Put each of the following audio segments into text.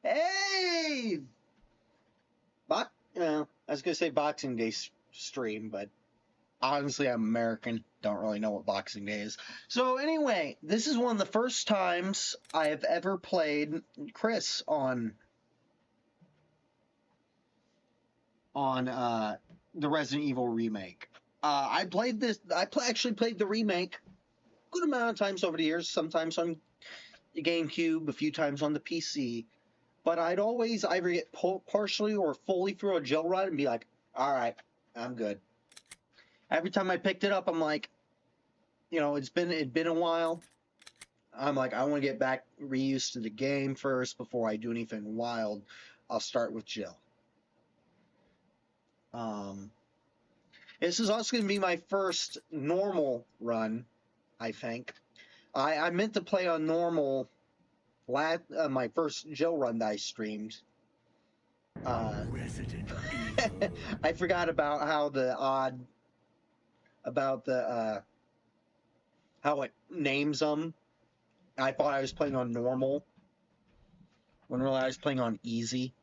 Hey! I was gonna say Boxing Day stream, but honestly, I'm American. Don't really know what Boxing Day is. So anyway, this is one of the first times I have ever played Chris on the Resident Evil remake. I played this. Actually played the remake a good amount of times over the years. Sometimes on the GameCube, a few times on the PC. But I'd always either get partially or fully through a jail run and be like, all right, I'm good. Every time I picked it up, I'm like, it'd been a while. I'm like, I want to get back reused to the game first before I do anything wild. I'll start with Jill. Um, this is also going to be my first normal run, I think. I meant to play on normal my first Jill run that I streamed. Resident Evil. I forgot about the how it names them. I thought I was playing on normal when really I was playing on easy.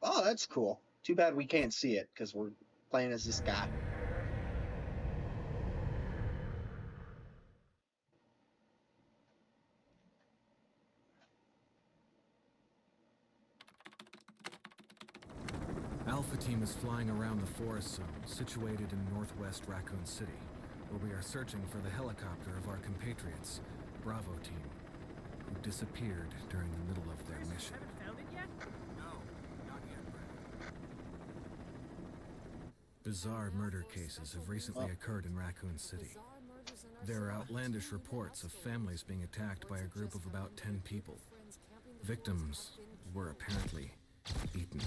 Oh, that's cool. Too bad we can't see it because we're playing as this guy. Alpha Team is flying around the forest zone, situated in northwest Raccoon City, where we are searching for the helicopter of our compatriots, Bravo Team, who disappeared during the middle of their mission. Found it yet? No, not yet, Bizarre murder cases have recently occurred in Raccoon City. There are outlandish reports of families being attacked by a group of about 10 people. Victims were apparently eaten.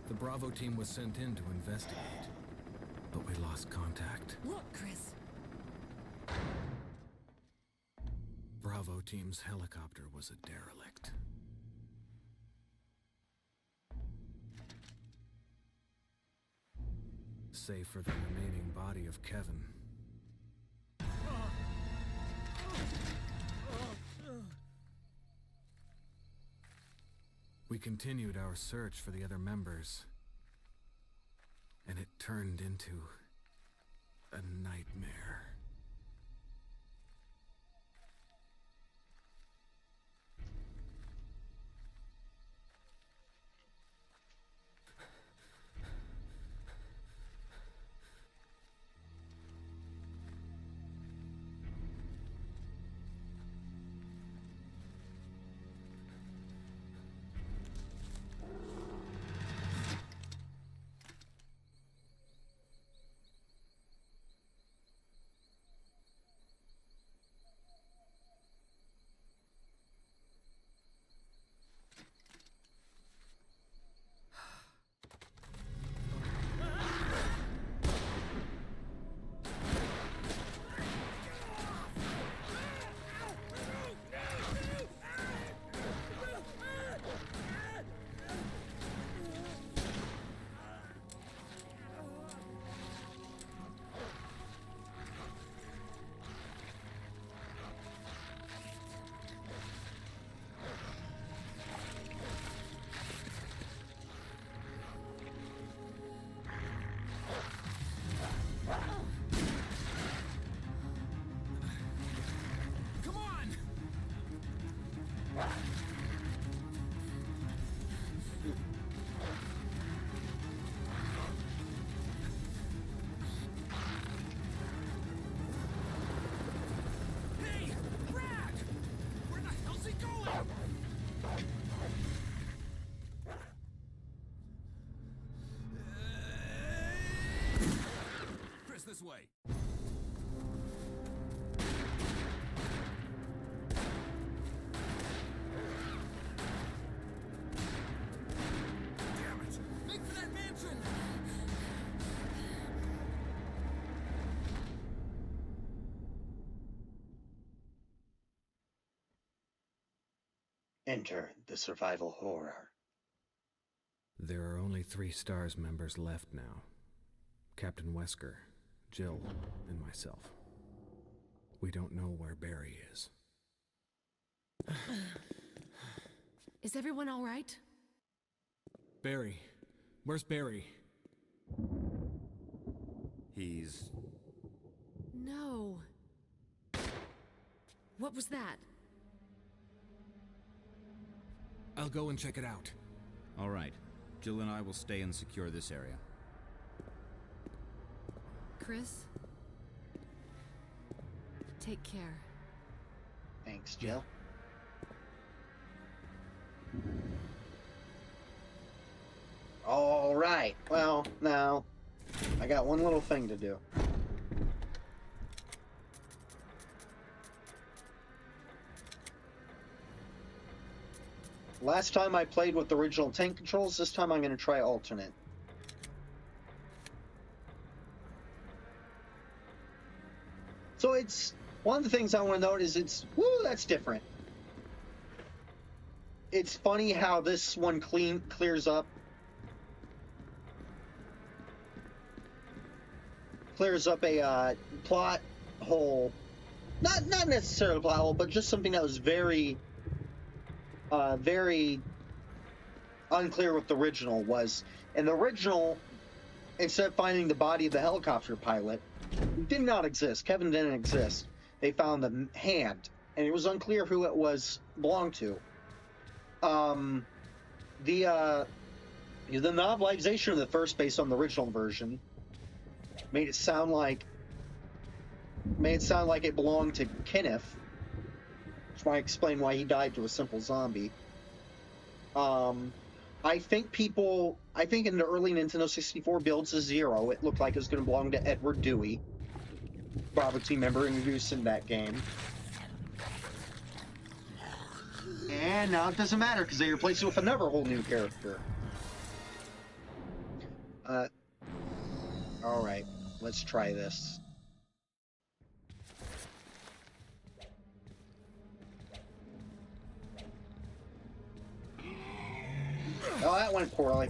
The Bravo team was sent in to investigate, but we lost contact. Look, Chris. Bravo team's helicopter was a derelict. Save for the remaining body of Kevin. We continued our search for the other members, and it turned into a nightmare. This way. Damn it! Make for that mansion! Enter the survival horror. There are only 3 STARS members left now. Captain Wesker, Jill, and myself. We don't know where Barry is. Is everyone all right? Barry. Where's Barry? He's... No. What was that? I'll go and check it out. All right. Jill and I will stay and secure this area. Chris? Take care. Thanks, Jill. All right. Well, now I got one little thing to do. Last time I played with the original tank controls, this time I'm going to try alternate. So it's, one of the things I want to note is it's, woo, that's different. It's funny how this one clears up a plot hole. Not necessarily a plot hole, but just something that was very very unclear what the original was. And the original, instead of finding the body of the helicopter pilot, did not exist. Kevin didn't exist. They found the hand, and it was unclear who it was belonged to. The novelization of the first, based on the original version, made it sound like it belonged to Kenneth. That's why I explained why he died to a simple zombie. I think in the early Nintendo 64 builds of Zero, it looked like it was going to belong to Edward Dewey, Bravo team member introduced in that game. And now it doesn't matter because they replaced it with another whole new character. Alright, let's try this. Oh, that went poorly.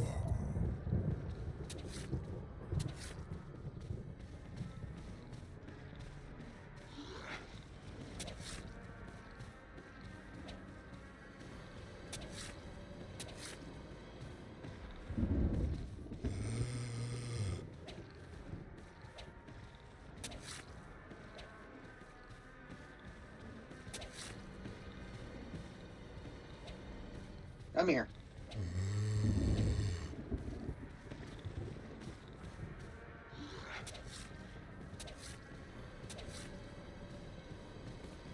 Come here.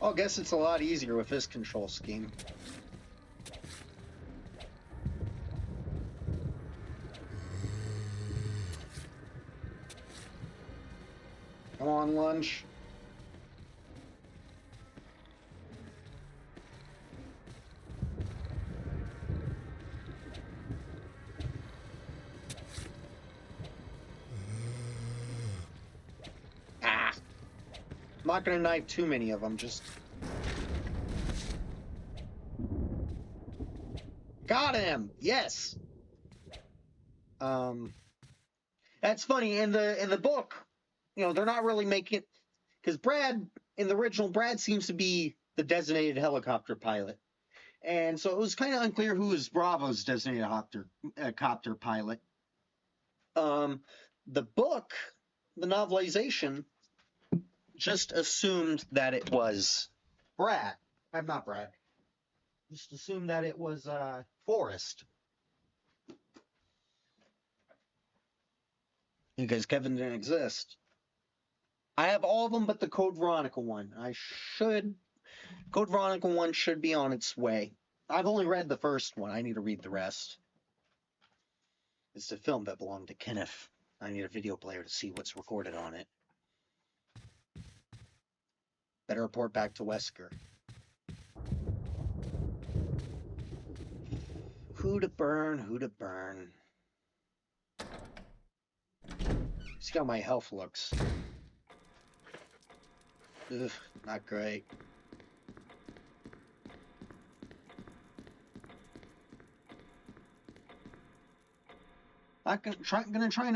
Oh, I guess it's a lot easier with this control scheme. Come on, lunch. Ah! I'm not gonna knife too many of them, just... Got him! Yes! That's funny, in the book, you know, they're not really making... Because Brad, in the original, Brad seems to be the designated helicopter pilot. And so it was kind of unclear who was Bravo's designated copter pilot. The book, the novelization, just assumed that it was Brad. I'm not Brad. Just assumed that it was Forrest. Because Kevin didn't exist. I have all of them but the Code Veronica one. Code Veronica one should be on its way. I've only read the first one. I need to read the rest. It's a film that belonged to Kenneth. I need a video player to see what's recorded on it. Better report back to Wesker. Who to burn, who to burn. See how my health looks. Ugh, not great. Gonna try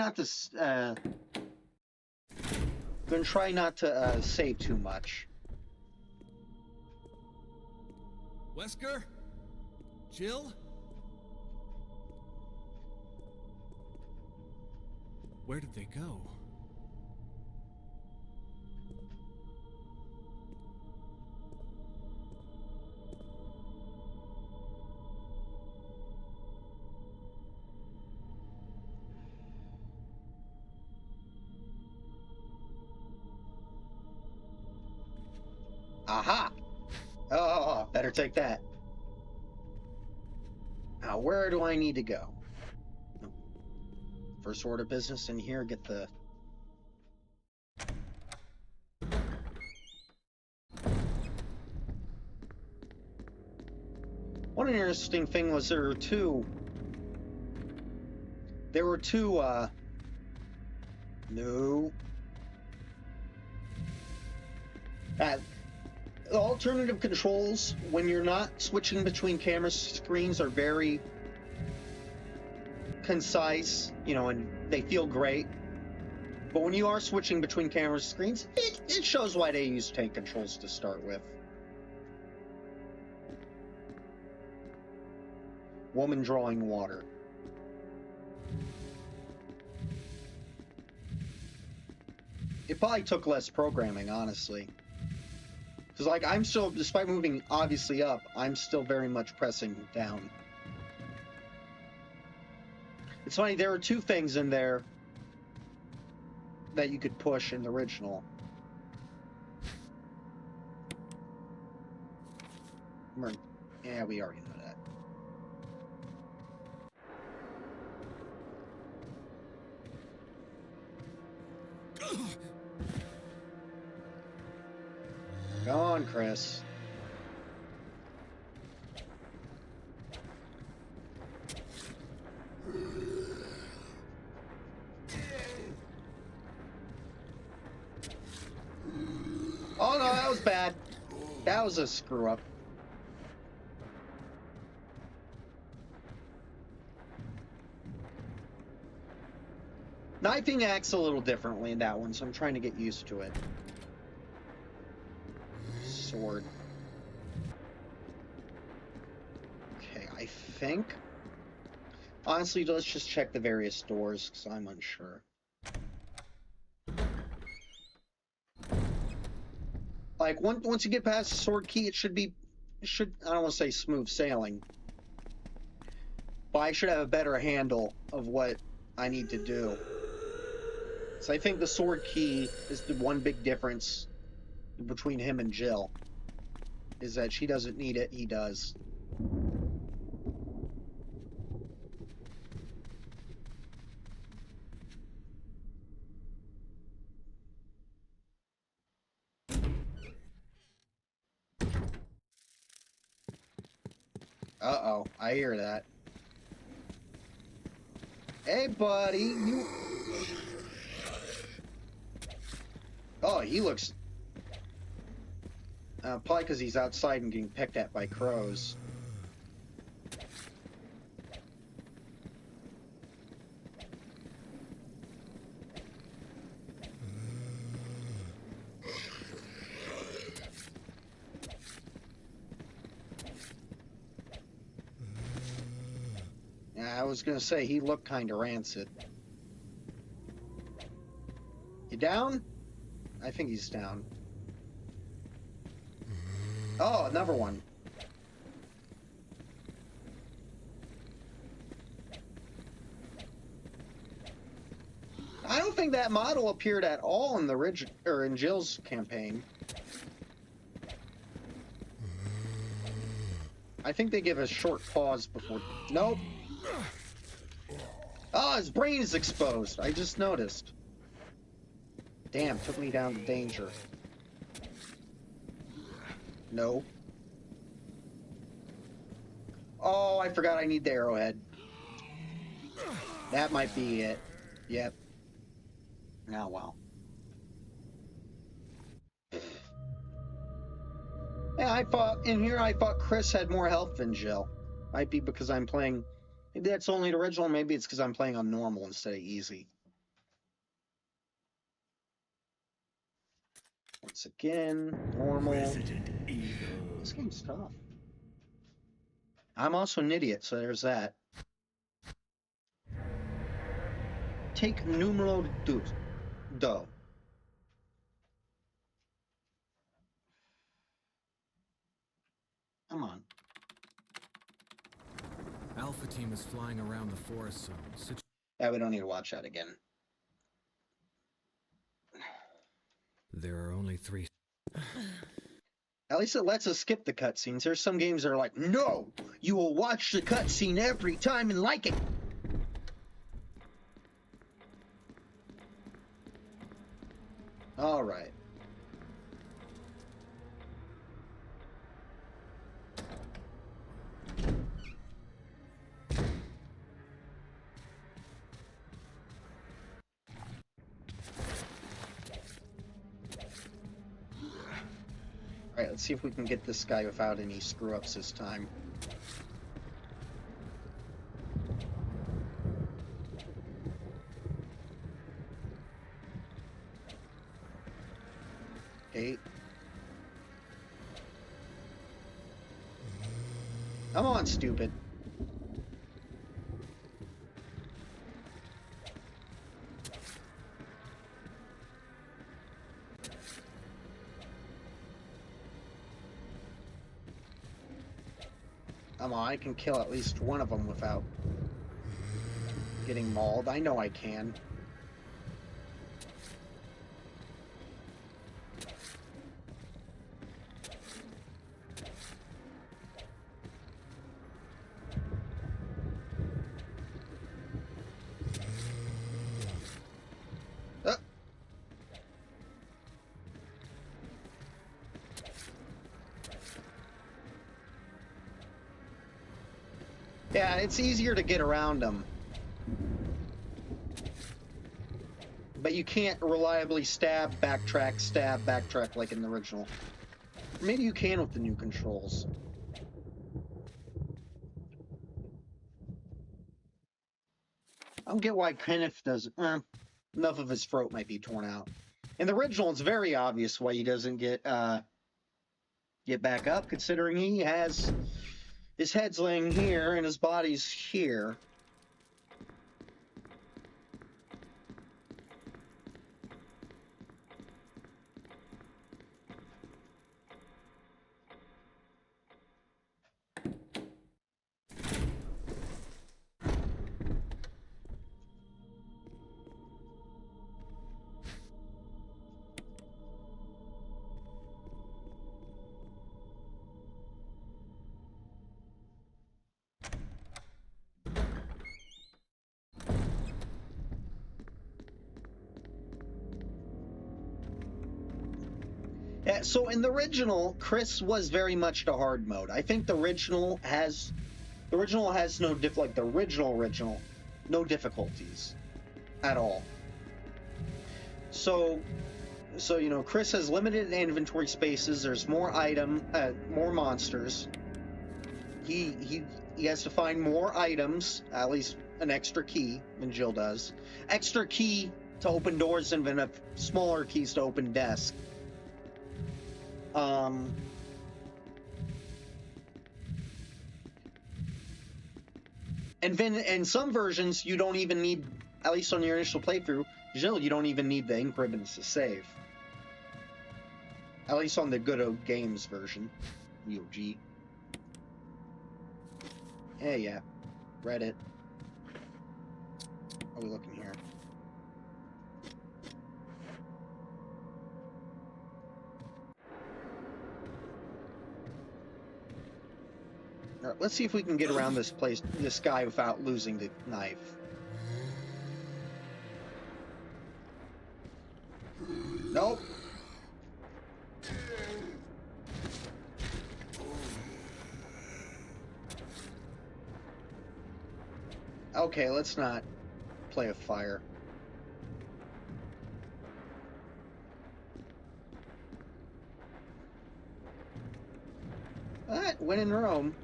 not to save too much. Wesker? Jill? Where did they go? Aha! Oh, better take that. Now, where do I need to go? First order of business in here, get the... One interesting thing was there were two... No. The alternative controls, when you're not switching between camera screens, are very concise, and they feel great. But when you are switching between camera screens, it shows why they use tank controls to start with. Woman drawing water. It probably took less programming, honestly. Because, I'm still, despite moving obviously up, I'm still very much pressing down. It's funny, there are two things in there that you could push in the original. Yeah, we already know that. Go on, Chris. Oh no, that was bad. That was a screw up. Knifing acts a little differently in that one, so I'm trying to get used to it. Sword. Okay, I think... Honestly, let's just check the various doors, because I'm unsure. Once you get past the sword key, it should, I don't want to say smooth sailing, but I should have a better handle of what I need to do. So I think the sword key is the one big difference between him and Jill, is that she doesn't need it, he does. Uh-oh, I hear that. Hey, buddy, you... Oh, he looks... probably because he's outside and getting pecked at by crows. Yeah, I was gonna say, he looked kind of rancid. You down? I think he's down. Oh, another one. I don't think that model appeared at all in the in Jill's campaign. I think they give a short pause before... Nope. Oh, his brain is exposed. I just noticed. Damn, took me down to danger. No. Oh, I forgot I need the arrowhead. That might be it. Yep. Oh, well. Yeah, I thought Chris had more health than Jill. Might be because I'm playing... Maybe that's only the original, maybe it's because I'm playing on normal instead of easy. Once again, normal. This game's tough. I'm also an idiot, so there's that. Take numero do. Come on. Alpha team is flying around the forest zone. Yeah, we don't need to watch that again. There are only 3. At least it lets us skip the cutscenes. There's some games that are like, no, you will watch the cutscene every time and like it. All right. All right, let's see if we can get this guy without any screw-ups this time. Okay. Come on, stupid. Come on, I can kill at least one of them without getting mauled. I know I can. Yeah, it's easier to get around them. But you can't reliably stab, backtrack like in the original. Maybe you can with the new controls. I don't get why Kenneth doesn't. Enough of his throat might be torn out. In the original, it's very obvious why he doesn't get back up, considering he has his head's laying here and his body's here. Yeah, so in the original, Chris was very much the hard mode. I think the original has no no difficulties at all. So you know, Chris has limited inventory spaces. There's more more monsters. He has to find more items, at least an extra key than Jill does. Extra key to open doors and then smaller keys to open desks. And then in some versions, you don't even need, at least on your initial playthrough, Jill, you don't even need the ink ribbons to save. At least on the Good Old Games version, UOG. Yeah. Reddit. What are we looking here? All right, let's see if we can get around this guy without losing the knife. Nope. Okay, let's not play with fire. Alright, win in Rome.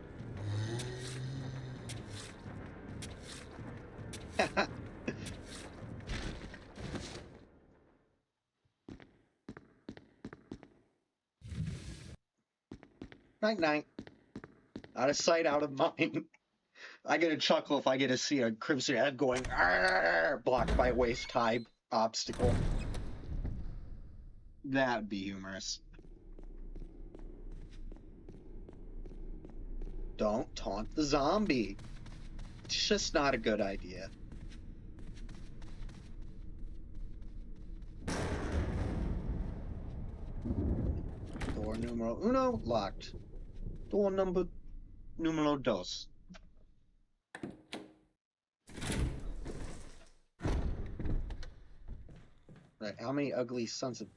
Night night. Out of sight, out of mind. I get a chuckle if I get to see a Crimson Head going, "Arr!" blocked by a waist-high obstacle. That'd be humorous. Don't taunt the zombie. It's just not a good idea. Door numero uno, locked. Door numero dos. Right, how many ugly sons of...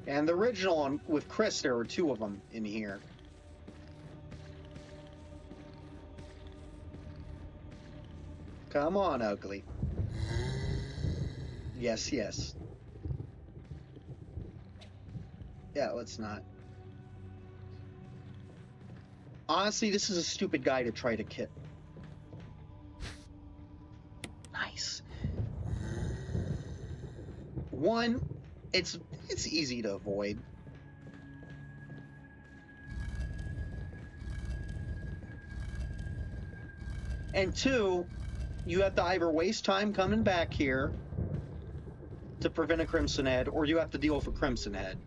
And the original one with Chris, there were 2 of them in here. Come on, ugly. Yes, yes. Yeah, let's not. Honestly, this is a stupid guy to try to kit. Nice. One, it's easy to avoid. And 2, you have to either waste time coming back here to prevent a Crimson Head, or you have to deal with a Crimson Head.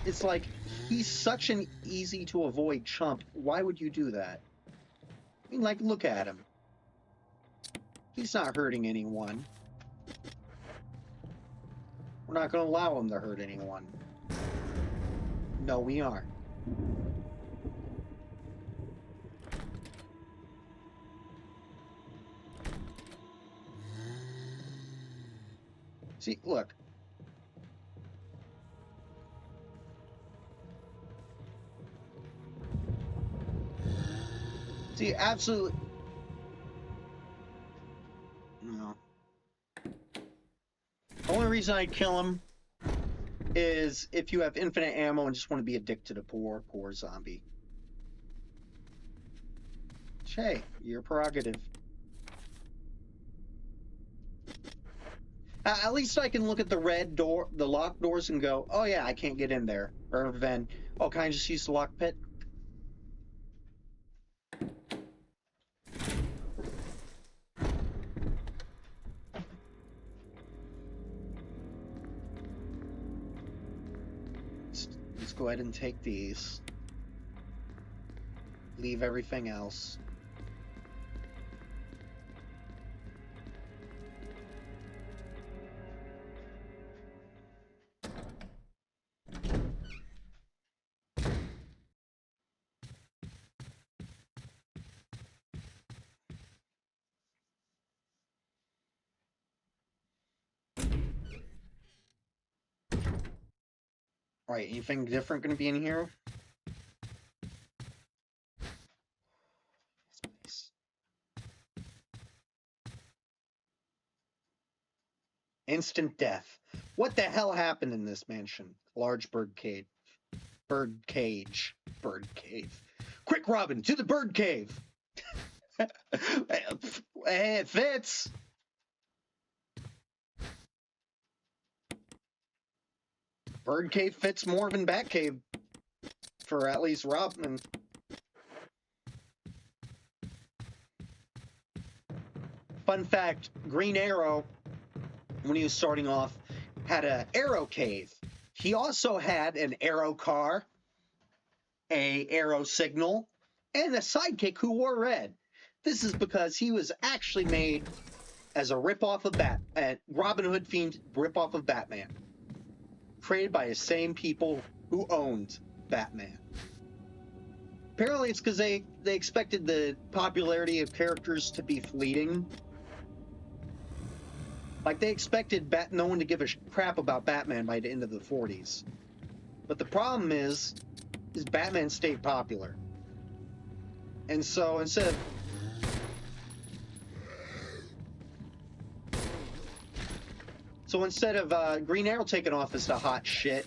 It's like, he's such an easy to avoid chump. Why would you do that? I mean, like, look at him. He's not hurting anyone. We're not going to allow him to hurt anyone. No, we aren't. See, look. See, absolutely. No. The only reason I'd kill him is if you have infinite ammo and just want to be a dick to the poor zombie. Hey, your prerogative. At least I can look at the red door, the locked doors, and go, oh yeah, I can't get in there. Or then, oh, can I just use the lock pit? Let's go ahead and take these. Leave everything else. Alright, anything different going to be in here? Instant death. What the hell happened in this mansion? Large bird cage. Bird cage. Bird cave. Quick, Robin, to the bird cave! Hey, it fits! Bird cave fits more than Bat cave. For at least Robin. Fun fact, Green Arrow, when he was starting off, had an arrow cave. He also had an arrow car, a arrow signal, and a sidekick who wore red. This is because he was actually made as a ripoff of Robin Hood themed ripoff of Batman. Created by the same people who owned Batman. Apparently it's because they expected the popularity of characters to be fleeting. Like, they expected no one to give a crap about Batman by the end of the 40s. But the problem is Batman stayed popular. And so instead of Green Arrow taking off as the hot shit,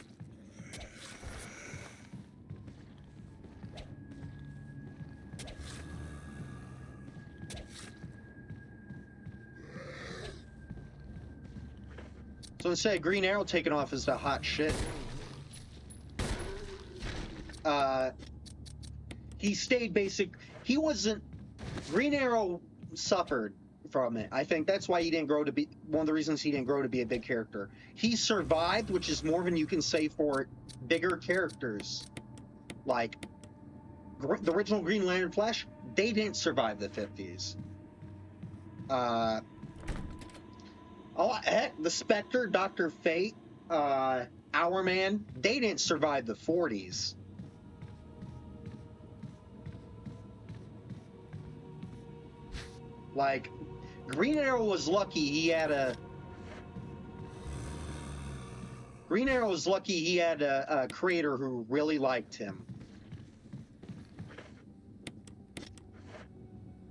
he stayed basic. He wasn't. Green Arrow suffered from it. I think that's why he didn't grow to be one of the reasons he didn't grow to be a big character. He survived, which is more than you can say for bigger characters. Like the original Green Lantern Flash, they didn't survive the 50s. Heck, the Spectre, Dr. Fate, Hourman, they didn't survive the 40s. Like, Green Arrow was lucky he had a creator who really liked him.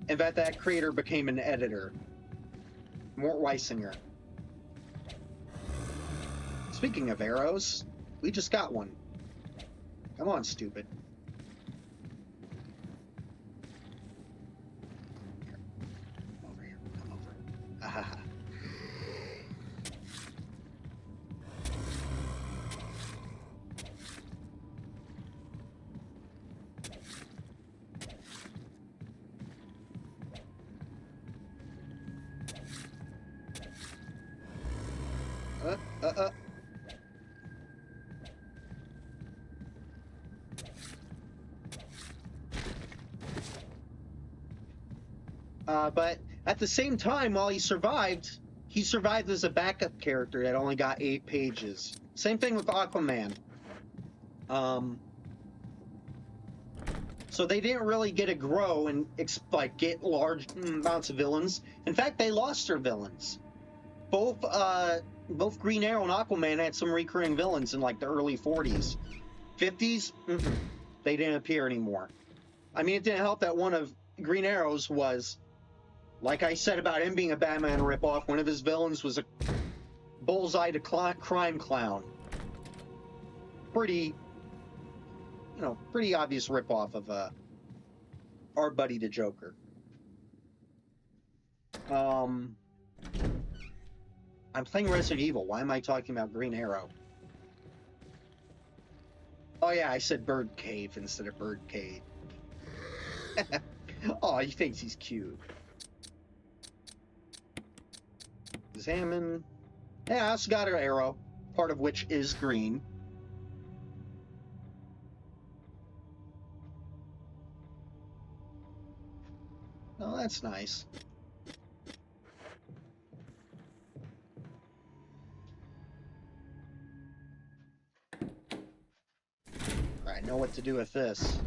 In fact, that creator became an editor. Mort Weisinger. Speaking of arrows, we just got one. Come on, stupid. Come over here. Come over. Ah. But at the same time, while he survived as a backup character that only got 8 pages. Same thing with Aquaman. So they didn't really get to grow and get large amounts of villains. In fact, they lost their villains. Both Green Arrow and Aquaman had some recurring villains in like the early 40s. 50s, they didn't appear anymore. I mean, it didn't help that one of Green Arrow's was, like I said about him being a Batman ripoff, one of his villains was a bullseye-to crime clown. Pretty obvious ripoff of our buddy the Joker. I'm playing Resident Evil. Why am I talking about Green Arrow? Oh yeah, I said Bird Cave instead of Birdcade. Oh, he thinks he's cute. Examine. Yeah, I also got her arrow, part of which is green. Oh, that's nice. I know what to do with this.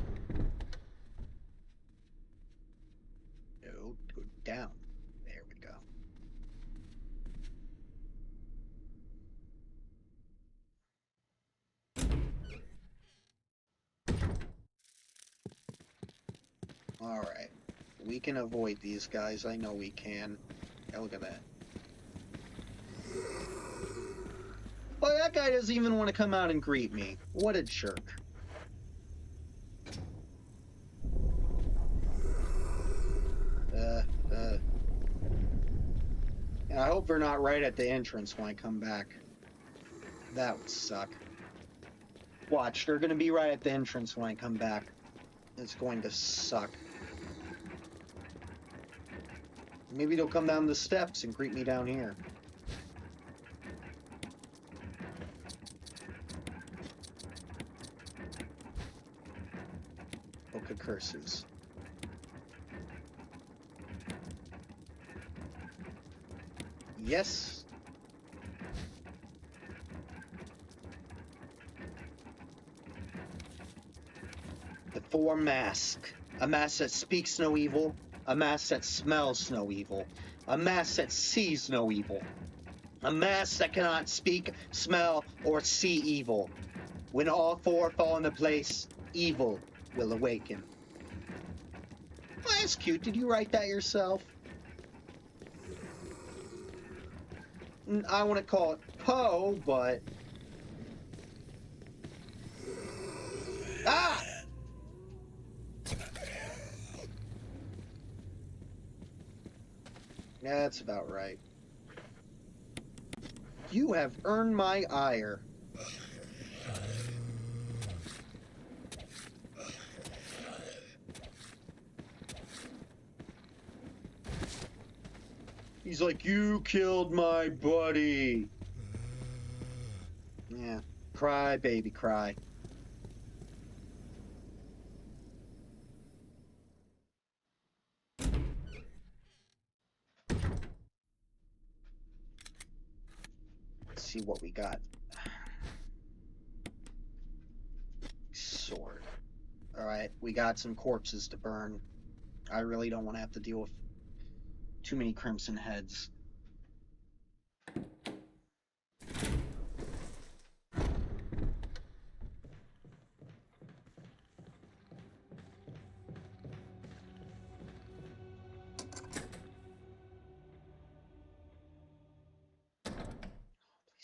No, go down. There we go. Alright. We can avoid these guys. I know we can. Yeah, look at that. Well, that guy doesn't even want to come out and greet me. What a jerk. And I hope they're not right at the entrance when I come back. That would suck. Watch, they're going to be right at the entrance when I come back. It's going to suck. Maybe they'll come down the steps and greet me down here. Book of Curses. Yes. The Four Mask. A mask that speaks no evil. A mask that smells no evil. A mask that sees no evil. A mask that cannot speak, smell, or see evil. When all four fall into place, evil will awaken. Oh, that's cute. Did you write that yourself? I want to call it Poe, but... Ah! Yeah, that's about right. You have earned my ire. He's like, you killed my buddy. Yeah. Cry, baby, cry. Let's see what we got. Sword. Alright, we got some corpses to burn. I really don't want to have to deal with too many crimson heads. Please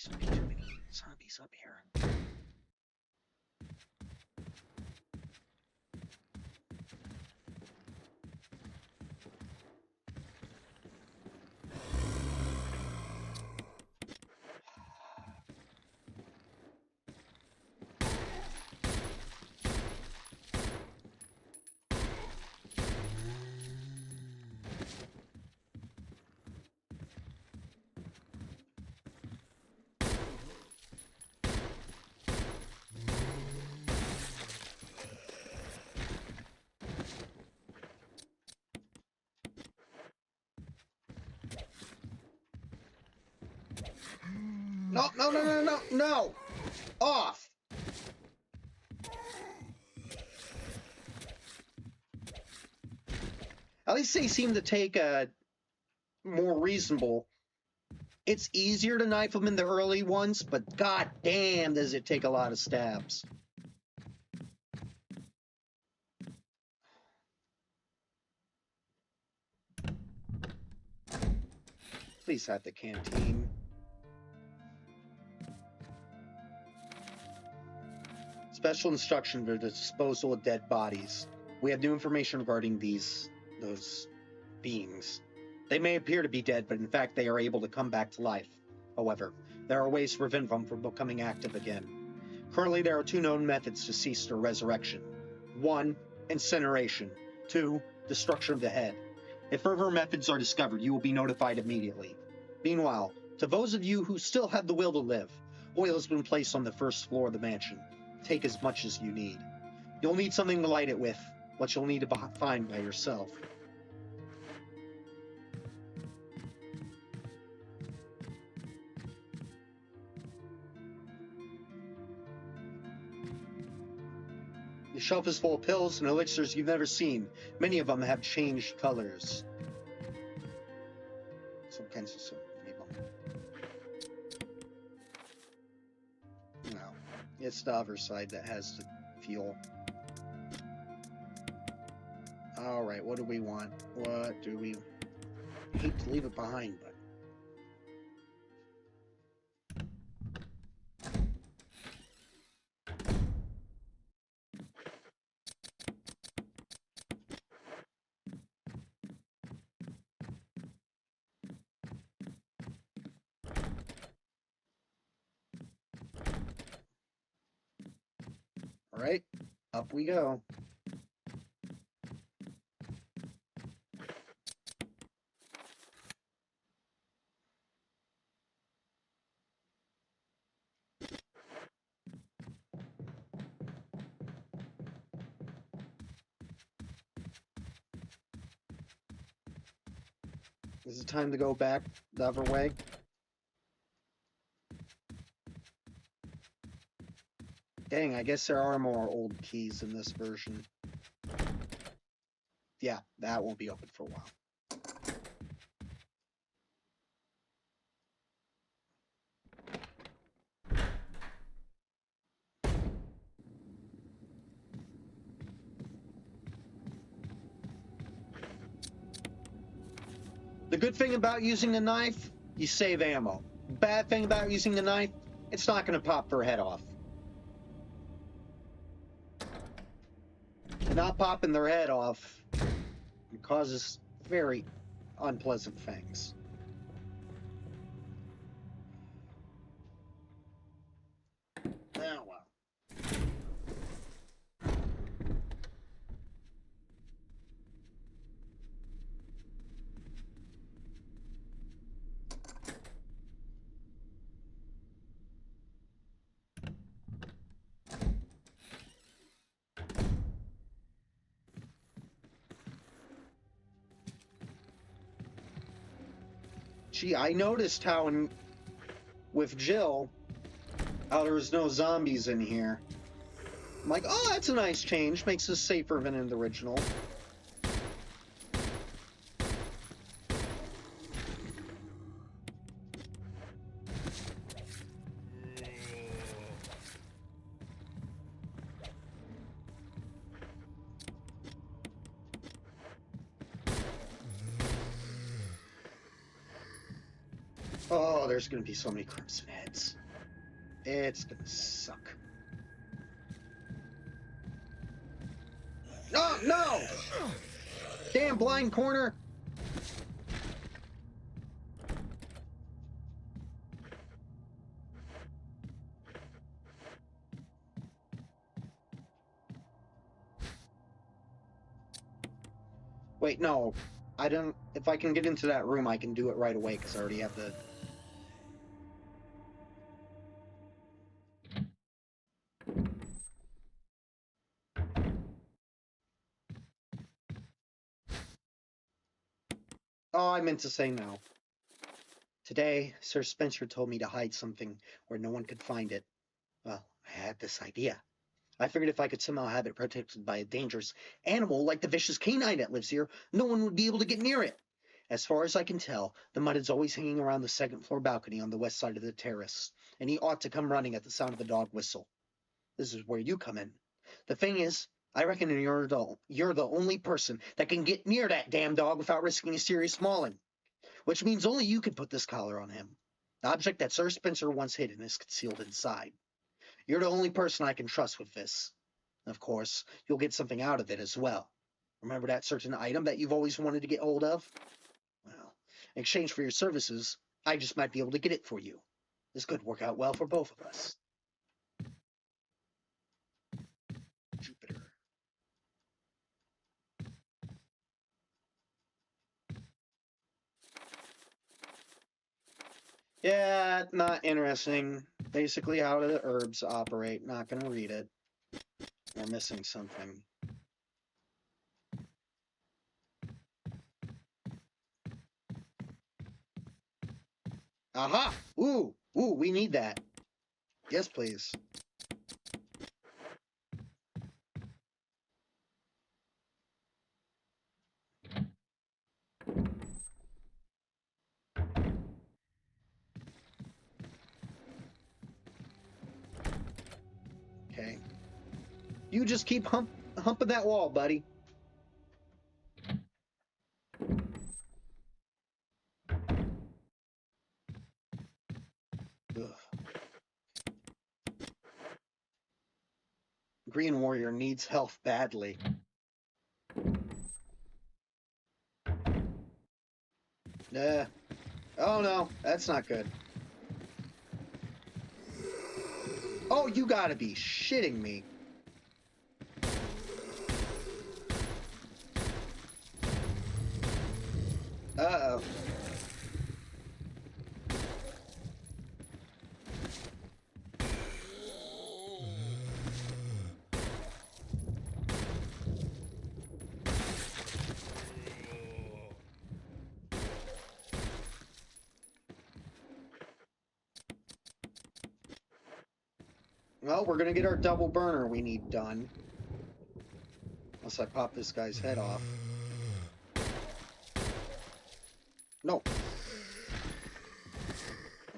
don't be too many zombies up here. No, no, no, no, no, no! Off! At least they seem to take a more reasonable. It's easier to knife them in the early ones, but god damn does it take a lot of stabs. Please have the canteen. Special instruction for the disposal of dead bodies. We have new information regarding those beings. They may appear to be dead, but in fact they are able to come back to life. However, there are ways to prevent them from becoming active again. Currently, there are 2 known methods to cease their resurrection. 1, incineration. 2, destruction of the head. If further methods are discovered, you will be notified immediately. Meanwhile, to those of you who still have the will to live, oil has been placed on the first floor of the mansion. Take as much as you need. You'll need something to light it with, what you'll need to find by yourself. The shelf is full of pills and elixirs you've never seen. Many of them have changed colors. Some kinds of some. No, it's the other side that has the fuel. All right, what do we want? What do we? I hate to leave it behind, but. All right, up we go. Is it time to go back the other way? Dang, I guess there are more old keys in this version. Yeah, that won't be open for a while. The good thing about using a knife, you save ammo. Bad thing about using the knife, it's not going to pop their head off. Not popping their head off causes very unpleasant things. Oh well. Gee, I noticed how with Jill, how there was no zombies in here. I'm like, oh, that's a nice change. Makes this safer than in the original. Oh, there's gonna be so many crimson heads. It's gonna suck. Oh, no! Damn blind corner! Wait, no. I don't... If I can get into that room, I can do it right away, because I already have the... Oh, I meant to say no. Today, Sir Spencer told me to hide something where no one could find it. Well, I had this idea. I figured if I could somehow have it protected by a dangerous animal like the vicious canine that lives here, no one would be able to get near it. As far as I can tell, the mud is always hanging around the second floor balcony on the west side of the terrace, and he ought to come running at the sound of the dog whistle. This is where you come in. The thing is, I reckon you're the only person that can get near that damn dog without risking a serious mauling, which means only you can put this collar on him. The object that Sir Spencer once hidden is concealed inside. You're the only person I can trust with this. Of course, you'll get something out of it as well. Remember that certain item that you've always wanted to get hold of? Well, in exchange for your services, I just might be able to get it for you. This could work out well for both of us. Jupiter. Yeah, not interesting. Basically, how do the herbs operate? Not gonna read it. We're missing something. Aha! Ooh, we need that. Yes, please. Okay. You just keep humping that wall, buddy. Ugh. Green Warrior needs health badly. Oh no, that's not good. Oh, you gotta be shitting me. Uh-oh. Well, we're gonna get our double burner we need done. Unless I pop this guy's head off. No.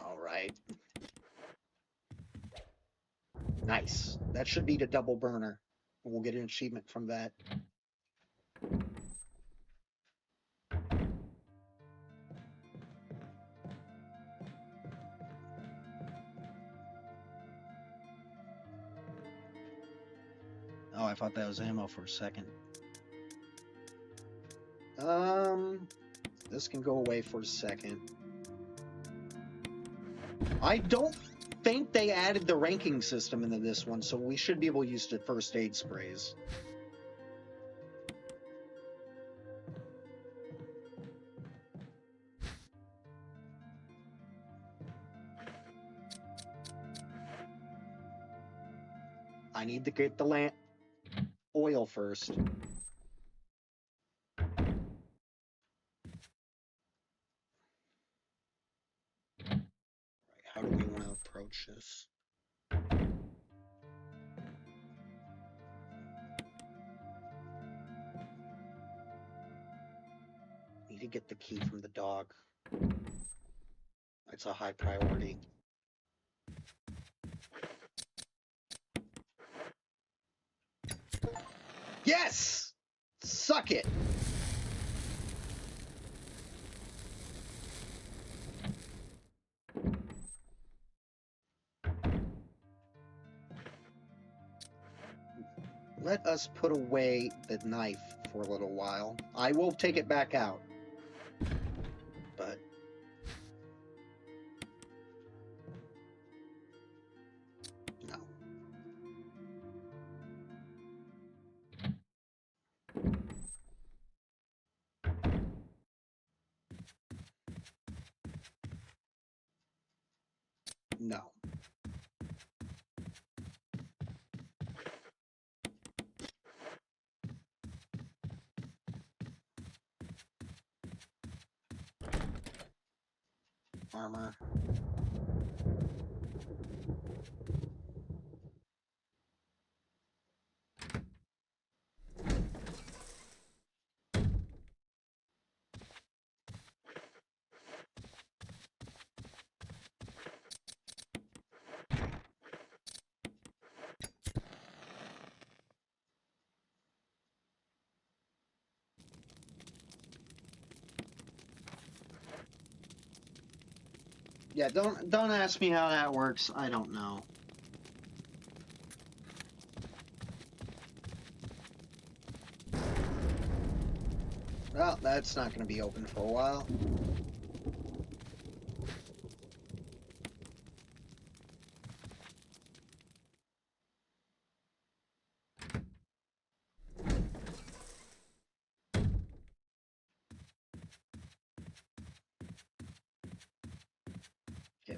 Alright. Nice. That should be the double burner. We'll get an achievement from that. Oh, I thought that was ammo for a second. This can go away for a second. I don't think they added the ranking system into this one, so we should be able to use the first aid sprays. I need to get the lamp oil first. approach this. Need to get the key from the dog. It's a high priority. Yes! Suck it! Let us put away the knife for a little while. I will take it back out. But no. No. Armor. Yeah, don't ask me how that works. I don't know. Well, that's not going to be open for a while. Okay,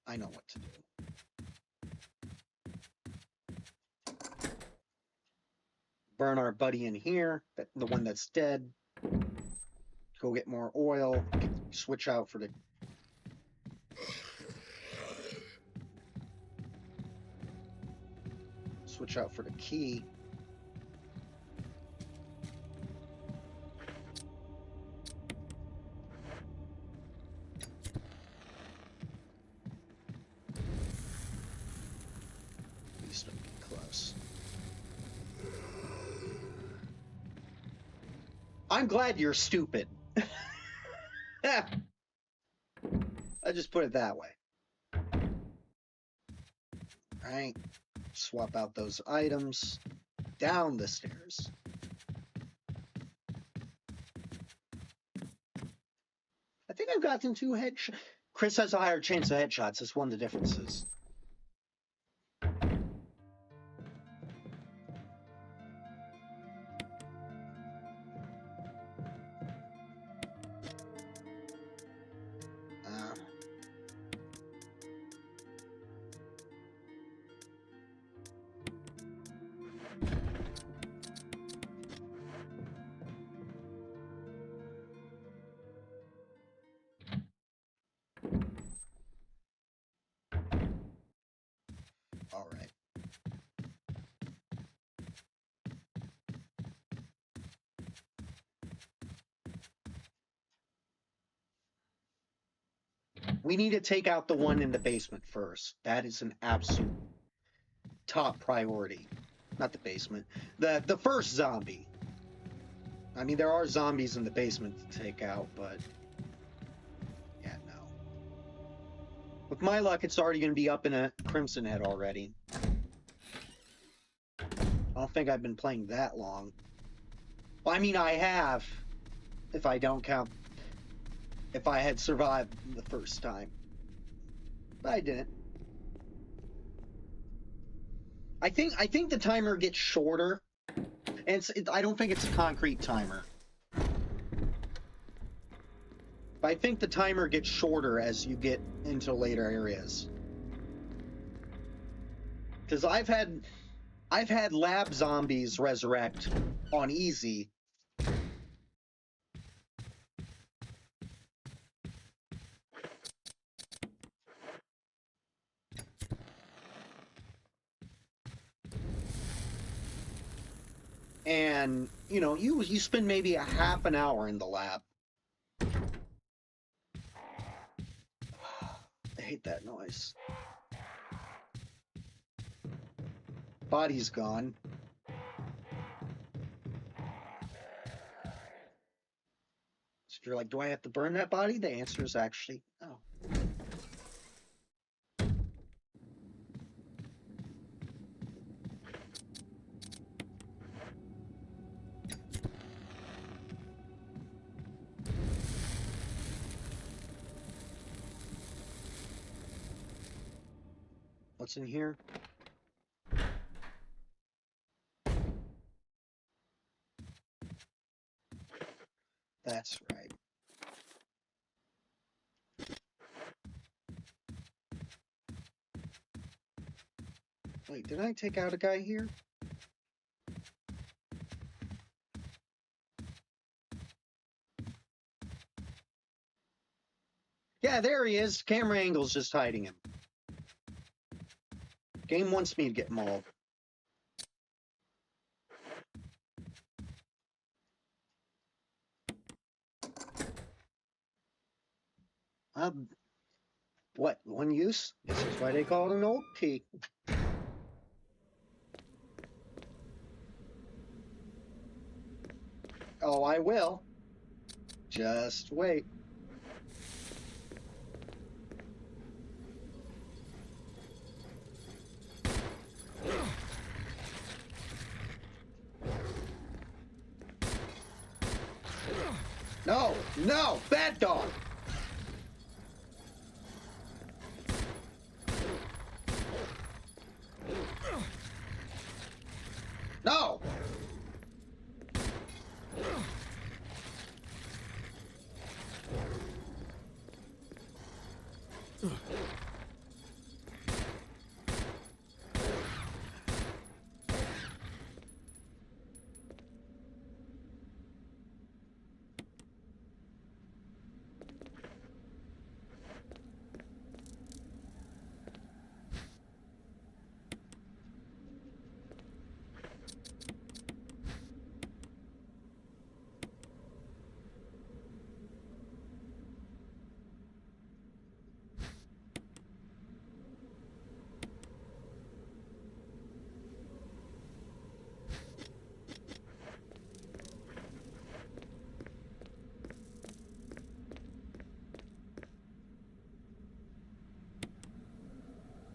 I know what to do. Burn our buddy in here, the one that's dead. Go get more oil. Switch out for the... Switch out for the key. Please don't get close. I'm glad you're stupid. I just put it that way. Alright. Swap out those items. Down the stairs. I think I've gotten 2 headshots. Chris has a higher chance of headshots. That's one of the differences. All right. We need to take out the one in the basement first. That is an absolute top priority. Not the basement. The first zombie. I mean, there are zombies in the basement to take out, but... yeah, no. With my luck, it's already going to be up in a Crimson Head already. I don't think I've been playing that long. Well, I mean, I have, if I don't count... if I had survived the first time. But I didn't. I think the timer gets shorter, and I don't think it's a concrete timer. But I think the timer gets shorter as you get into later areas. Because I've had lab zombies resurrect on easy. And you spend maybe a half an hour in the lab. I hate that noise. Body's gone. So you're like, do I have to burn that body? The answer is actually no. What's in here? That's right. Wait, did I take out a guy here? Yeah, there he is. Camera angle's just hiding him. Game wants me to get mauled. What? One use? This is why they call it an old key. Oh, I will. Just wait. No, no, bad dog. No.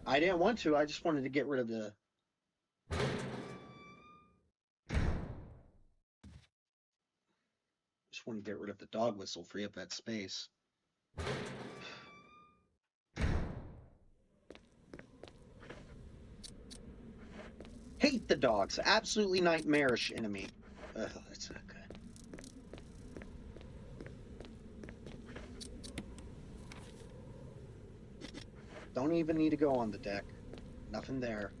I didn't want to. I just wanted to get rid of the... Just want to get rid of the dog whistle, free up that space. Hate the dogs. Absolutely nightmarish enemy. Ugh, that's not good. Don't even need to go on the deck. Nothing there.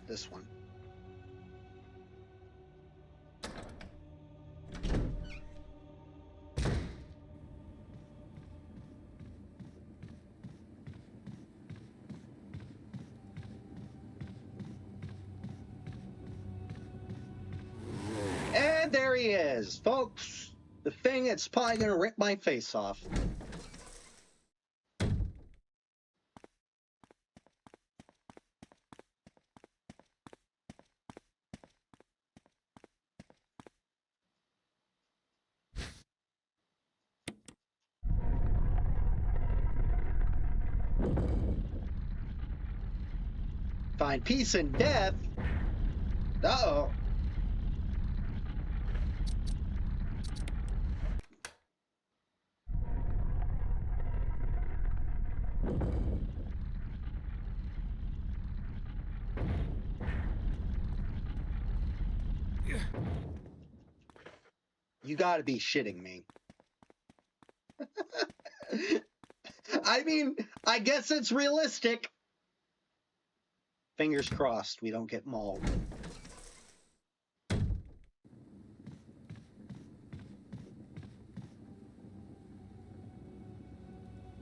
This one. And there he is, folks. The thing that's probably going to rip my face off. Find peace in death. Uh-oh. You gotta be shitting me. I mean, I guess it's realistic. Fingers crossed we don't get mauled.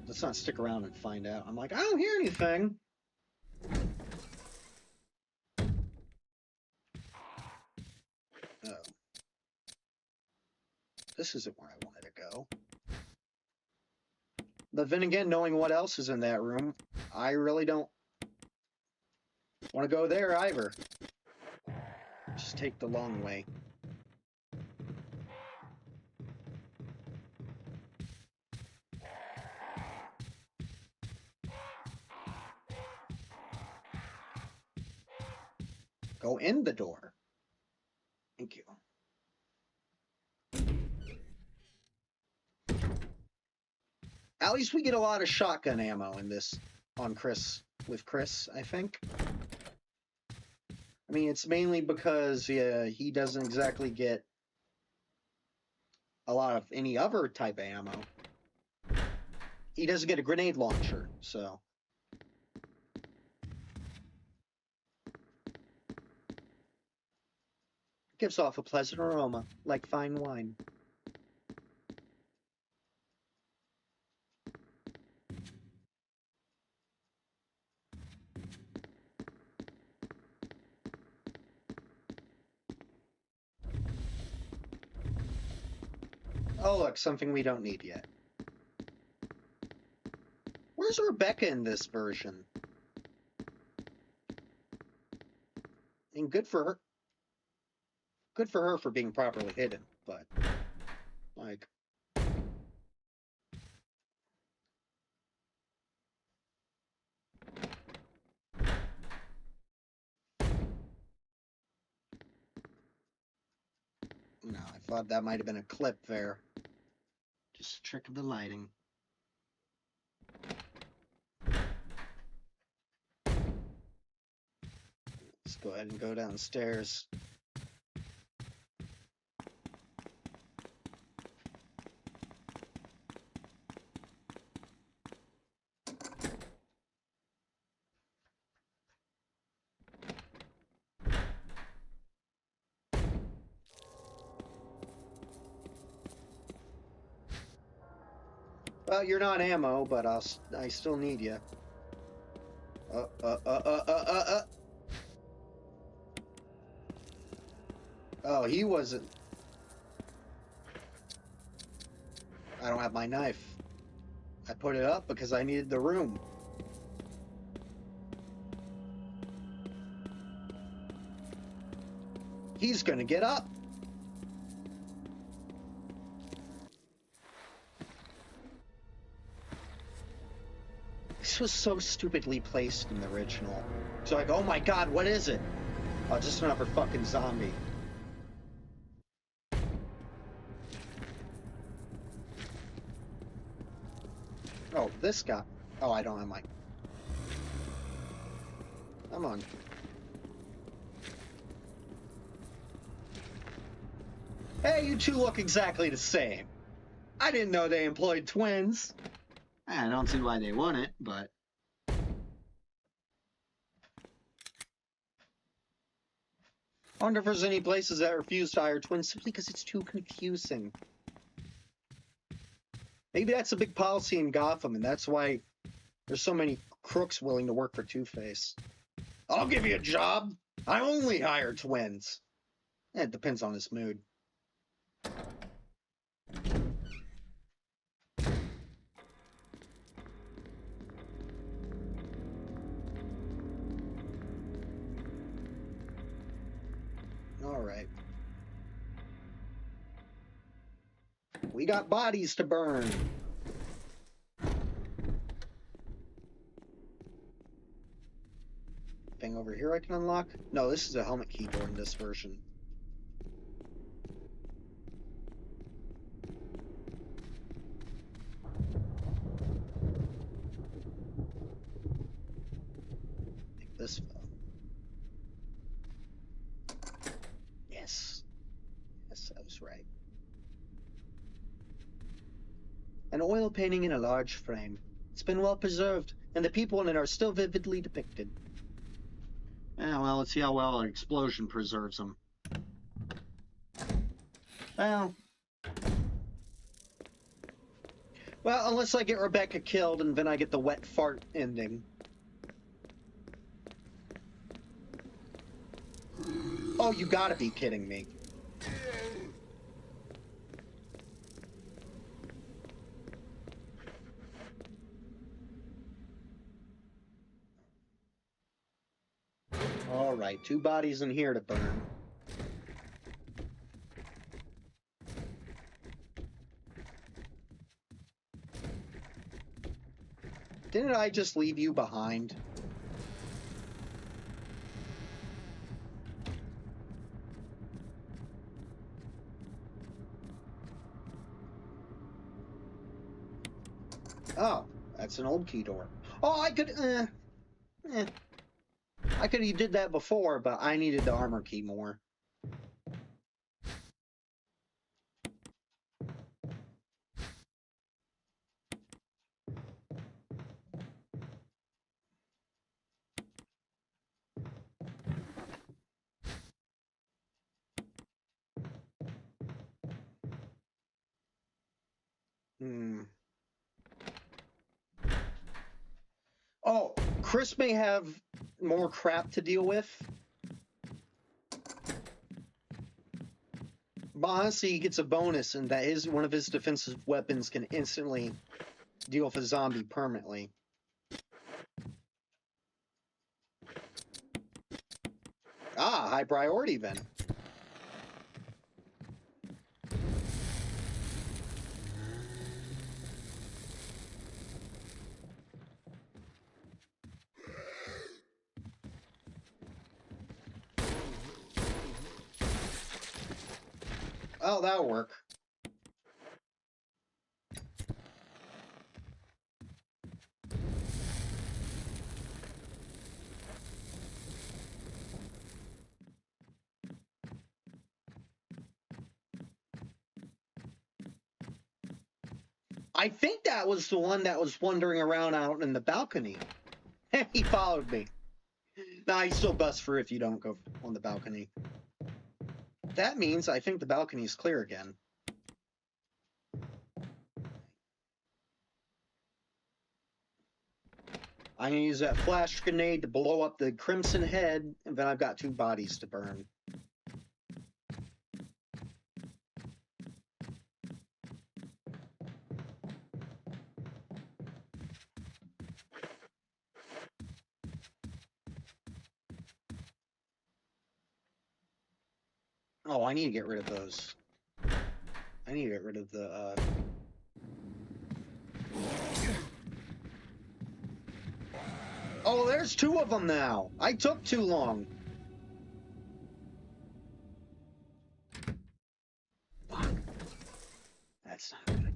Let's not stick around and find out. I'm like, I don't hear anything. Oh. This isn't where I wanted to go. But then again, knowing what else is in that room, I really don't want to go there either. Just take the long way. Go in the door. Thank you. At least we get a lot of shotgun ammo in this on Chris, with Chris, I think. I mean, it's mainly because he doesn't exactly get a lot of any other type of ammo. He doesn't get a grenade launcher, so. Gives off a pleasant aroma, like fine wine. Oh, look, something we don't need yet. Where's Rebecca in this version? And good for her. Good for her for being properly hidden, but like. No, I thought that might have been a clip there. Just a trick of the lighting. Let's go ahead and go downstairs. Well, you're not ammo, but I still need you. Oh, he wasn't. I don't have my knife. I put it up because I needed the room. He's gonna get up. This was so stupidly placed in the original. It's like, oh my god, what is it? Oh, just another fucking zombie. Oh, this guy. Oh, I don't have my... Come on. Hey, you two look exactly the same. I didn't know they employed twins. I don't see why they wouldn't, but... I wonder if there's any places that refuse to hire twins simply because it's too confusing. Maybe that's a big policy in Gotham, and that's why there's so many crooks willing to work for Two-Face. I'll give you a job. I only hire twins. It depends on his mood. All right. We got bodies to burn. Thing over here I can unlock? No, this is a helmet key door in this version. Take this phone. Yes. Yes, I was right. An oil painting in a large frame. It's been well preserved, and the people in it are still vividly depicted. Yeah, well, let's see how well an explosion preserves them. Well, unless I get Rebecca killed and then I get the wet fart ending. Oh, you gotta be kidding me. All right, 2 bodies in here to burn. Didn't I just leave you behind? Oh, that's an old key door. Oh, I could, I could have did that before, but I needed the armor key more. Oh, Chris may have more crap to deal with. But honestly, he gets a bonus, and that is one of his defensive weapons can instantly deal with a zombie permanently. Ah, high priority then. Oh, that'll work. I think that was the one that was wandering around out in the balcony. He followed me. Nah, he's still bust for if you don't go on the balcony. That means I think the balcony is clear again. I'm gonna use that flash grenade to blow up the crimson head, and then I've got 2 bodies to burn. Oh, I need to get rid of those. I need to get rid of the, Oh, there's 2 of them now. I took too long. Fuck. That's not good.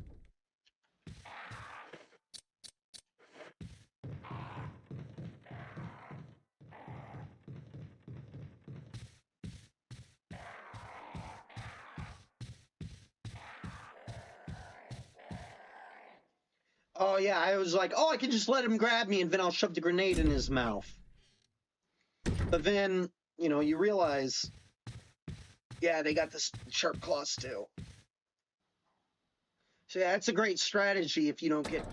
Oh, yeah, I was like, oh, I can just let him grab me and then I'll shove the grenade in his mouth. But then, you know, you realize, yeah, they got this sharp claws too. So yeah, it's a great strategy if you don't get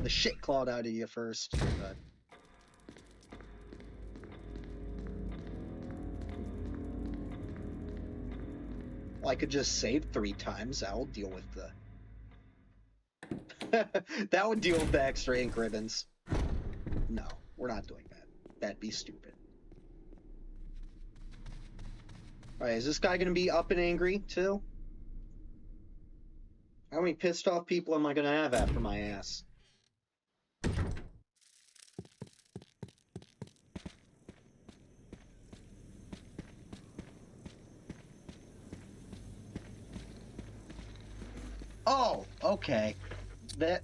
the shit clawed out of you first. But... Well, I could just save 3 times. That will deal with the... that would deal with the extra ink ribbons. No, we're not doing that. That'd be stupid. Alright, is this guy gonna be up and angry too? How many pissed off people am I gonna have after my ass? Oh, okay. They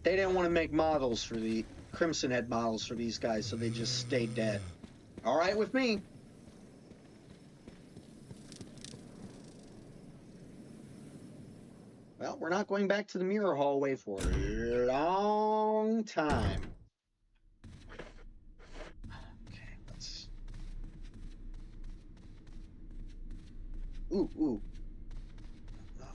didn't want to make models for the Crimson Head models for these guys, so they just stayed dead. All right with me. Well, we're not going back to the mirror hallway for a long time. Okay, let's... Ooh. No.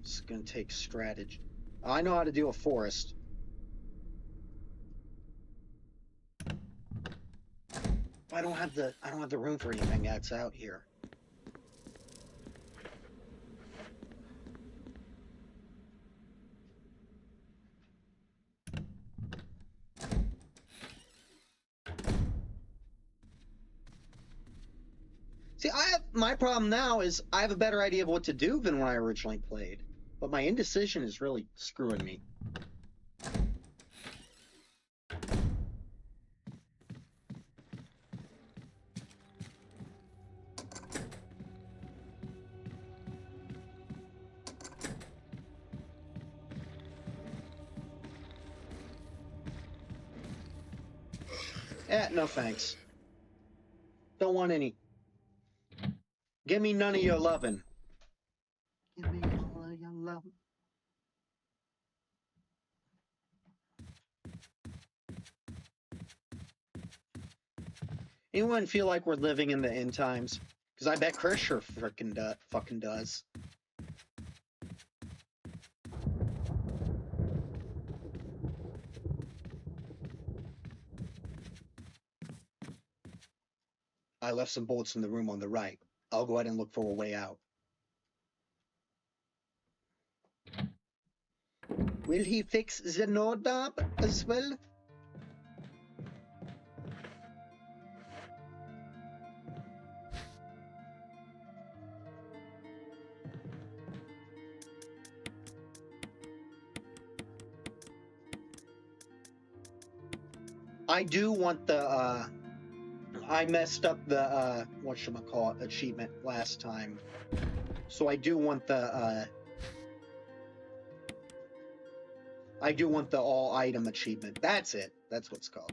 It's gonna take strategy. I know how to do a forest. I don't have the room for anything that's out here. See, my problem now is I have a better idea of what to do than when I originally played, but my indecision is really screwing me. No thanks. Don't want any. Give me none of your lovin'. Give me all of your lovin'. Anyone feel like we're living in the end times? Because I bet Chris sure fucking does. I left some bullets in the room on the right. I'll go ahead and look for a way out. Will he fix the node knob as well? I do want the, I messed up the, whatchamacallit, achievement last time. So I do want the, all item achievement. That's it. That's what it's called.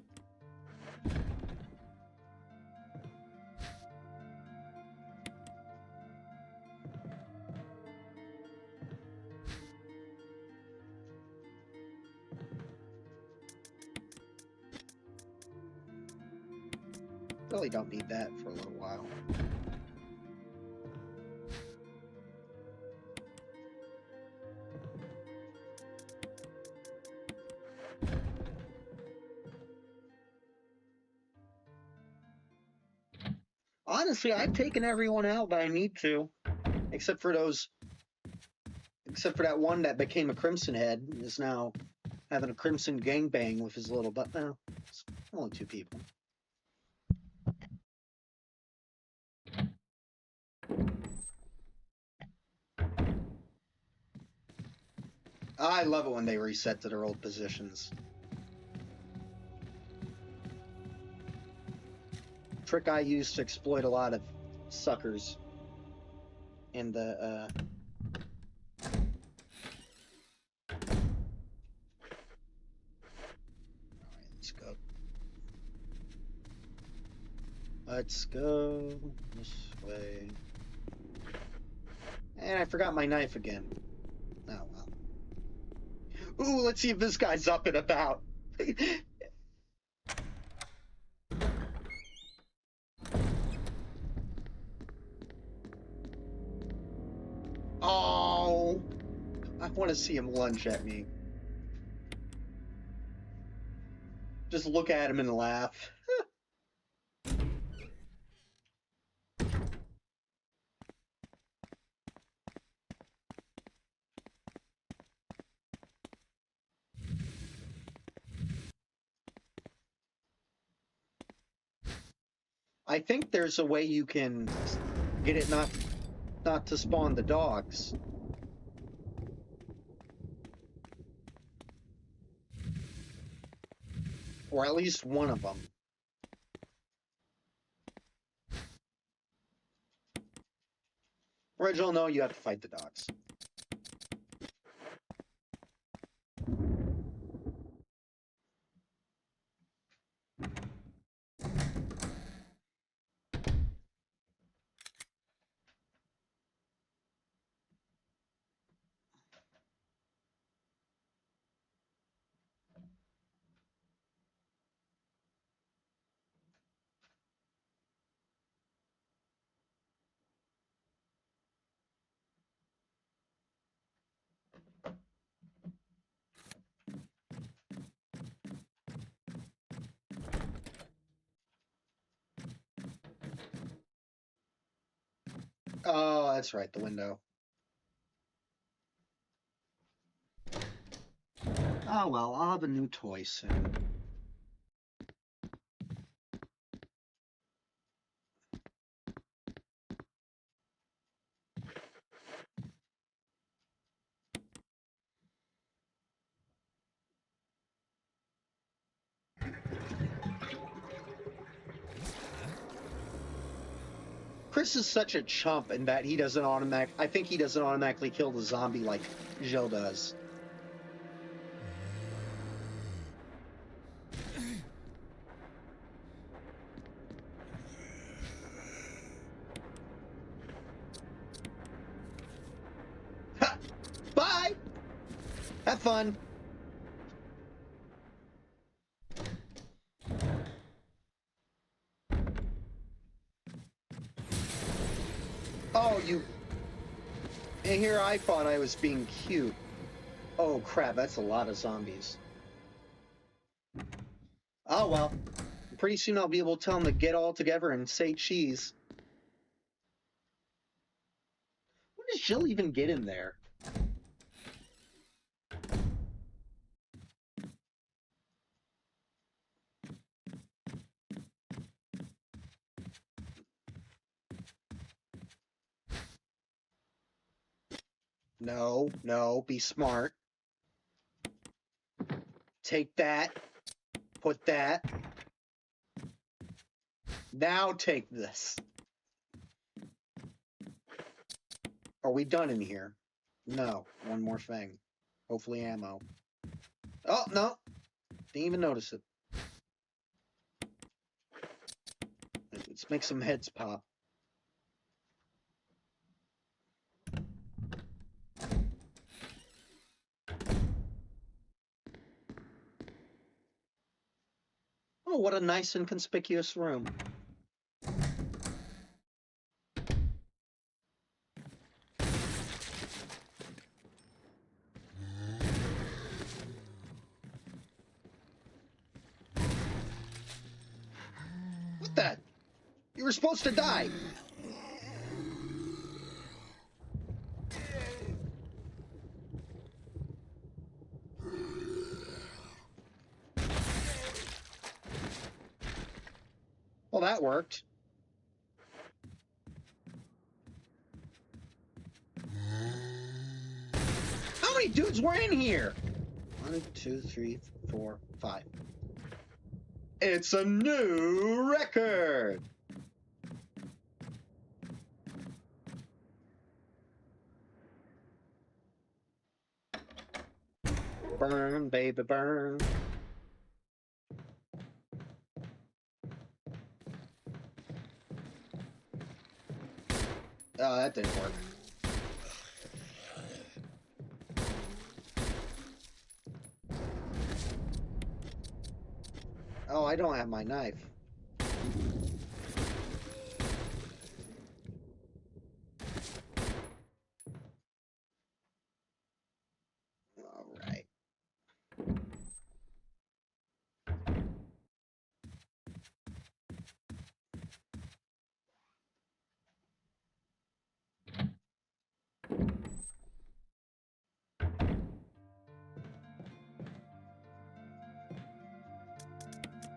Really don't need that for a little while. Honestly, I've taken everyone out that I need to, except for that one that became a Crimson Head and is now having a Crimson gangbang with his little butt. No, it's only 2 people. I love it when they reset to their old positions. Trick I use to exploit a lot of suckers in the Alright, let's go this way. And I forgot my knife again. Oh well. Ooh, let's see if this guy's up and about. Oh, I want to see him lunge at me. Just look at him and laugh. I think there's a way you can get it not to spawn the dogs. Or at least one of them. Original, no, you have to fight the dogs. that's right, the window. Oh well, I'll have a new toy soon. Chris is such a chump in that he doesn't I think he doesn't automatically kill the zombie like Jill does. Ha! Bye! Have fun. Oh, you... And here I thought I was being cute. Oh, crap, that's a lot of zombies. Oh, well. Pretty soon I'll be able to tell them to get all together and say cheese. When does Jill even get in there? No, no, be smart. Take that. Put that. Now take this. Are we done in here? No. One more thing. Hopefully ammo. Oh, no. Didn't even notice it. Let's make some heads pop. Oh, what a nice and conspicuous room. What the? You were supposed to die. Well, that worked. How many dudes were in here? 1, 2, 3, 4, 5. It's a new record. Burn, baby, burn. Oh, that didn't work. Oh, I don't have my knife. All right.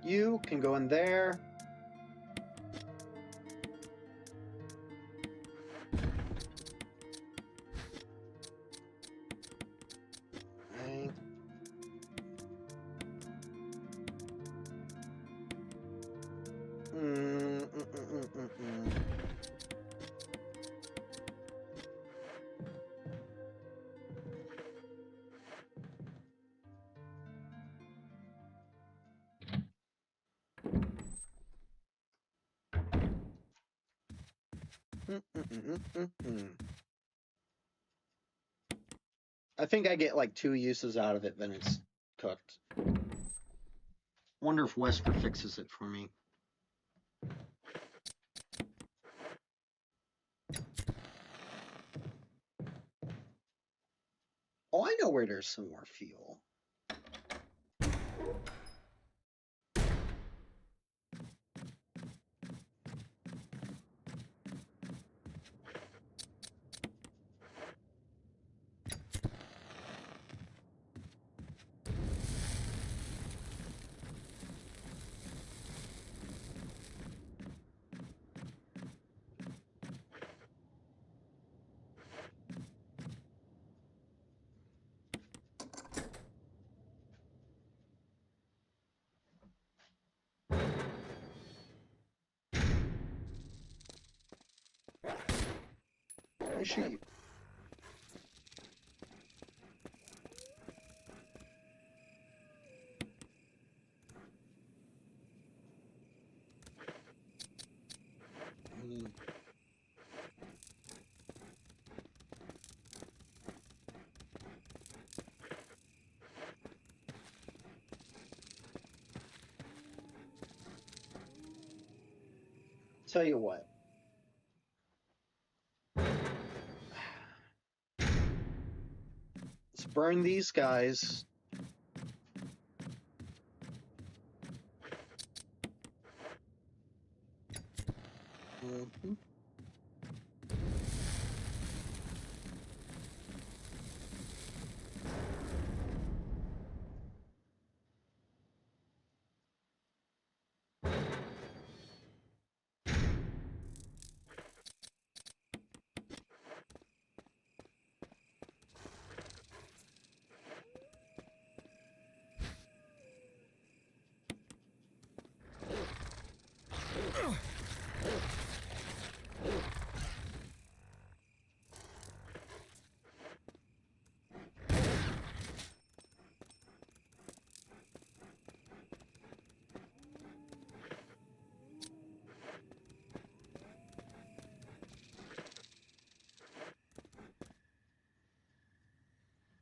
You can go in there. Right. I think I get like 2 uses out of it, then it's cooked. Wonder if Wesker fixes it for me. Oh, I know where there's some more fuel. My sheep. Tell you what. Let's burn these guys. Mhm.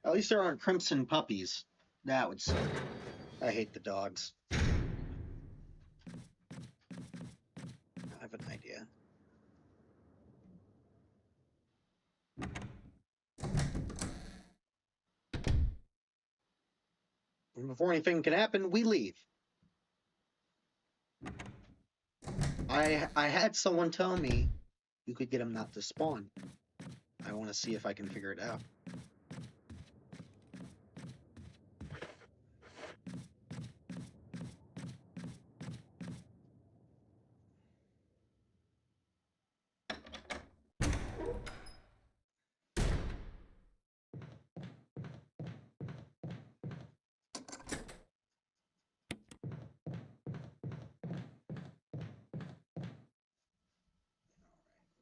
At least there aren't crimson puppies. That would suck. I hate the dogs. I have an idea. And before anything can happen, we leave. I had someone tell me you could get them not to spawn. I want to see if I can figure it out.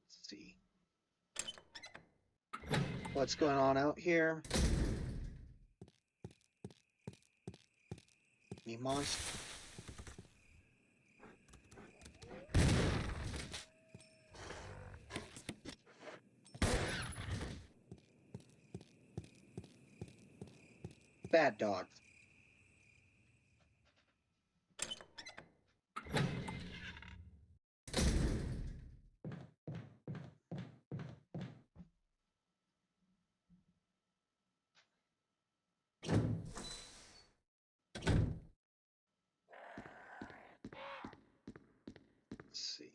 Let's see. What's going on out here? Any monster? Bad dog. Let's see.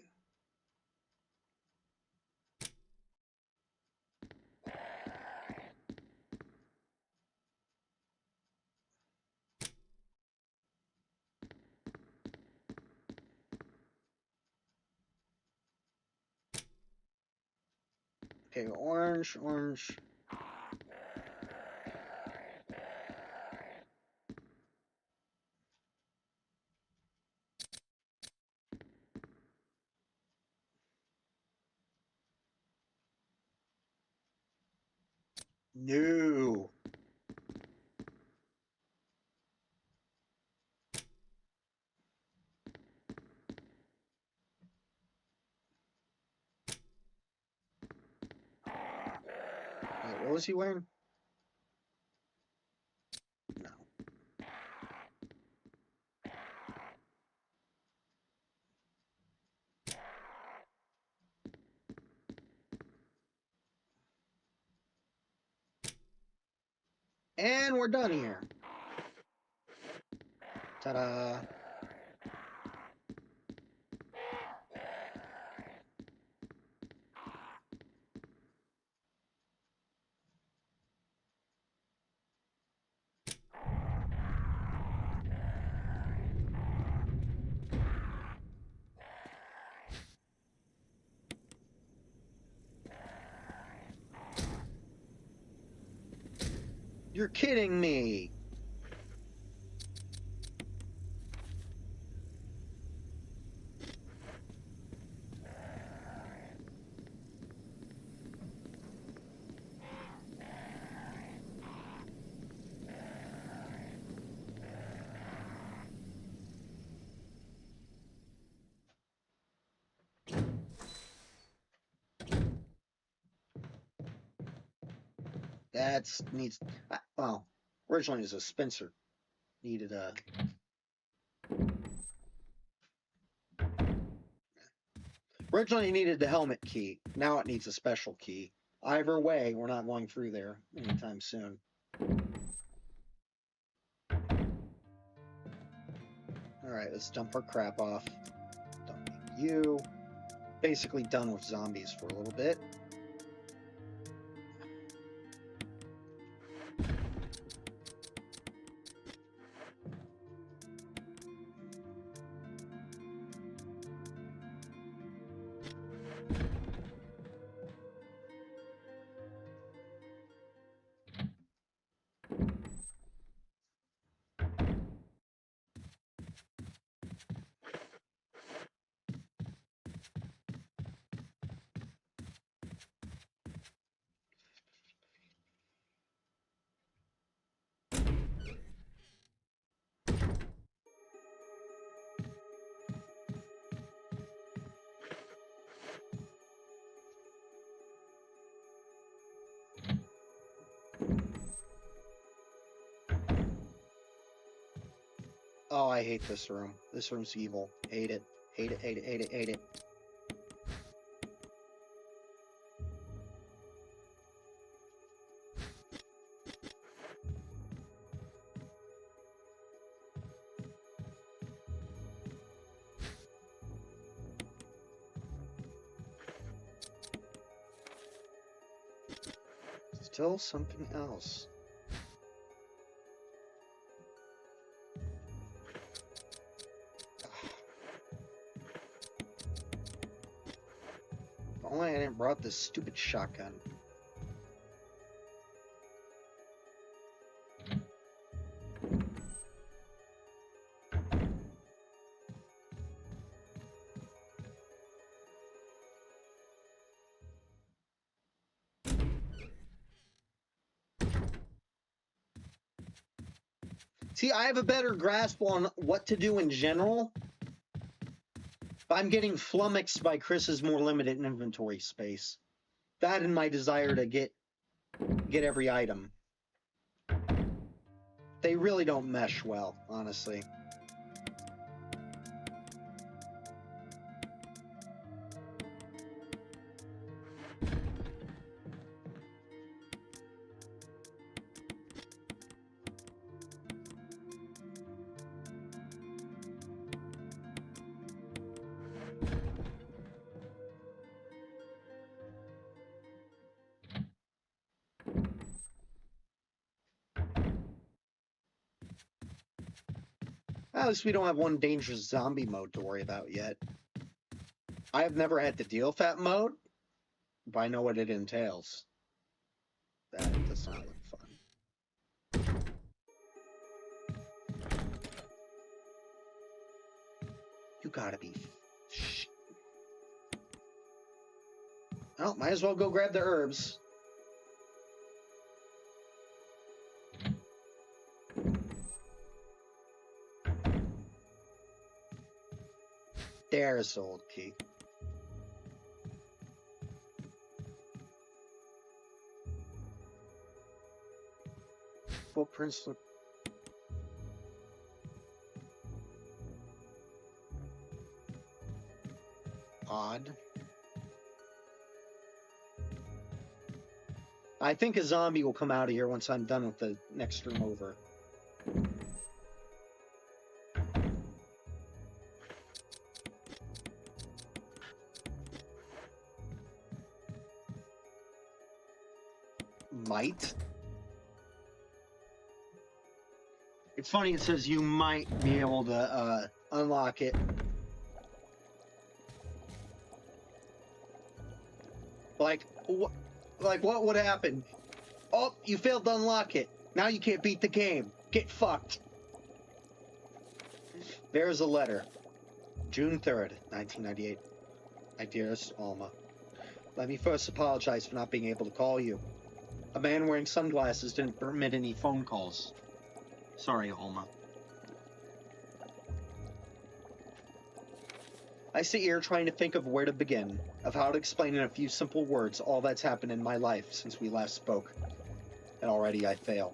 Okay, orange, orange. No. Wait, what was he wearing? No. And we're done here. Ta-da. You're kidding me. That's needs. Well, originally it was a Spencer. Needed a. Originally it needed the helmet key. Now it needs a special key. Either way, we're not going through there anytime soon. Alright, let's dump our crap off. Don't need you. Basically done with zombies for a little bit. Oh, I hate this room. This room's evil. Hate it. Hate it, hate it, hate it, hate it. Still something else. If only I didn't brought this stupid shotgun. See, I have a better grasp on what to do in general. But I'm getting flummoxed by Chris's more limited inventory space. That and my desire to get every item. They really don't mesh well, honestly. At least we don't have one dangerous zombie mode to worry about yet. I have never had to deal with that mode, but I know what it entails. That does not look fun. You gotta be... Oh, might as well go grab the herbs. There's the old key. Footprints look odd. I think a zombie will come out of here once I'm done with the next room over. Might. It's funny, it says you might be able to unlock it. Like what would happen? Oh, you failed to unlock it. Now you can't beat the game. Get fucked. There's a letter. June 3rd, 1998. My dearest Alma, let me first apologize for not being able to call you. A man wearing sunglasses didn't permit any phone calls. Sorry, Alma. I sit here trying to think of where to begin, of how to explain in a few simple words all that's happened in my life since we last spoke. and already I fail.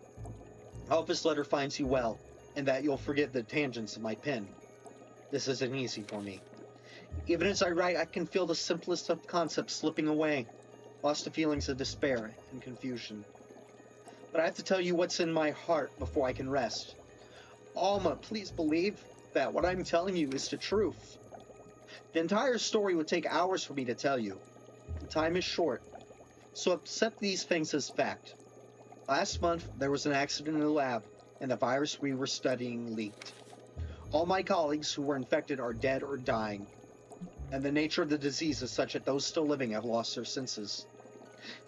I hope this letter finds you well, and that you'll forget the tangents of my pen. This isn't easy for me. Even as I write, I can feel the simplest of concepts slipping away, lost to feelings of despair and confusion. But I have to tell you what's in my heart before I can rest. Alma, please believe that what I'm telling you is the truth. The entire story would take hours for me to tell you. The time is short, so accept these things as fact. Last month, there was an accident in the lab, and the virus we were studying leaked. All my colleagues who were infected are dead or dying, and the nature of the disease is such that those still living have lost their senses.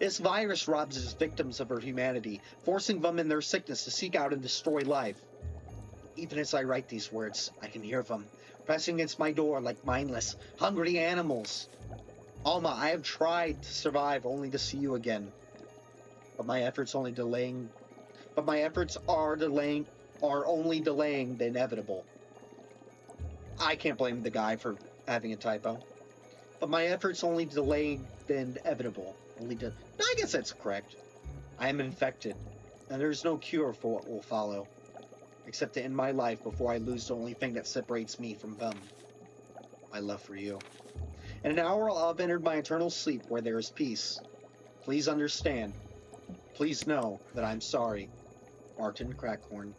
This virus robs its victims of their humanity, forcing them in their sickness to seek out and destroy life. Even as I write these words, I can hear them, pressing against my door like mindless, hungry animals. Alma, I have tried to survive only to see you again. But my efforts are only delaying the inevitable. I can't blame the guy for having a typo. But my efforts only delaying the inevitable. I guess that's correct. I am infected, and there's no cure for what will follow, except to end my life before I lose the only thing that separates me from them. My love for you. In an hour, I'll have entered my eternal sleep where there is peace. Please understand. Please know that I'm sorry. Martin Crackhorn.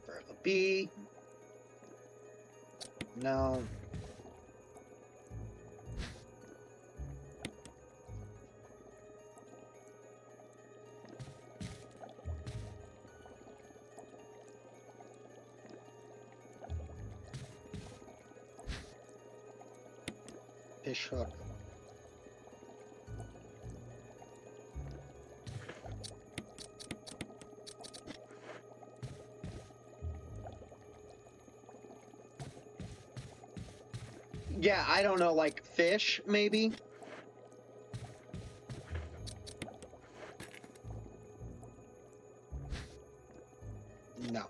For the B. No. Fish hook. Yeah, I don't know, like fish, maybe? No.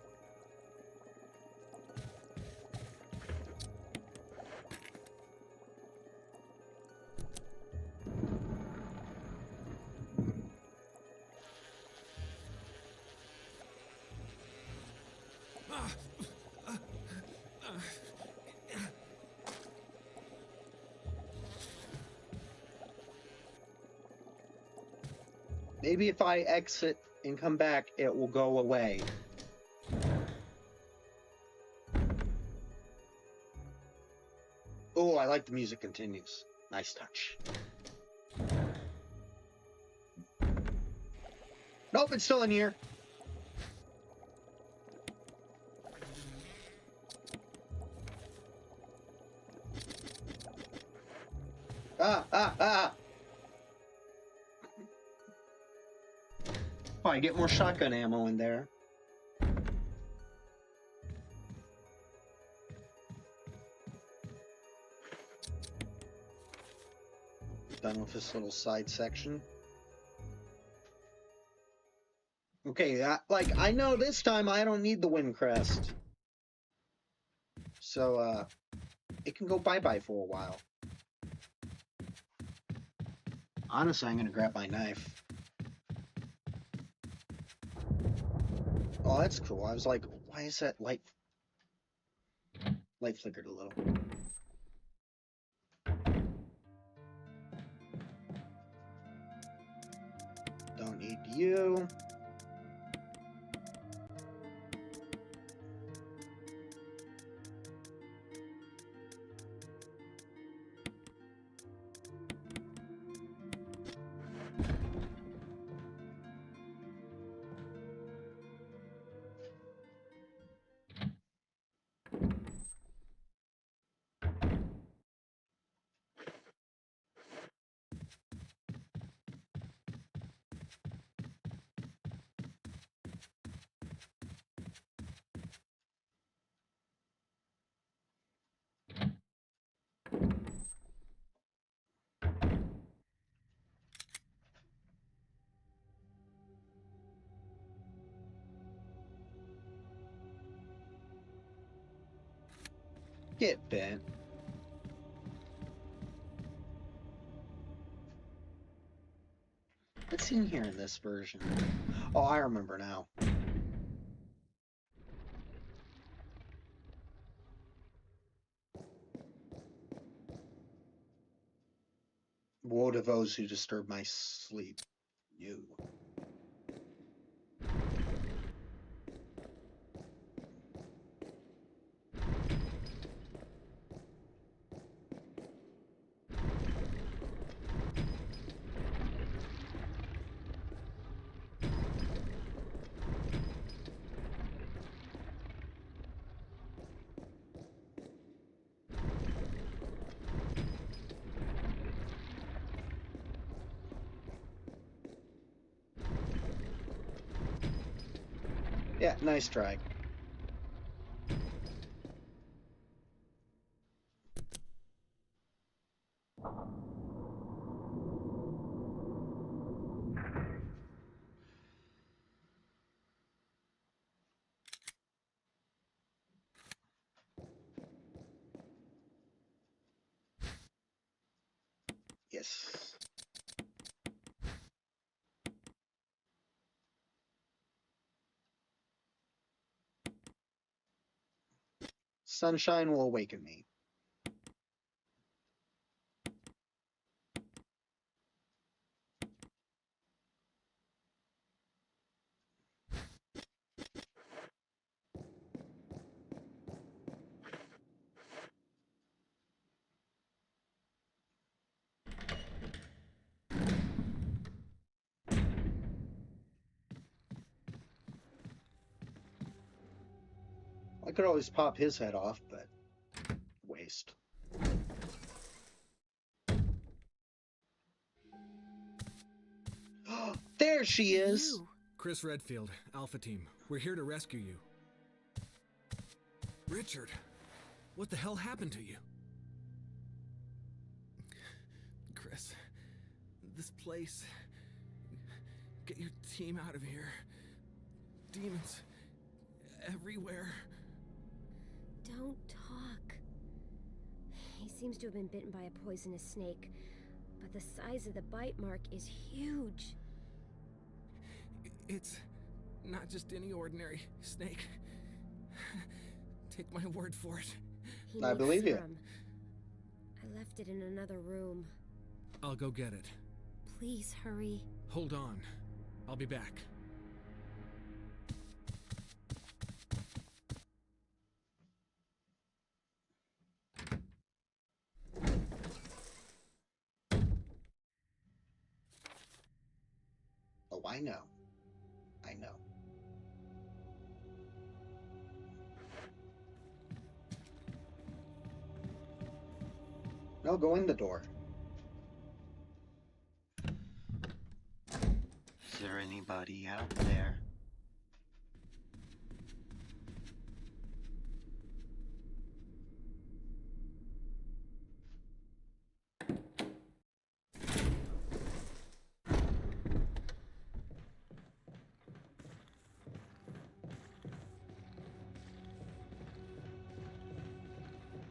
Maybe if I exit and come back, it will go away. Oh, I like the music continues. Nice touch. Nope, it's still in here. Ah! Oh, I get more shotgun ammo in there. Done with this little side section. Okay, I know this time I don't need the wind crest. So, it can go bye-bye for a while. Honestly, I'm gonna grab my knife. Oh, that's cool. I was like, why is that light flickered a little? Don't need you. Get bent. What's in here in this version? Oh, I remember now. Woe to those who disturb my sleep. You. Yeah, nice try. Yes. Sunshine will awaken me. I could always pop his head off, but waste. There she is. You. Chris Redfield, Alpha Team. We're here to rescue you. Richard, what the hell happened to you? Chris, this place. Get your team out of here. Demons everywhere. Don't talk. He seems to have been bitten by a poisonous snake, but the size of the bite mark is huge. It's not just any ordinary snake. Take my word for it. He I makes believe you. serum. I left it in another room. I'll go get it. Please hurry. Hold on. I'll be back. Oh, I know. I know. No, go in the door. Is there anybody out there?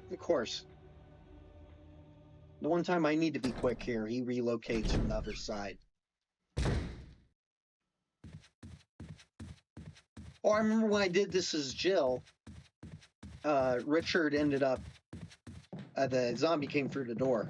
Of course. The one time I need to be quick here, he relocates from the other side. Oh, I remember when I did this as Jill, Richard ended up, the zombie came through the door.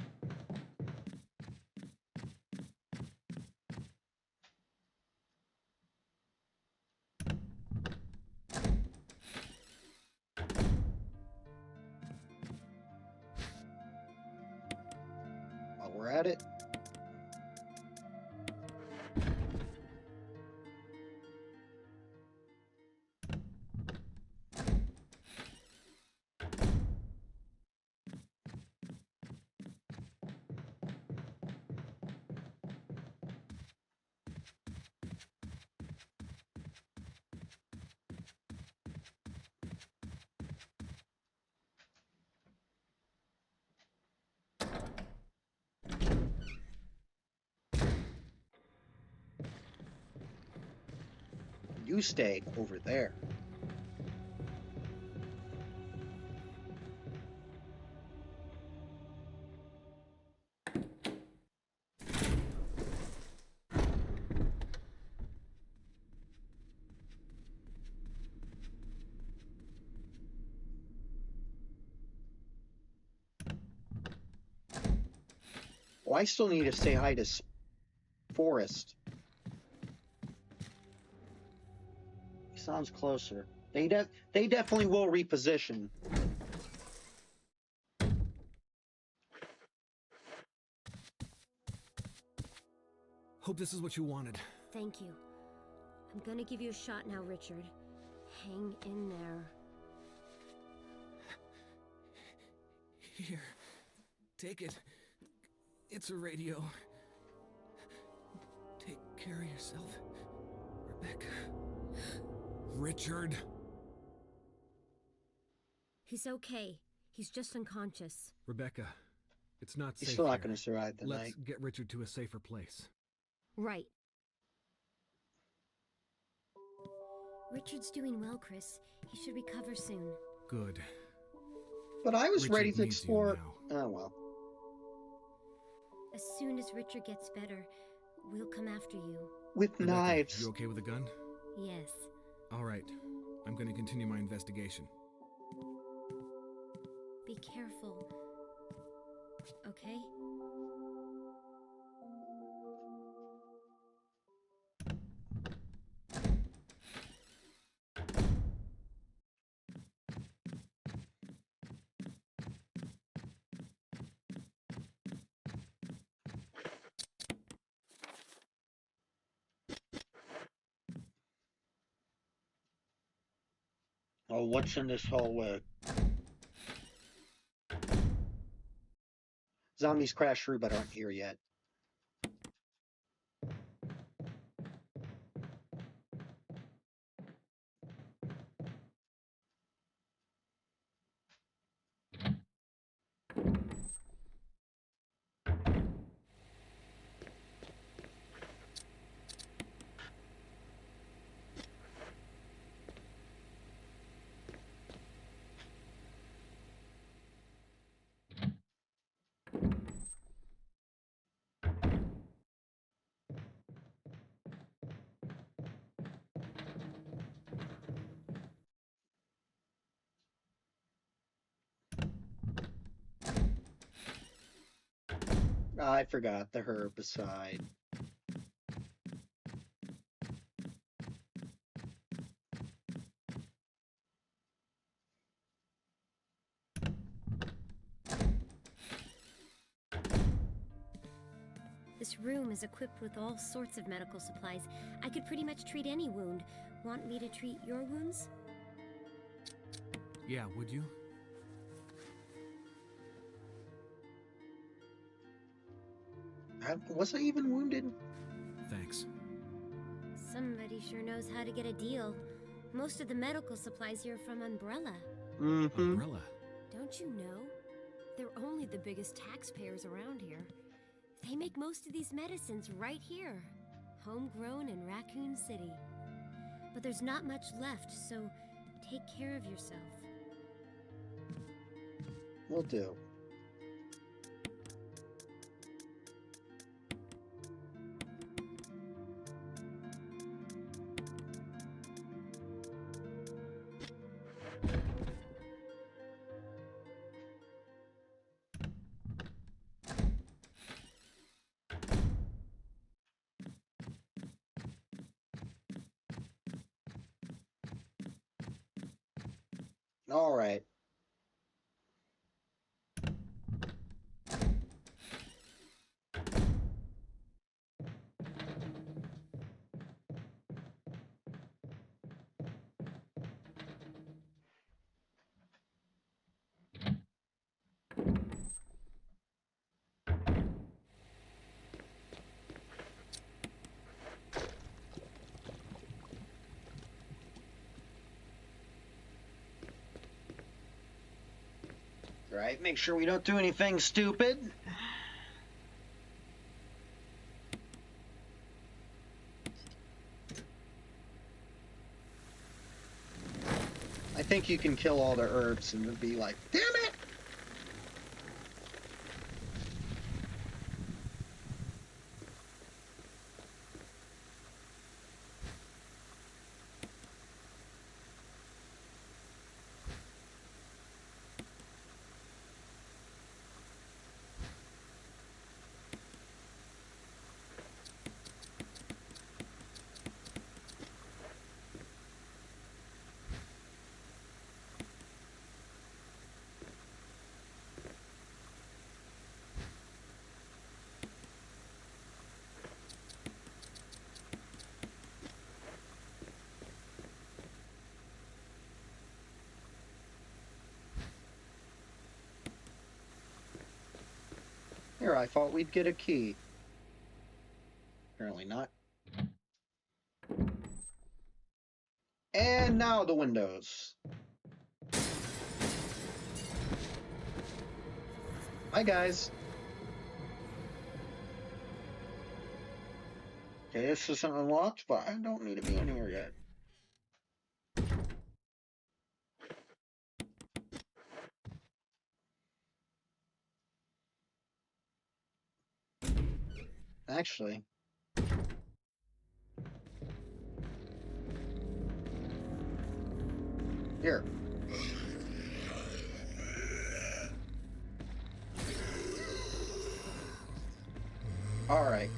While we're at it. You stay over there. Oh, I still need to say hi to Forrest. He sounds closer. They definitely will reposition. Hope this is what you wanted. Thank you. I'm gonna give you a shot now, Richard. Hang in there. Here. Take it. It's a radio. Take care of yourself, Rebecca. Richard. He's okay. He's just unconscious. Rebecca, it's not He's safe still not here. going to survive the Let's night. get Richard to a safer place. Right. Richard's doing well, Chris. He should recover soon. Good. But I was Richard ready to needs you explore. now. Oh well. As soon as Richard gets better, we'll come after you. With Rebecca, knives. you okay with a gun? Yes. All right. I'm going to continue my investigation. Be careful. Okay? Oh, what's in this hallway? Zombies crash through, but aren't here yet. I forgot the herbicide. This room is equipped with all sorts of medical supplies. I could pretty much treat any wound. Want me to treat your wounds? Yeah, would you? Was I even wounded? Thanks. Somebody sure knows how to get a deal. Most of the medical supplies here are from Umbrella. Mm-hmm. Umbrella. Don't you know? They're only the biggest taxpayers around here. They make most of these medicines right here. Homegrown in Raccoon City. But there's not much left, so take care of yourself. Will do. All right. Right, make sure we don't do anything stupid. I think you can kill all the herbs and it'd be like, damn it! Here, I thought we'd get a key. Apparently not. And now the windows. Hi, guys. Okay, this isn't unlocked, but I don't need to be in here yet. Actually. Here. All right.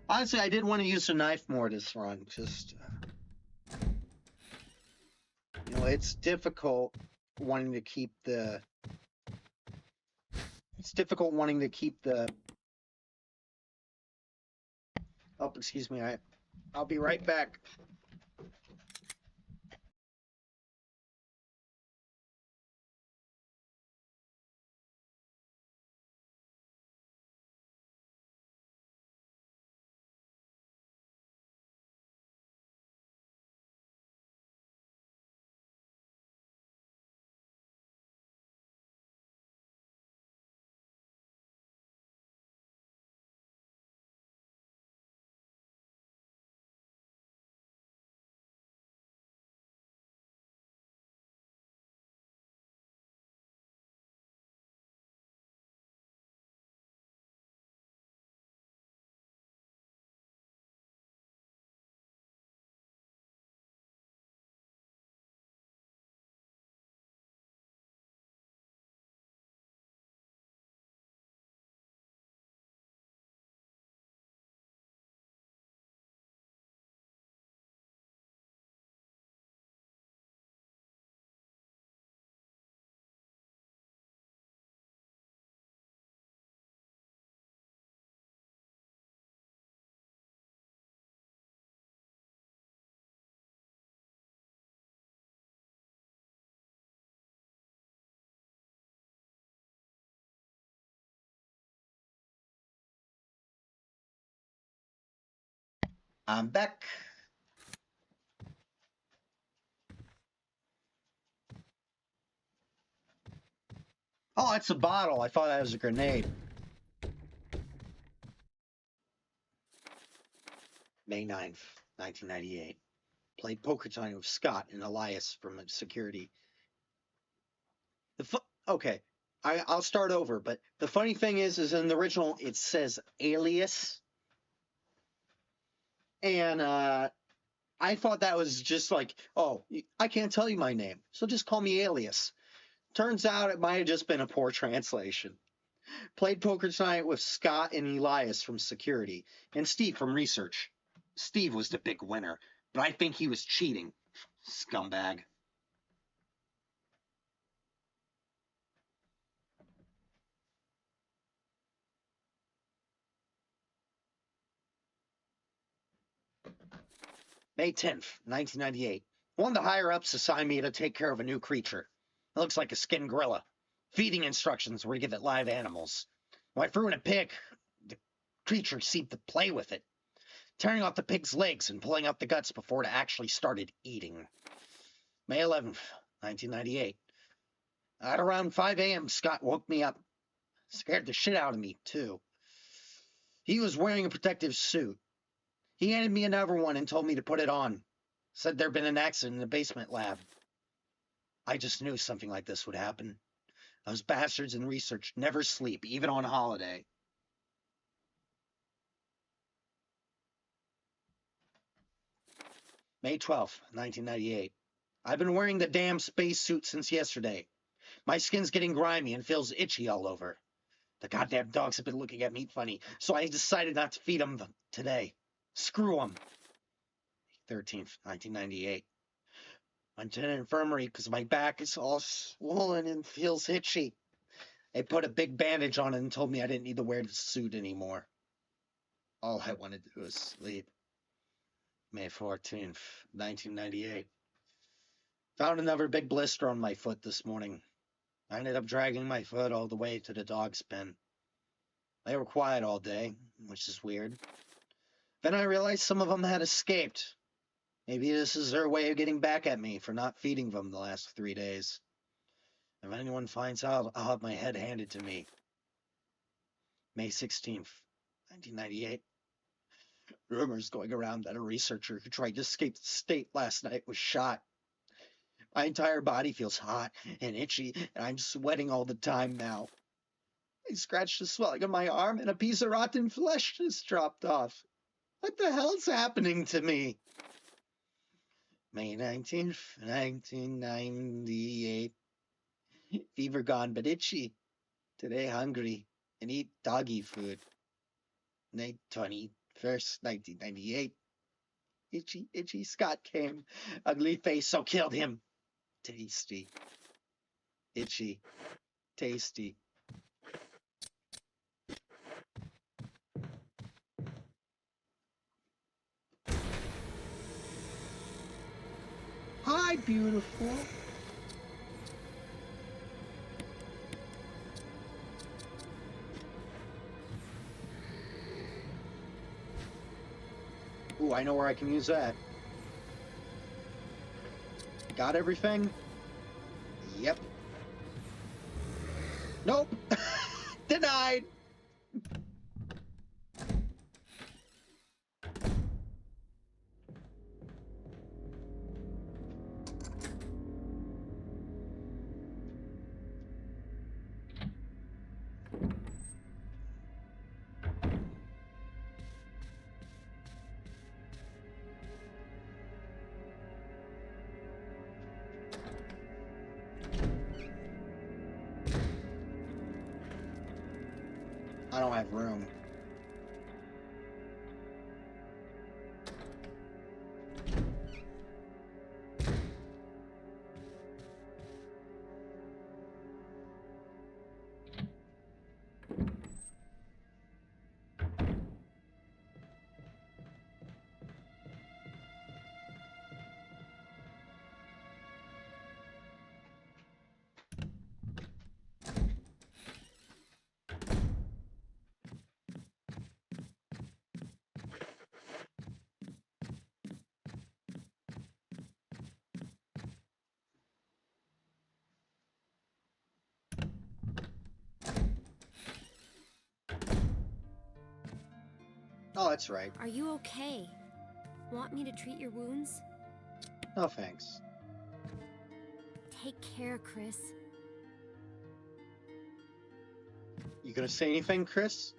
Honestly, I did want to use a knife more this run. Just, you know, it's difficult wanting to keep the. It's difficult wanting to keep the. Oh, excuse me. I'll be right back. I'm back. Oh, it's a bottle. I thought that was a grenade. May 9th, 1998. Played poker time with Scott and Elias from security. Okay, I'll start over. But the funny thing is in the original it says alias, and I thought that was just like, oh, I can't tell you my name, so just call me Alias. Turns out it might have just been a poor translation. Played poker tonight with Scott and Elias from security, and Steve from research. Steve was the big winner, but I think he was cheating. Scumbag. May 10th, 1998. One of the higher-ups assigned me to take care of a new creature. It looks like a skinned gorilla. Feeding instructions were to give it live animals. When I threw in a pig, the creature seemed to play with it, tearing off the pig's legs and pulling out the guts before it actually started eating. May 11th, 1998. At around 5 a.m., Scott woke me up. Scared the shit out of me, too. He was wearing a protective suit. He handed me another one and told me to put it on. Said there'd been an accident in the basement lab. I just knew something like this would happen. Those bastards in research never sleep, even on holiday. May 12th, 1998. I've been wearing the damn spacesuit since yesterday. My skin's getting grimy and feels itchy all over. The goddamn dogs have been looking at me funny, so I decided not to feed them today. Screw them. 13th, 1998. Went to an infirmary because my back is all swollen and feels itchy. They put a big bandage on it and told me I didn't need to wear the suit anymore. All I wanted to do was sleep. May 14th, 1998. Found another big blister on my foot this morning. I ended up dragging my foot all the way to the dog's pen. They were quiet all day, which is weird. Then I realized some of them had escaped. Maybe this is their way of getting back at me for not feeding them the last 3 days. If anyone finds out, I'll have my head handed to me. May 16th, 1998. Rumors going around that a researcher who tried to escape the state last night was shot. My entire body feels hot and itchy, and I'm sweating all the time now. I scratched the swelling of my arm, and a piece of rotten flesh just dropped off. What the hell's happening to me? May 19th, 1998. Fever gone, but itchy. Today hungry, and eat doggy food. May 21st, 1998. Itchy Scott came. Ugly face, so killed him. Tasty. Itchy. Tasty. Hi, beautiful. Ooh, I know where I can use that. Got everything? Yep. Nope. Denied. I don't have room. Oh, that's right. Are you okay? Want me to treat your wounds? No thanks. Take care, Chris. You gonna say anything, Chris?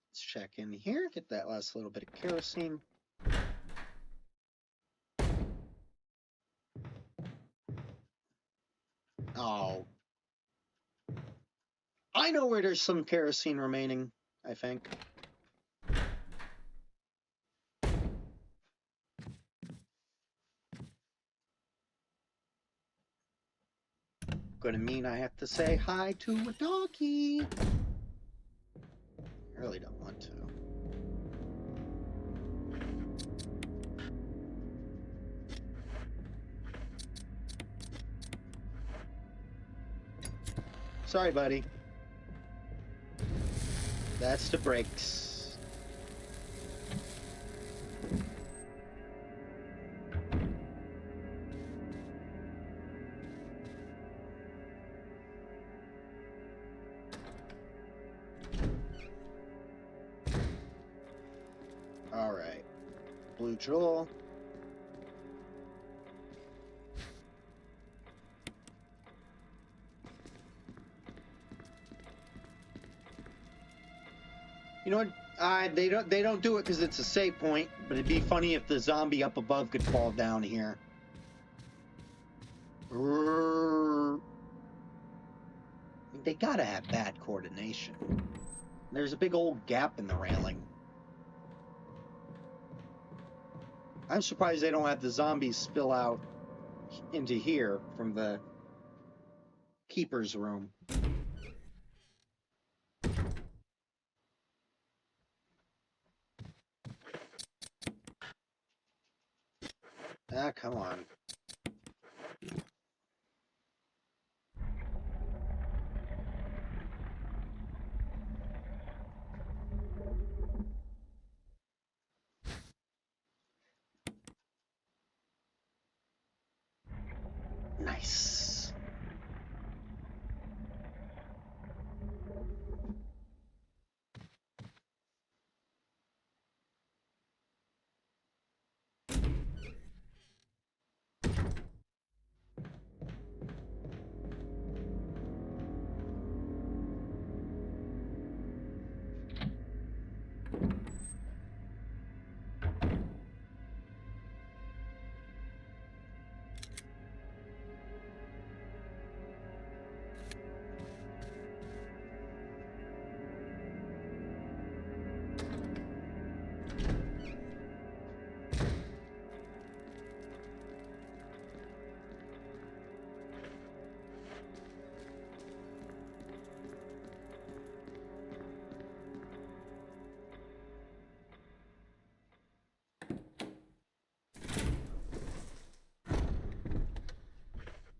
Let's check in here, get that last little bit of kerosene. Oh. I know where there's some kerosene remaining, I think. Gonna mean I have to say hi to a doggy. I really don't want to. Sorry, buddy. That's the brakes. All right. Neutral. You know what? They don't do it because it's a save point, but it'd be funny if the zombie up above could fall down here. They gotta have bad coordination. There's a big old gap in the railing. I'm surprised they don't have the zombies spill out into here from the keeper's room. Ah, come on. Nice.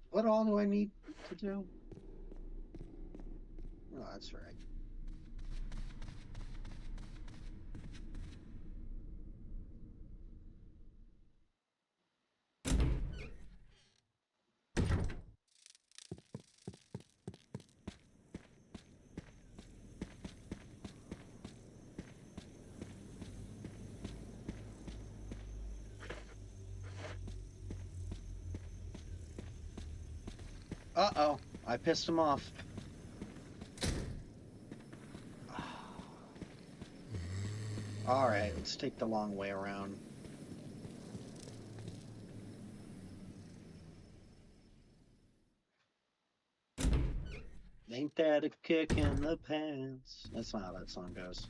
What all do I need to do? Oh, that's right. Uh-oh, I pissed him off. All right, let's take the long way around. Ain't that a kick in the pants? That's not how that song goes.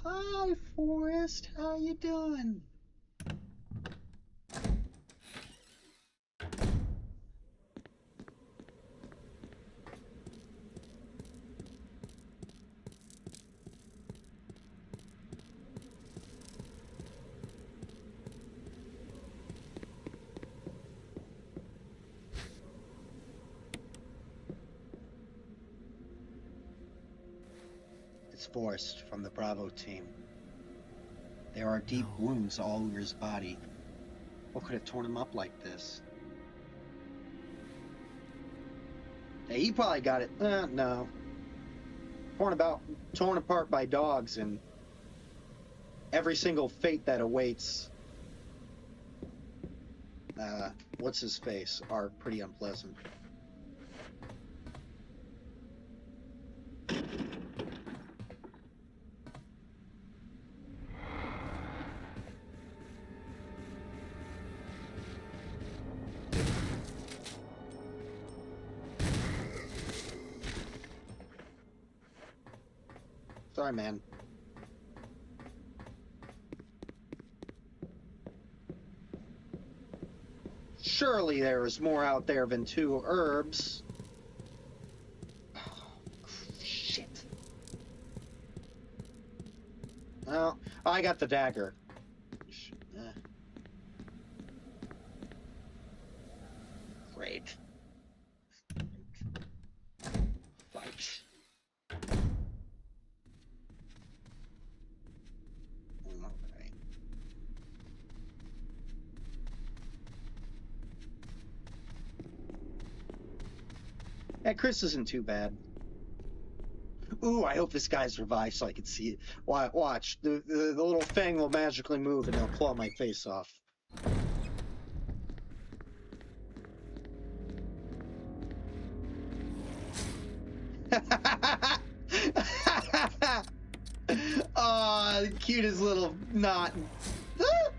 Hi, Forrest. How you doing? It's Forrest from the Bravo team. There are deep wounds all over his body. What could have torn him up like this? Hey, he probably got it. No. Torn apart by dogs and every single fate that awaits. What's his face? Are pretty unpleasant. Sorry, man. Surely there is more out there than 2 herbs. Oh, shit. Well, I got the dagger. Great. Fight. Okay. Yeah, Chris isn't too bad. Ooh, I hope this guy survives so I can see it. Watch. The little fang will magically move and it'll claw my face off. Oh, the cutest little knot. Oh,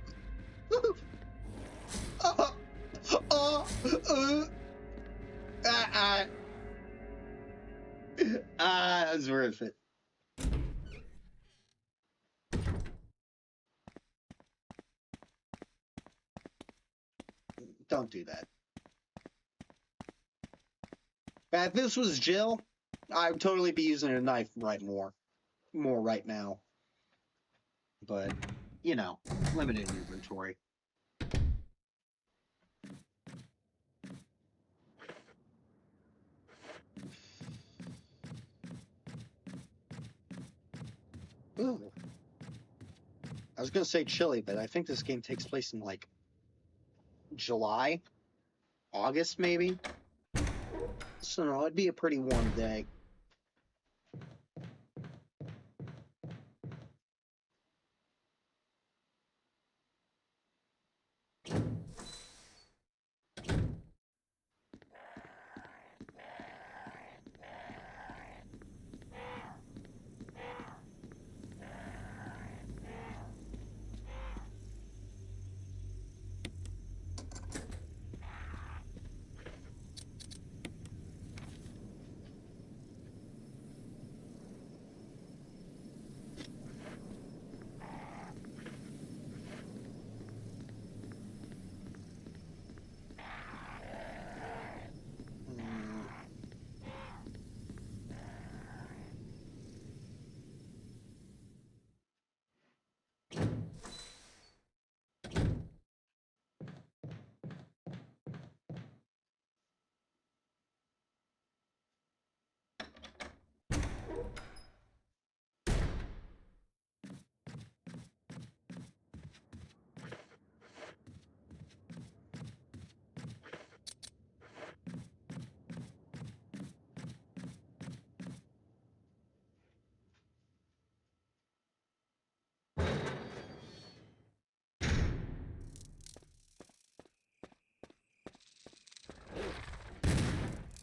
oh, that was worth it. Don't do that. If this was Jill, I would totally be using a knife more right now. But, you know, limited inventory. Ooh. I was gonna say chilly, but I think this game takes place in like July, August maybe. So no, it'd be a pretty warm day.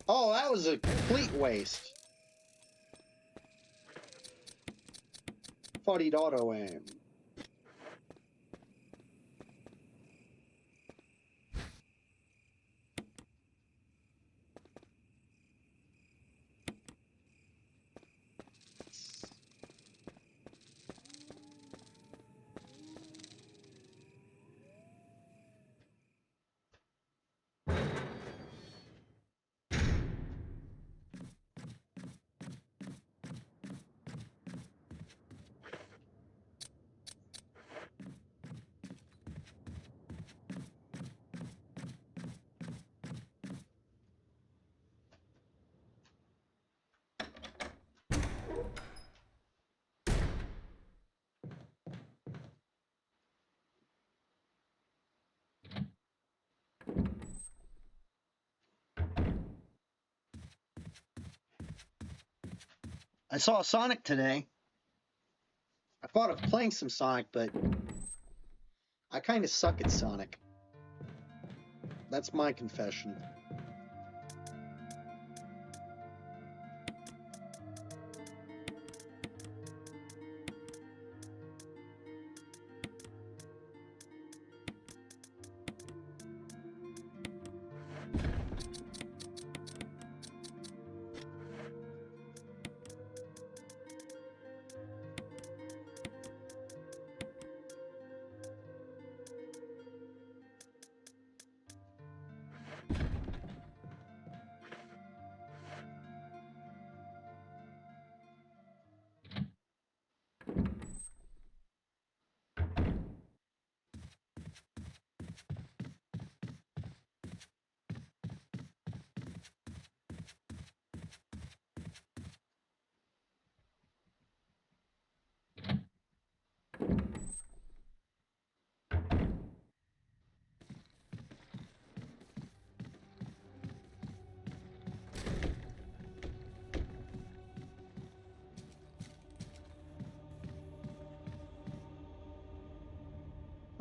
Oh, that was a complete waste. Thought he'd auto aim. I saw Sonic today. I thought of playing some Sonic, but I kind of suck at Sonic. That's my confession.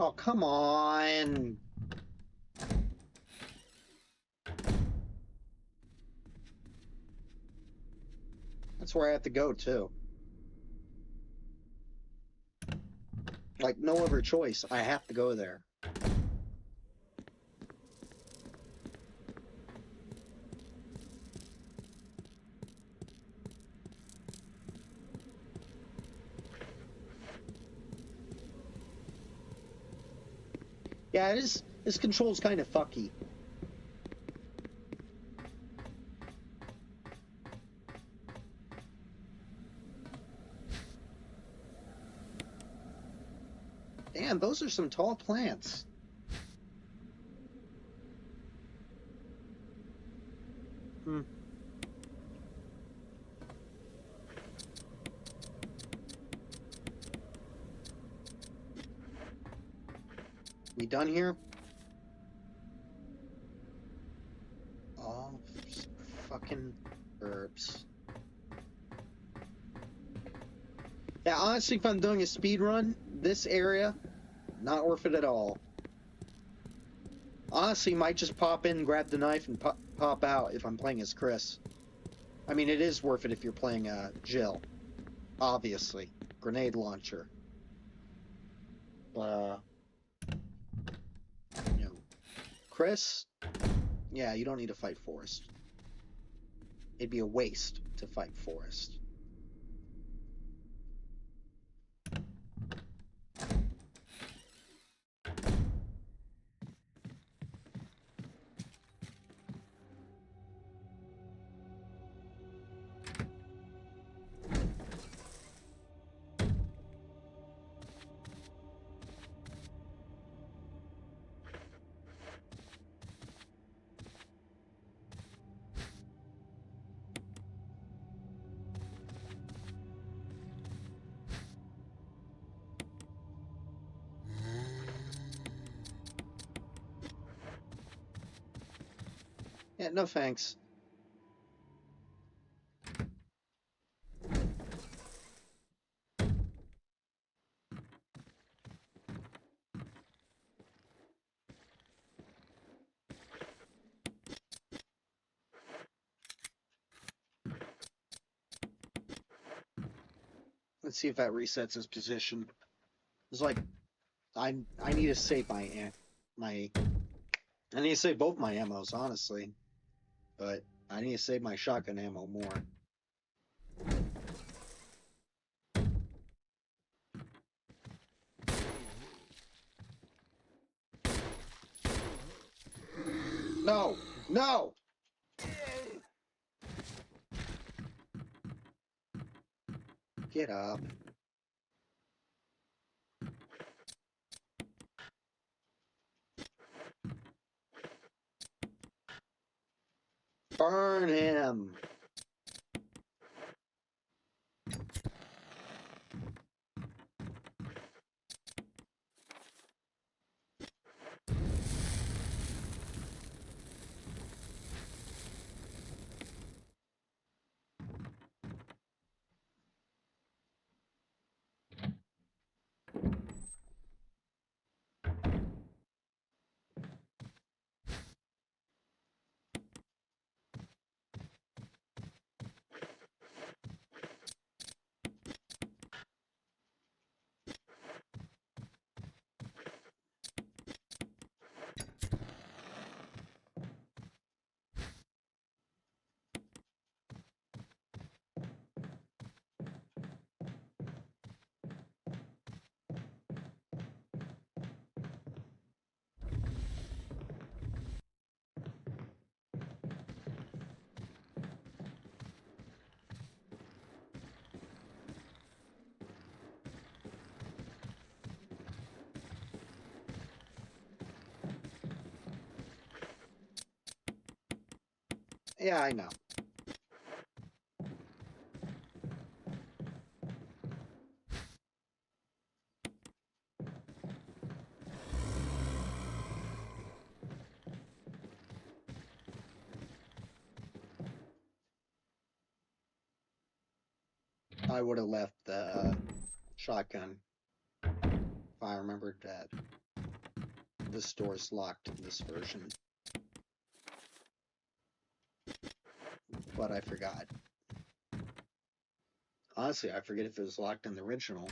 Oh, come on. That's where I have to go, too. Like, no other choice. I have to go there. Yeah, it is. This control's kind of fucky. Damn, those are some tall plants. Hmm. We done here? Oh, fucking herbs. Yeah, honestly, if I'm doing a speed run, this area, not worth it at all. Honestly, might just pop in, grab the knife, and pop out if I'm playing as Chris. I mean, it is worth it if you're playing Jill. Obviously. Grenade launcher. You know, Chris, yeah, you don't need to fight Forrest. It'd be a waste to fight Forrest. Yeah, no thanks. Let's see if that resets his position. It's like I need to save my I need to save both my ammos, honestly. But I need to save my shotgun ammo more. No! No! Get up. Burn him! Yeah, I know. I would have left the shotgun if I remembered that. this door's locked in this version. But I forgot. Honestly, I forget if it was locked in the original.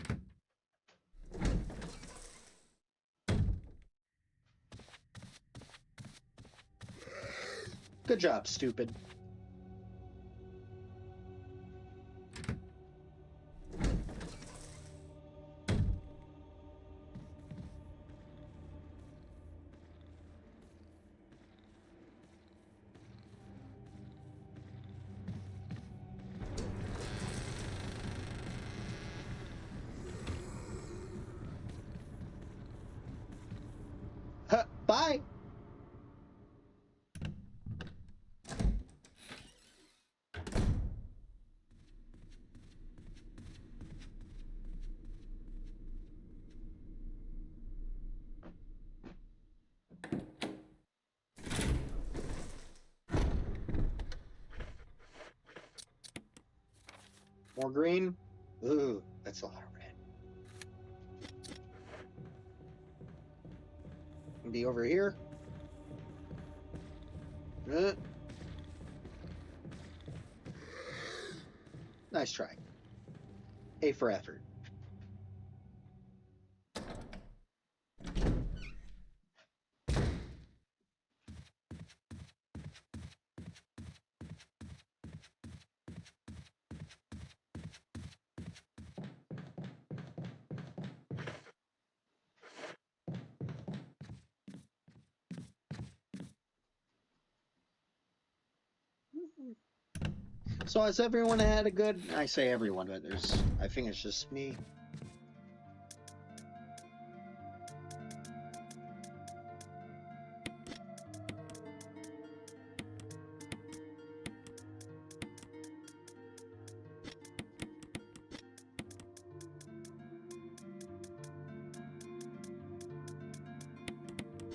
Good job, stupid. Huh, bye. More green? Ooh, that's a lot of red. Be over here. Nice try. A for effort. So has everyone had a good... I say everyone, but I think it's just me.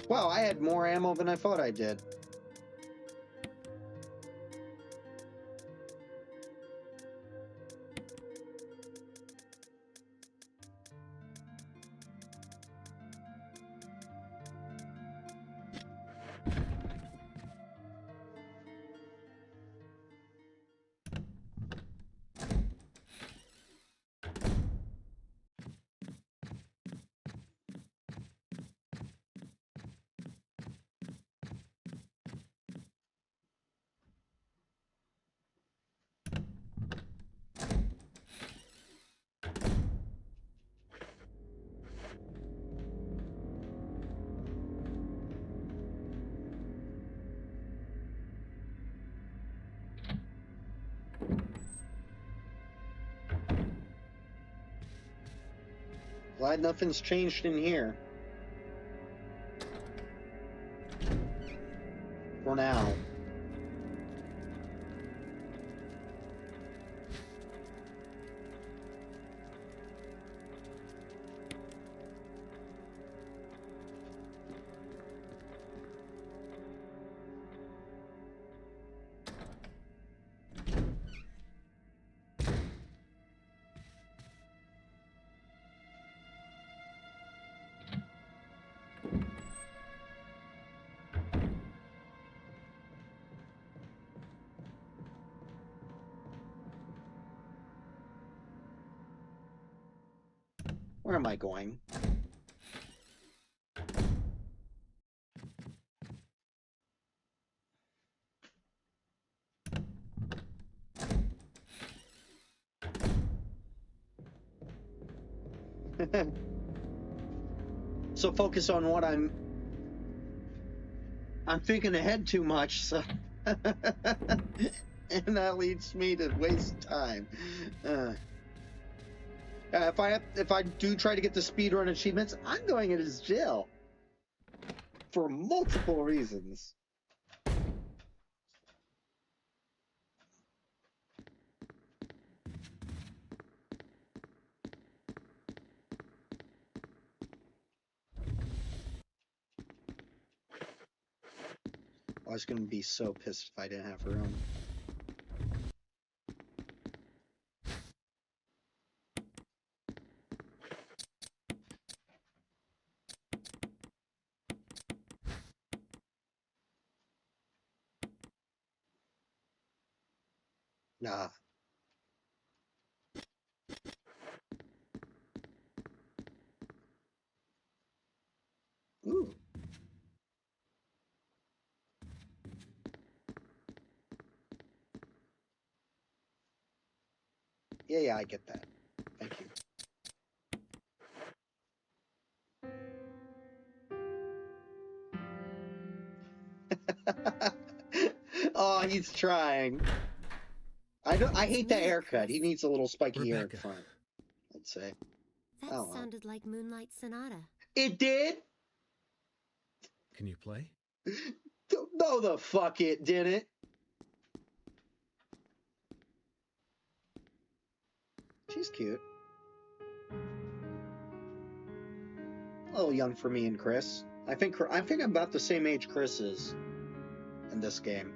Wow, I had more ammo than I thought I did. Glad nothing's changed in here. For now. Where am I going? So focus on what I'm thinking ahead too much, so and that leads me to waste time. If I do try to get the speedrun achievements, I'm going into jail for multiple reasons. I was going to be so pissed if I didn't have room. Nah. Ooh. Yeah, I get that. Thank you. Oh, he's trying. I hate that me, haircut. He Chris. needs a little spiky hair in Rebecca. front, I'd say. That Oh, well. sounded like Moonlight Sonata. It did? Can you play? No, the fuck it didn't. She's cute. A little young for me and Chris. I think I'm about the same age Chris is in this game.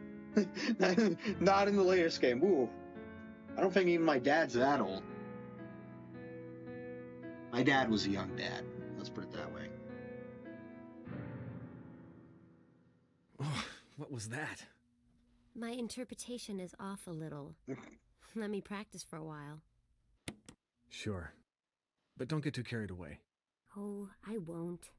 Not in the latest game. Ooh. I don't think even my dad's that old. My dad was a young dad. Let's put it that way. Oh, what was that? My interpretation is off a little. Let me practice for a while. Sure. But don't get too carried away. Oh, I won't.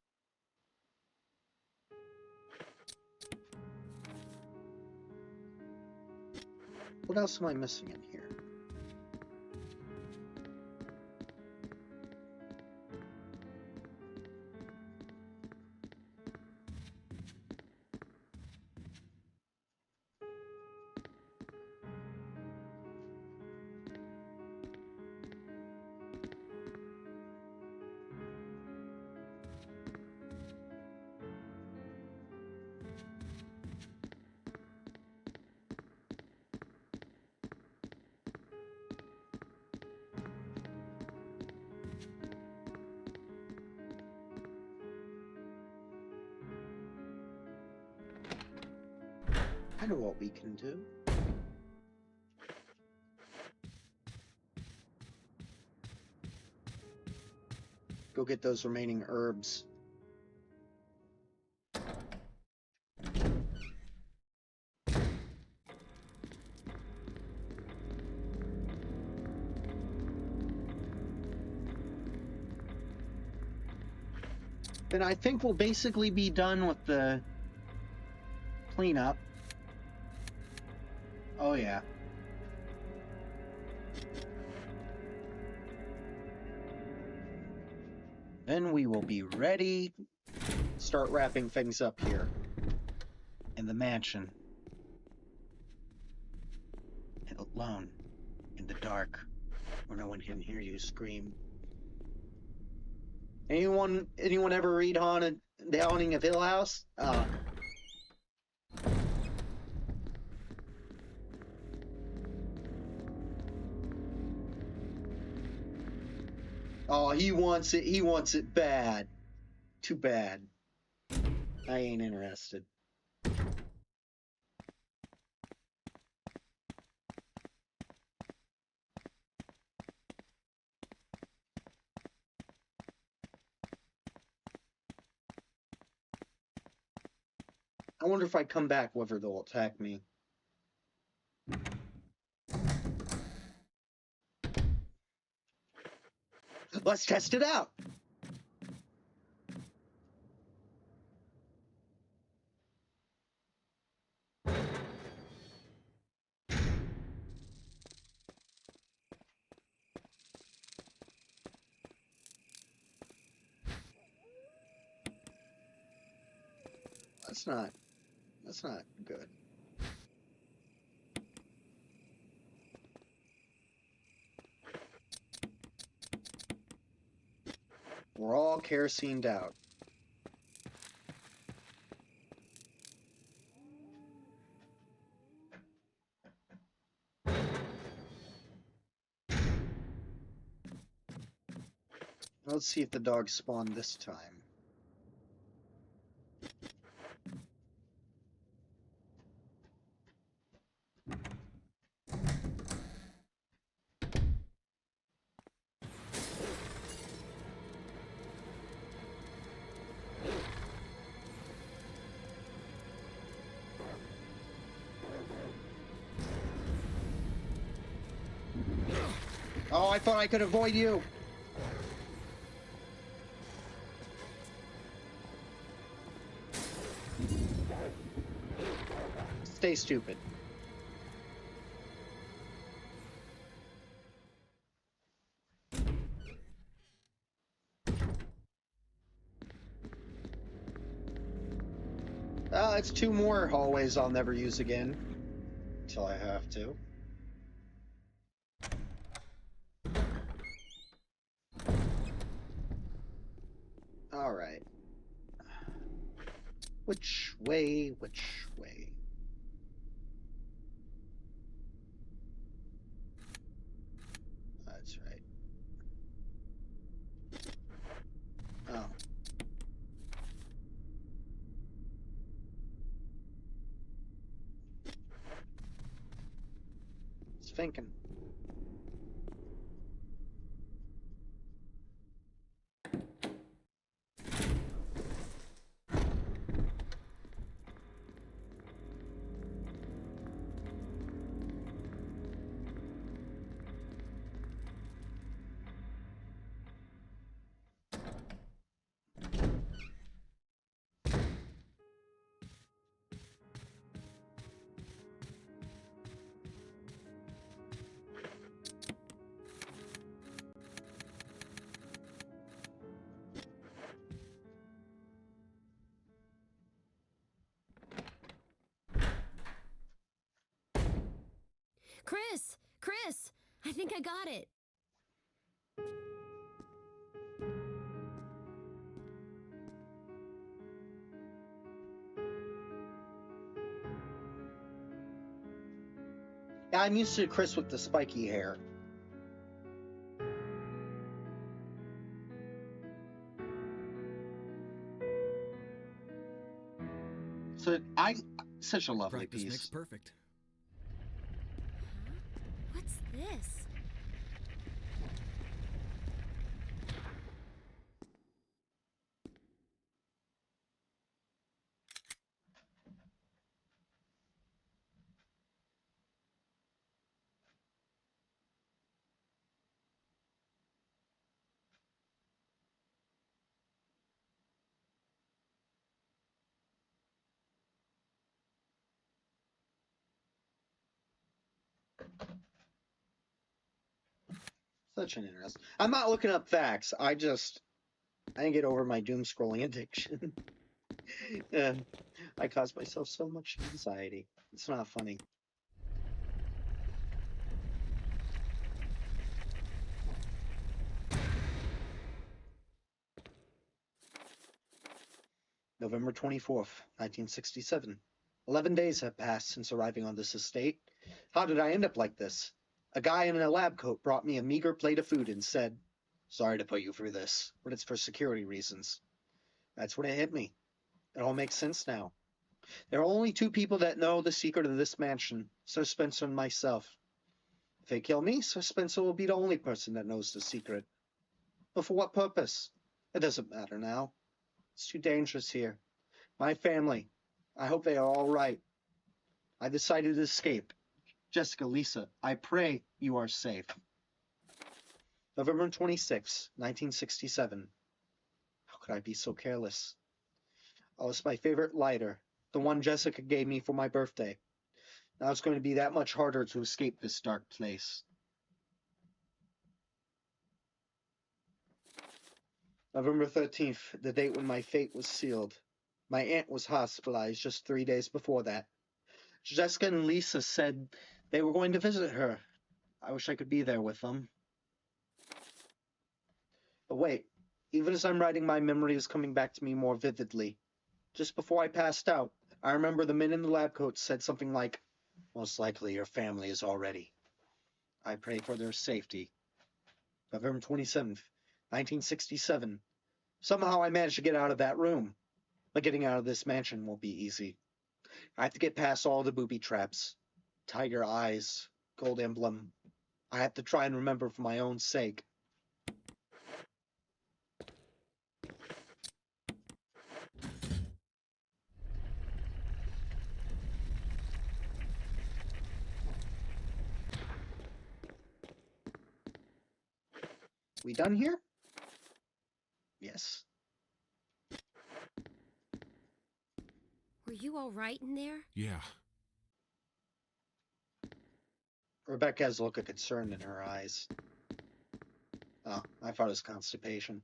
What else am I missing in here? I know what we can do. Go get those remaining herbs. Then I think we'll basically be done with the cleanup. Oh, yeah. Then we will be ready to start wrapping things up here in the mansion. And alone, in the dark, where no one can hear you scream. Anyone ever read The Haunting of Hill House? Oh, he wants it. He wants it bad. Too bad. I ain't interested. I wonder if I come back whether they'll attack me. Let's test it out. That's not good. We're all kerosened out. Let's see if the dogs spawn this time. Oh, I thought I could avoid you. Stay stupid. It's 2 more hallways I'll never use again. Until I have to. Alright. Which way? Which way? That's right. Oh. It's thinking. Chris! Chris! I think I got it. Yeah, I'm used to Chris with the spiky hair. So such a lovely Practice piece. makes perfect. What's this? Such an interest. I'm not looking up facts. I didn't get over my doom scrolling addiction. Yeah, I caused myself so much anxiety. It's not funny. November 24th, 1967. 11 days have passed since arriving on this estate. How did I end up like this? A guy in a lab coat brought me a meager plate of food and said, "Sorry to put you through this, but it's for security reasons." That's when it hit me. It all makes sense now. There are only 2 people that know the secret of this mansion, Sir Spencer and myself. If they kill me, Sir Spencer will be the only person that knows the secret. But for what purpose? It doesn't matter now. It's too dangerous here. My family. I hope they are all right. I decided to escape. Jessica, Lisa, I pray you are safe. November 26, 1967. How could I be so careless? Oh, it's my favorite lighter, the one Jessica gave me for my birthday. Now it's going to be that much harder to escape this dark place. November 13th, the date when my fate was sealed. My aunt was hospitalized just 3 days before that. Jessica and Lisa said they were going to visit her. I wish I could be there with them. But wait, even as I'm writing, my memory is coming back to me more vividly. Just before I passed out, I remember the men in the lab coats said something like, "Most likely your family is all ready." I pray for their safety. November 27th, 1967. Somehow I managed to get out of that room. But getting out of this mansion won't be easy. I have to get past all the booby traps. Tiger eyes, gold emblem. I have to try and remember for my own sake. We done here? Yes. Were you all right in there? Yeah. Rebecca has a look of concern in her eyes. Oh, I thought it was constipation.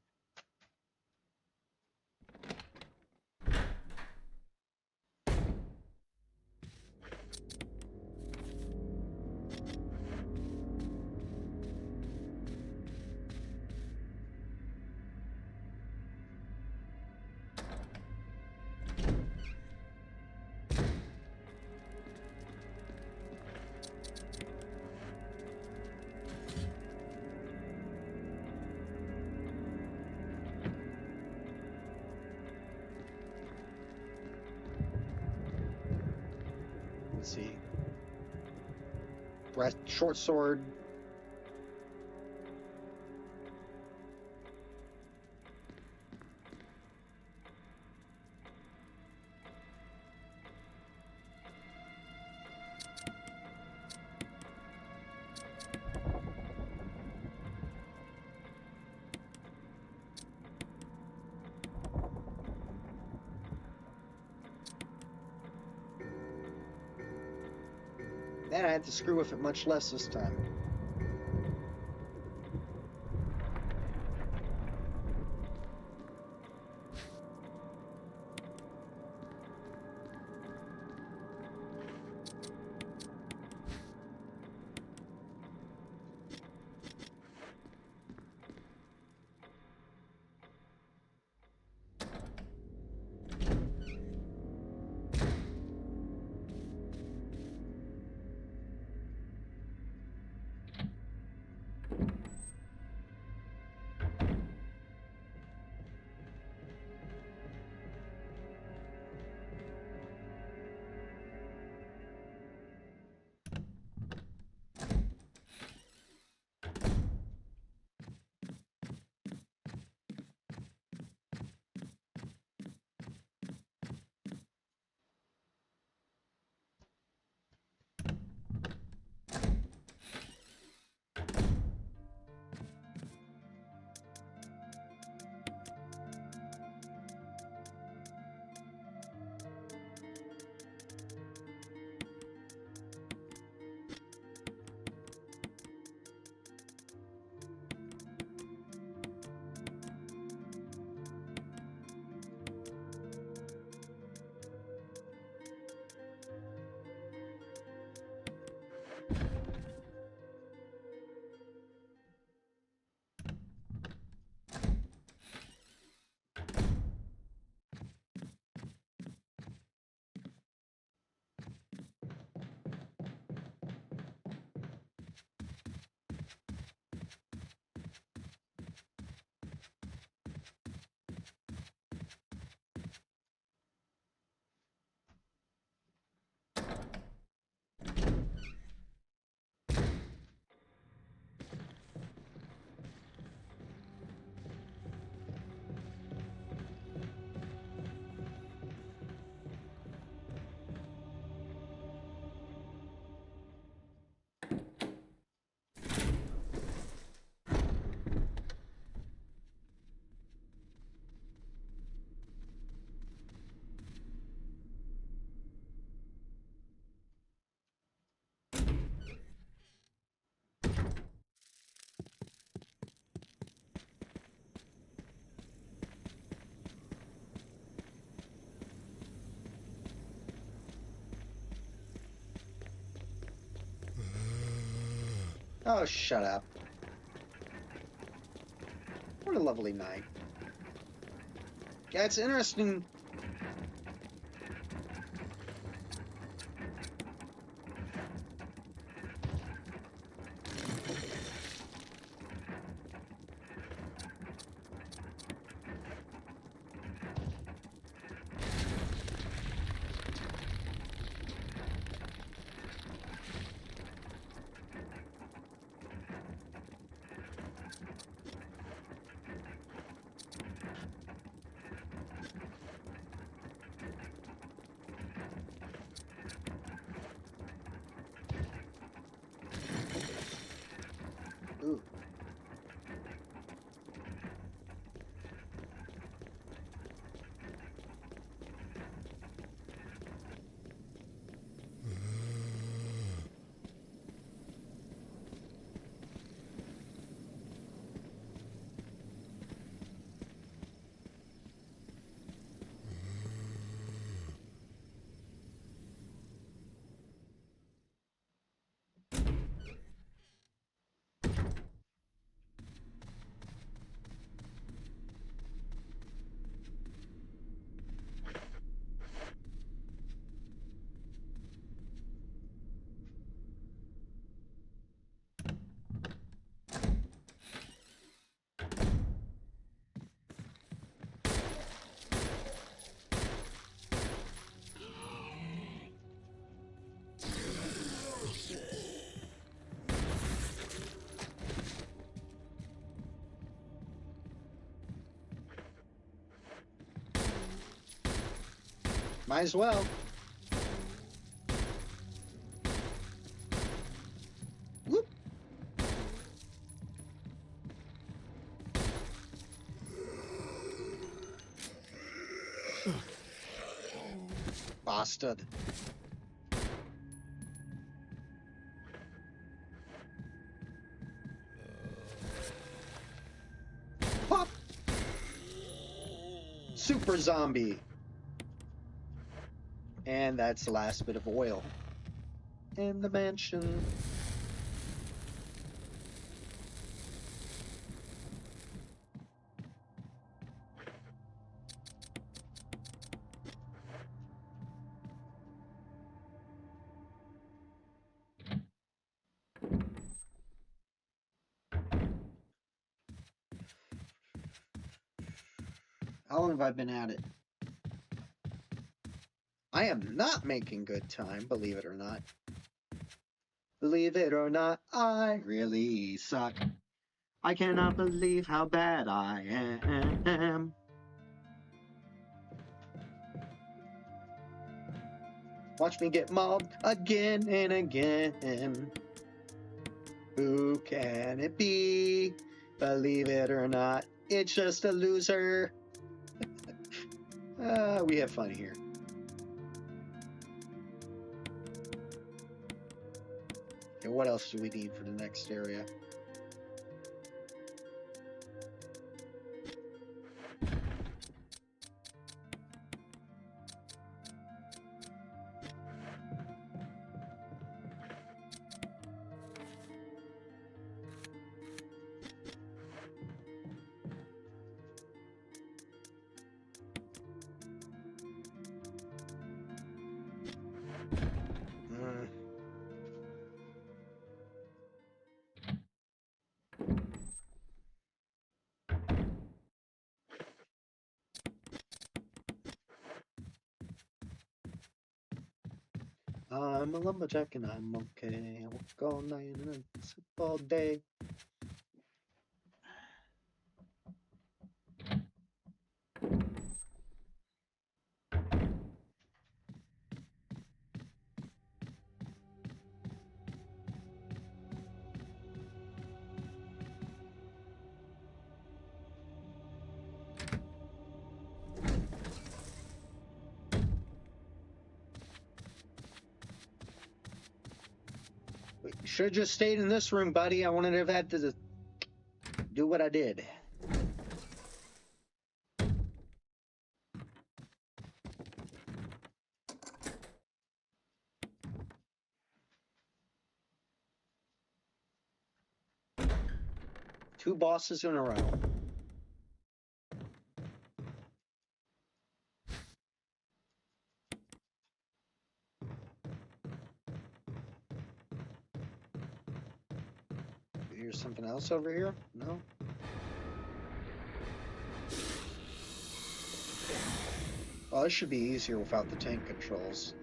Let's see. Short sword. Man, I had to screw with it much less this time. Oh, shut up. What a lovely night. Yeah, it's interesting. Ooh. Might as well. Whoop. Bastard. Pop! Super zombie. And that's the last bit of oil in the mansion. How long have I been at it? I am not making good time, believe it or not. Believe it or not, I really suck. I cannot believe how bad I am. Watch me get mobbed again and again. Who can it be? Believe it or not, it's just a loser. We have fun here. Okay, what else do we need for the next area? I'm a lumberjack and I'm okay. I work all night and I sleep all day. Should have just stayed in this room, buddy. I wouldn't have had to do what I did. Two bosses in a row. Here's something else over here? No? Well, this should be easier without the tank controls.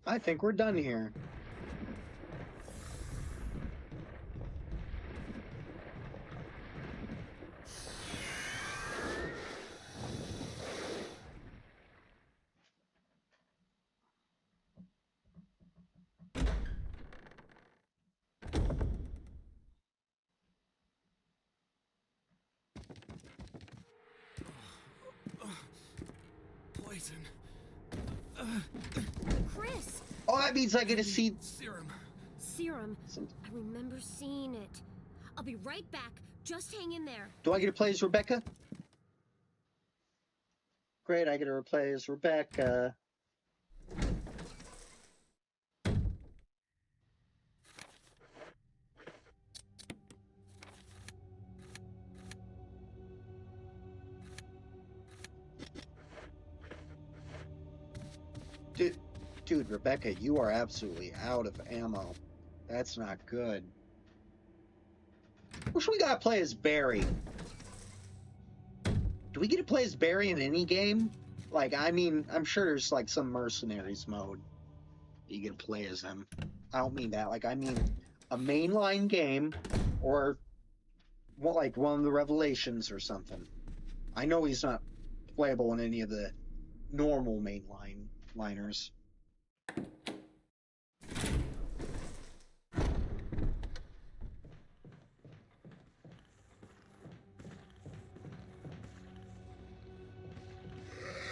I think we're done here. Poison. Chris! Oh, that means I get to see... Serum. Serum. I remember seeing it. I'll be right back. Just hang in there. Do I get to play as Rebecca? Great, I get to replace Rebecca. Dude, Rebecca, you are absolutely out of ammo. That's not good. Wish we got to play as Barry. Do we get to play as Barry in any game? Like, I mean, I'm sure there's like some mercenaries mode you can play as him. I don't mean that. Like, I mean a mainline game or like one of the Revelations or something. I know he's not playable in any of the normal mainline liners.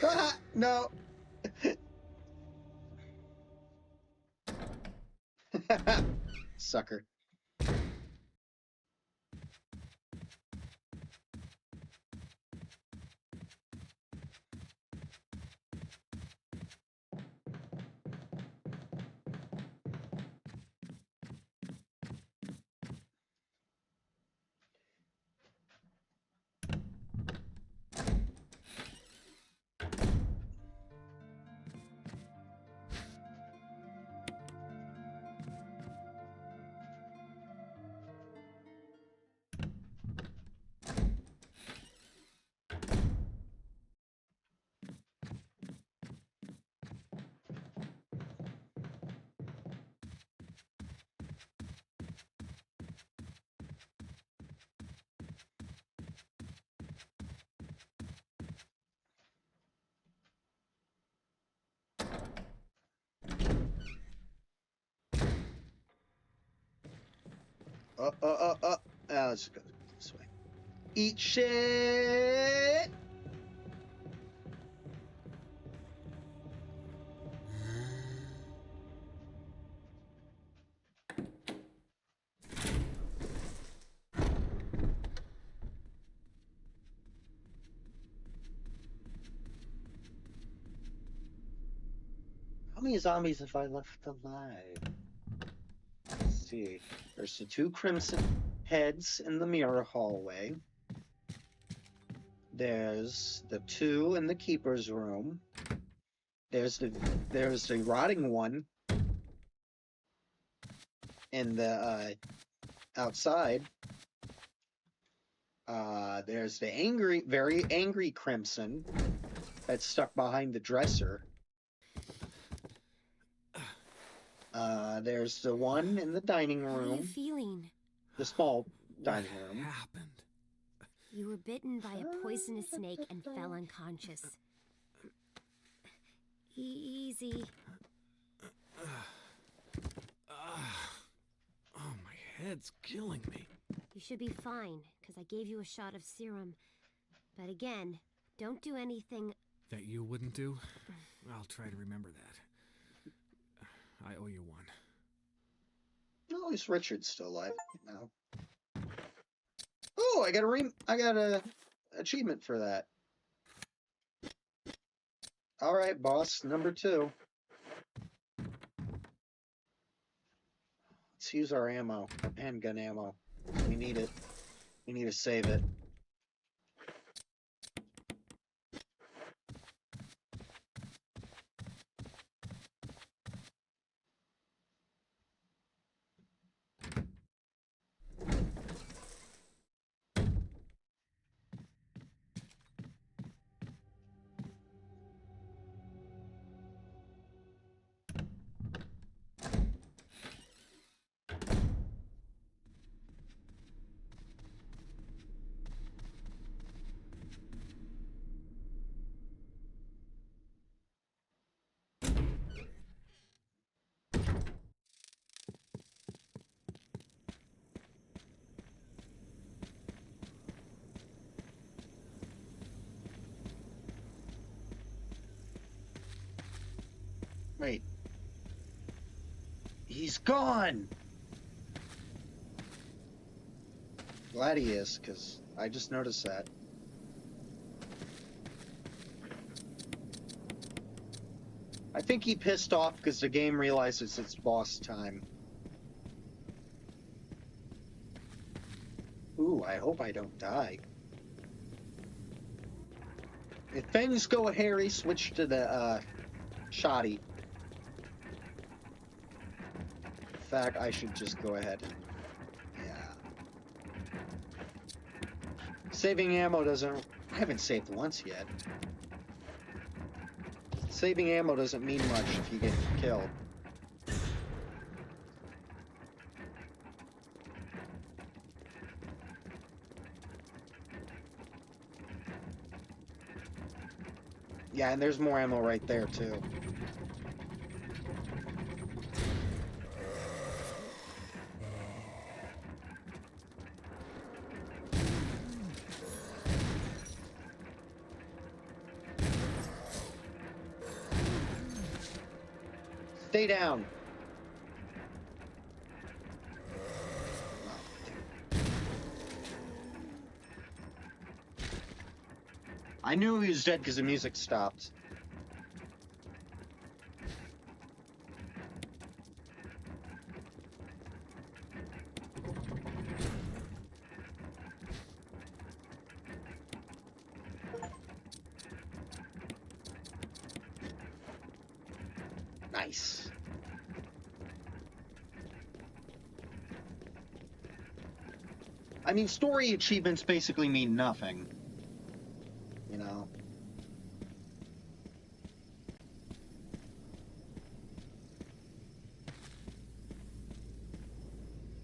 Ah, no. Sucker. Let's go this way. Eat shit! How many zombies have I left alive? Let's see. There's the 2 crimson heads in the mirror hallway. There's the 2 in the keeper's room. There's the rotting one in the outside. There's the very angry crimson that's stuck behind the dresser. There's the one in the dining room. How are you feeling? The small dining room. What happened? You were bitten by a poisonous snake and fell unconscious. Easy. Oh, my head's killing me. You should be fine, because I gave you a shot of serum. But again, don't do anything... That you wouldn't do? I'll try to remember that. I owe you one. No, at least Richard's still alive now. Oh, I got a achievement for that. All right, boss, number 2. Let's use our ammo, our handgun ammo. We need it. We need to save it. Wait. He's gone! Glad he is, because I just noticed that. think he pissed off because the game realizes it's boss time. Ooh, I hope I don't die. If things go hairy, switch to the shoddy. In fact, I should just go ahead and... Yeah. Saving ammo doesn't... I haven't saved once yet. Saving ammo doesn't mean much if you get killed. Yeah, and there's more ammo right there, too. Stay down. I knew he was dead because the music stopped. Nice. I mean, story achievements basically mean nothing. You know?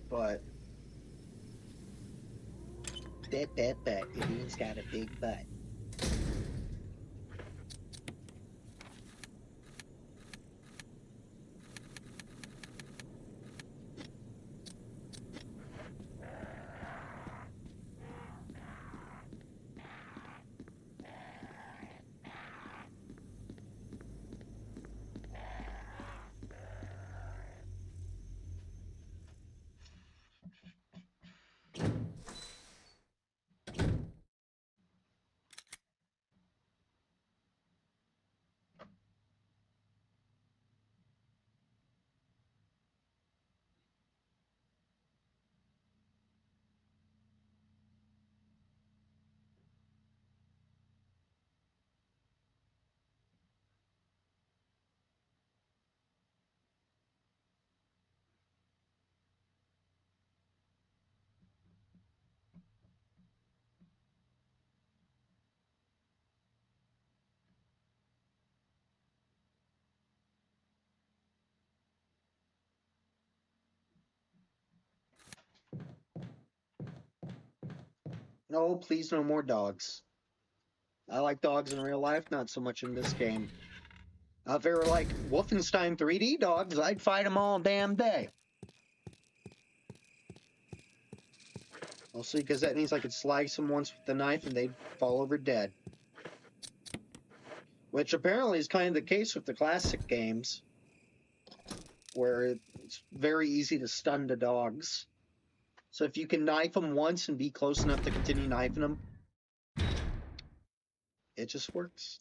But... That, Indian's got a big butt. No, please, no more dogs. I like dogs in real life, not so much in this game. If they were like Wolfenstein 3D dogs, I'd fight them all damn day. Mostly because that means I could slice them once with the knife and they'd fall over dead. Which apparently is kind of the case with the classic games, where it's very easy to stun the dogs. So if you can knife them once and be close enough to continue knifing them, it just works.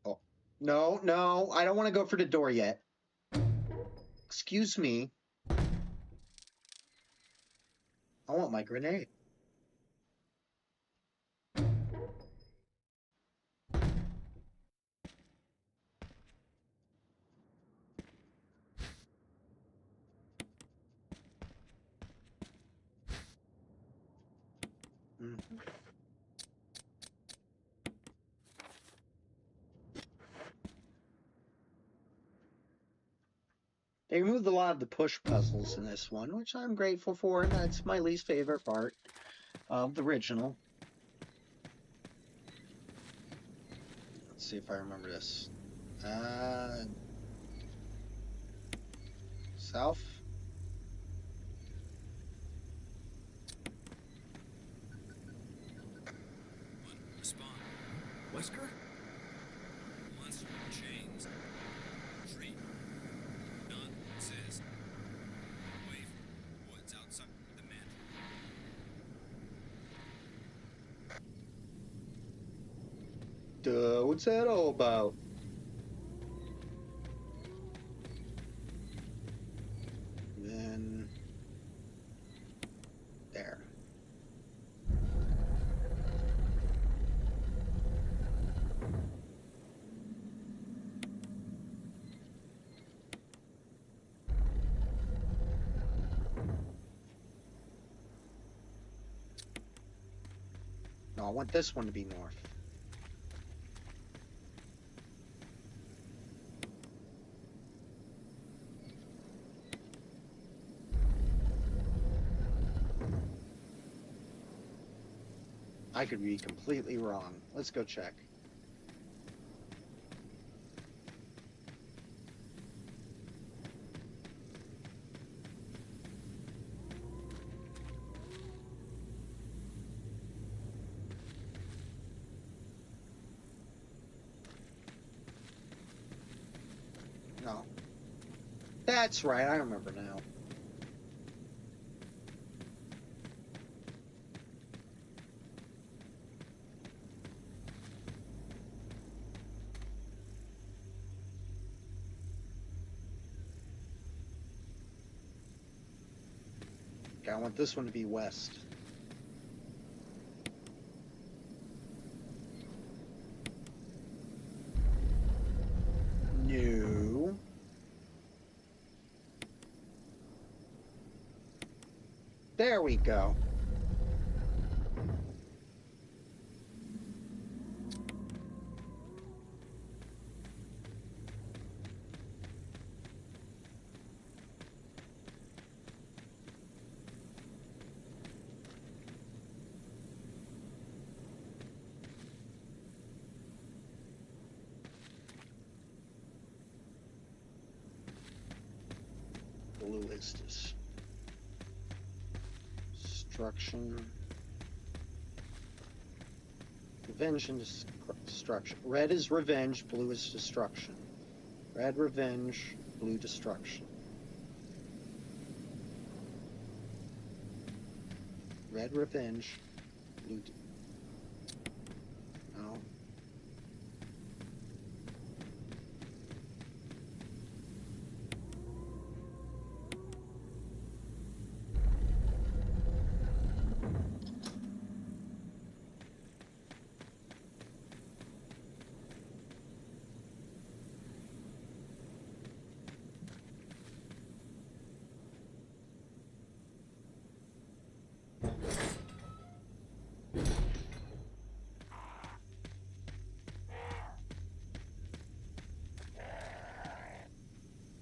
Oh, no, I don't want to go for the door yet. Excuse me. I want my grenade. Mm-hmm. They removed a lot of the push puzzles in this one, which I'm grateful for. That's my least favorite part of the original. Let's see if I remember this. South? Respond. Wesker? Monster chains. Treat. None exist. Duh, what's that all about? Then there. No, I want this one to be north. I could be completely wrong. Let's go check. No. That's right, I remember now. Okay, I want this one to be west. No. There we go. Blue is destruction. Revenge and destruction. Red is revenge, blue is destruction. Red revenge, blue destruction. Red revenge, blue. No.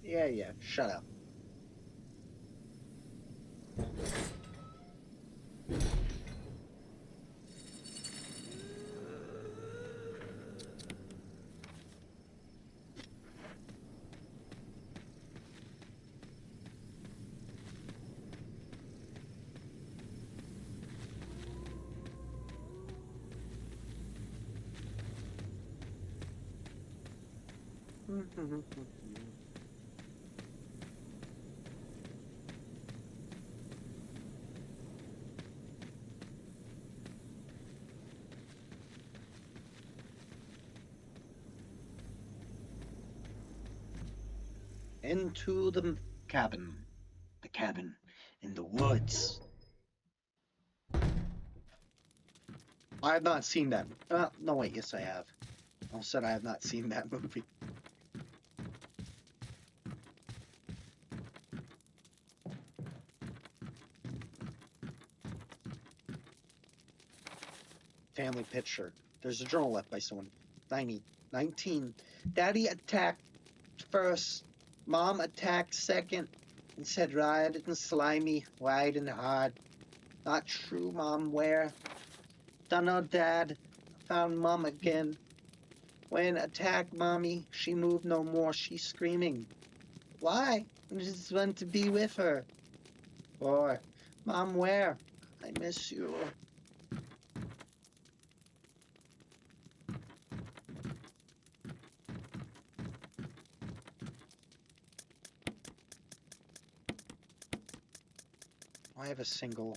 Yeah, shut up. Into the cabin. The cabin in the woods. I have not seen that. No, wait, yes, I have. I said I have not seen that movie. Family picture. There's a journal left by someone. 19. Daddy attacked first. Mom attacked second. And said red and slimy, wide and hard. Not true, Mom. Where? Dunno, Dad. Found Mom again. When attacked Mommy, she moved no more. She's screaming. Why? I just want to be with her. Boy, Mom, where? I miss you. I have a single.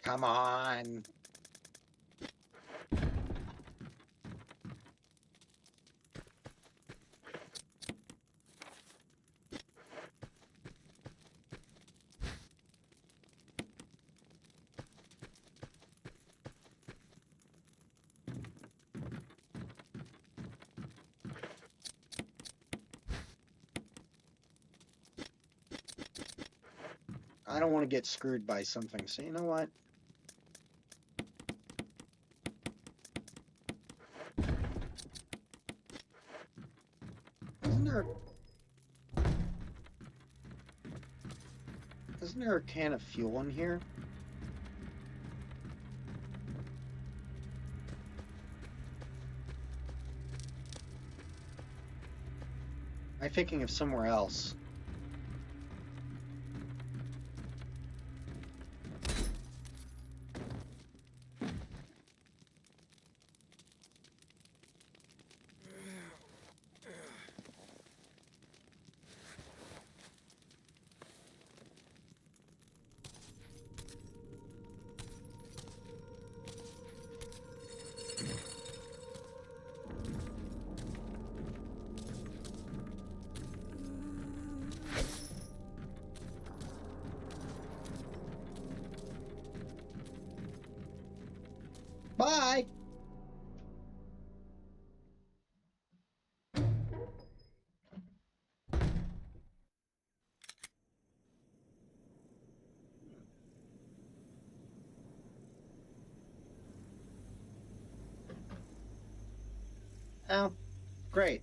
Come on. I don't want to get screwed by something, so you know what? Isn't there... Isn't there a can of fuel in here? I'm thinking of somewhere else. Bye! Oh, great.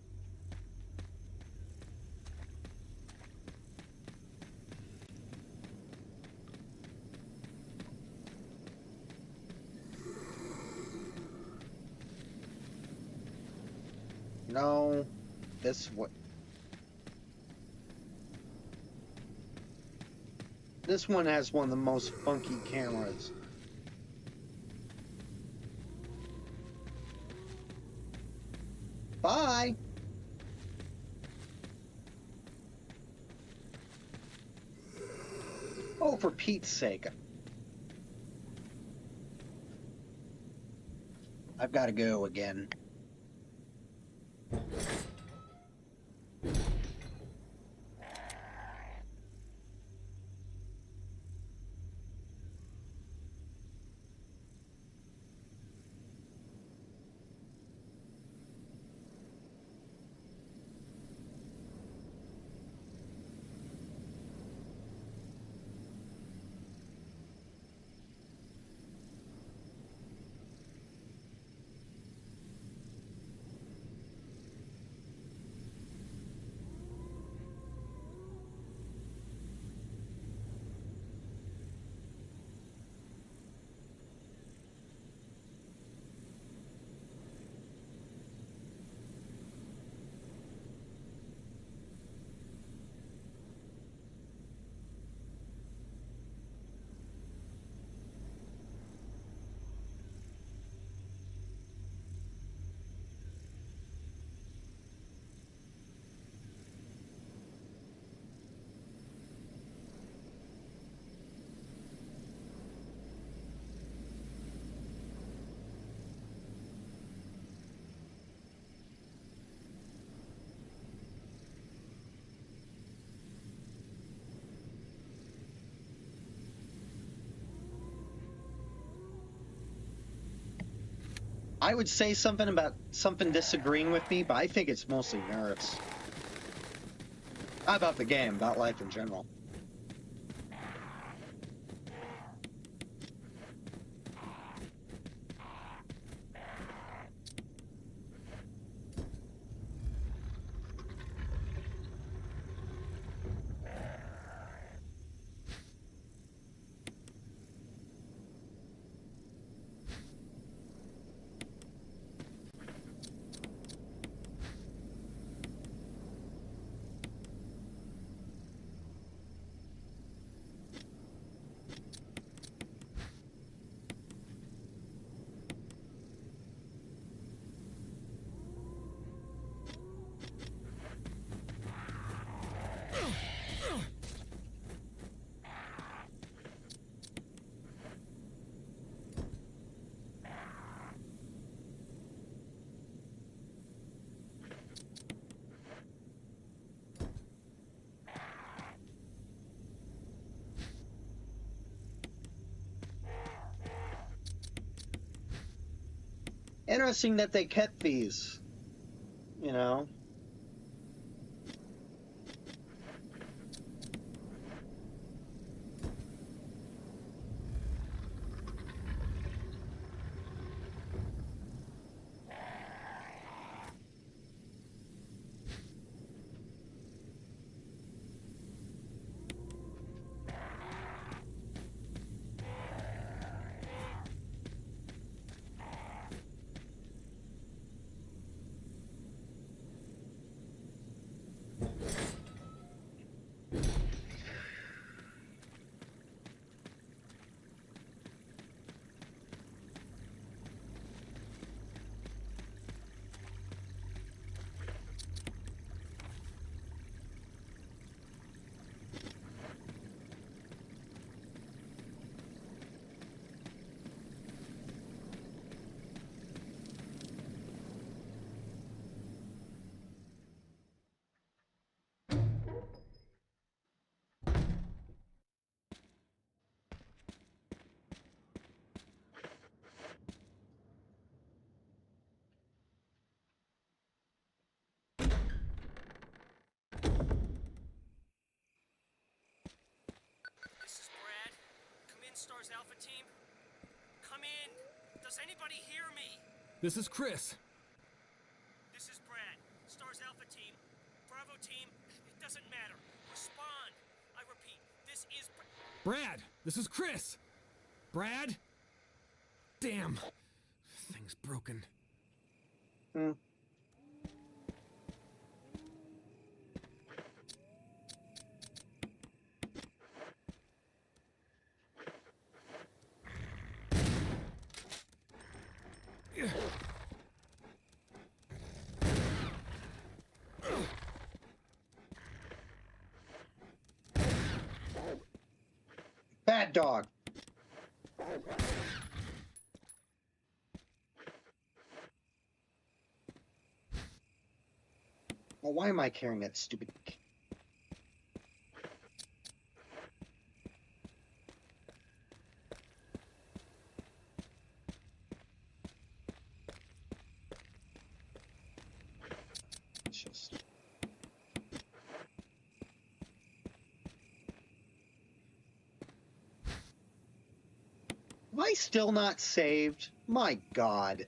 No, this what? This one has one of the most funky cameras. Bye! Oh, for Pete's sake. I've got to go again. I would say something about something disagreeing with me, but I think it's mostly nerves. Not about the game, about life in general. interesting that they kept these, you know? This is Brad. Come in, Stars Alpha Team. Come in. Does anybody hear me? This is Chris. This is Brad. Stars Alpha Team. Bravo Team. It doesn't matter. Respond. I repeat, this is Brad, this is Chris. Brad? Damn. Thing's broken. Hmm. Bad dog. Well, why am I carrying that stupid... It's just... Am I still not saved? My God.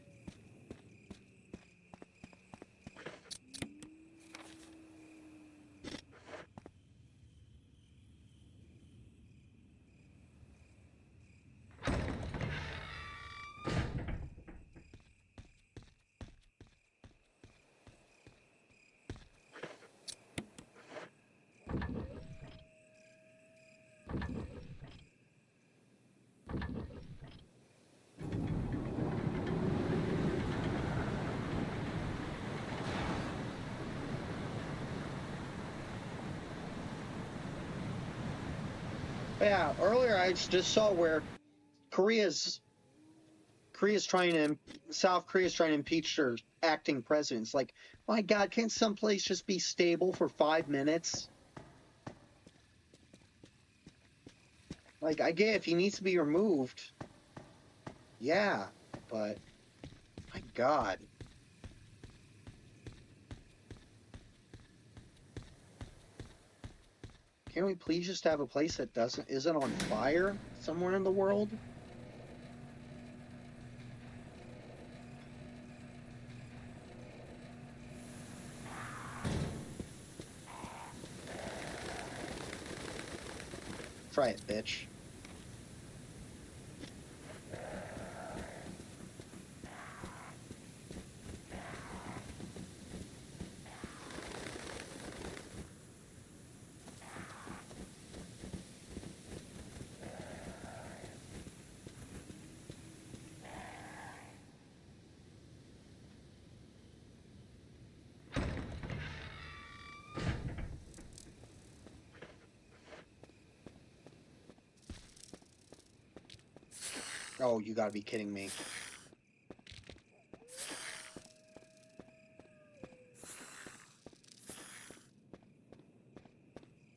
Yeah, earlier I just saw where South Korea's trying to impeach their acting president. It's like, my God, can't someplace just be stable for 5 minutes? Like, I get if he needs to be removed. Yeah, but my God. Can't we please just have a place that isn't on fire somewhere in the world? Try it, bitch. Oh, you gotta be kidding me.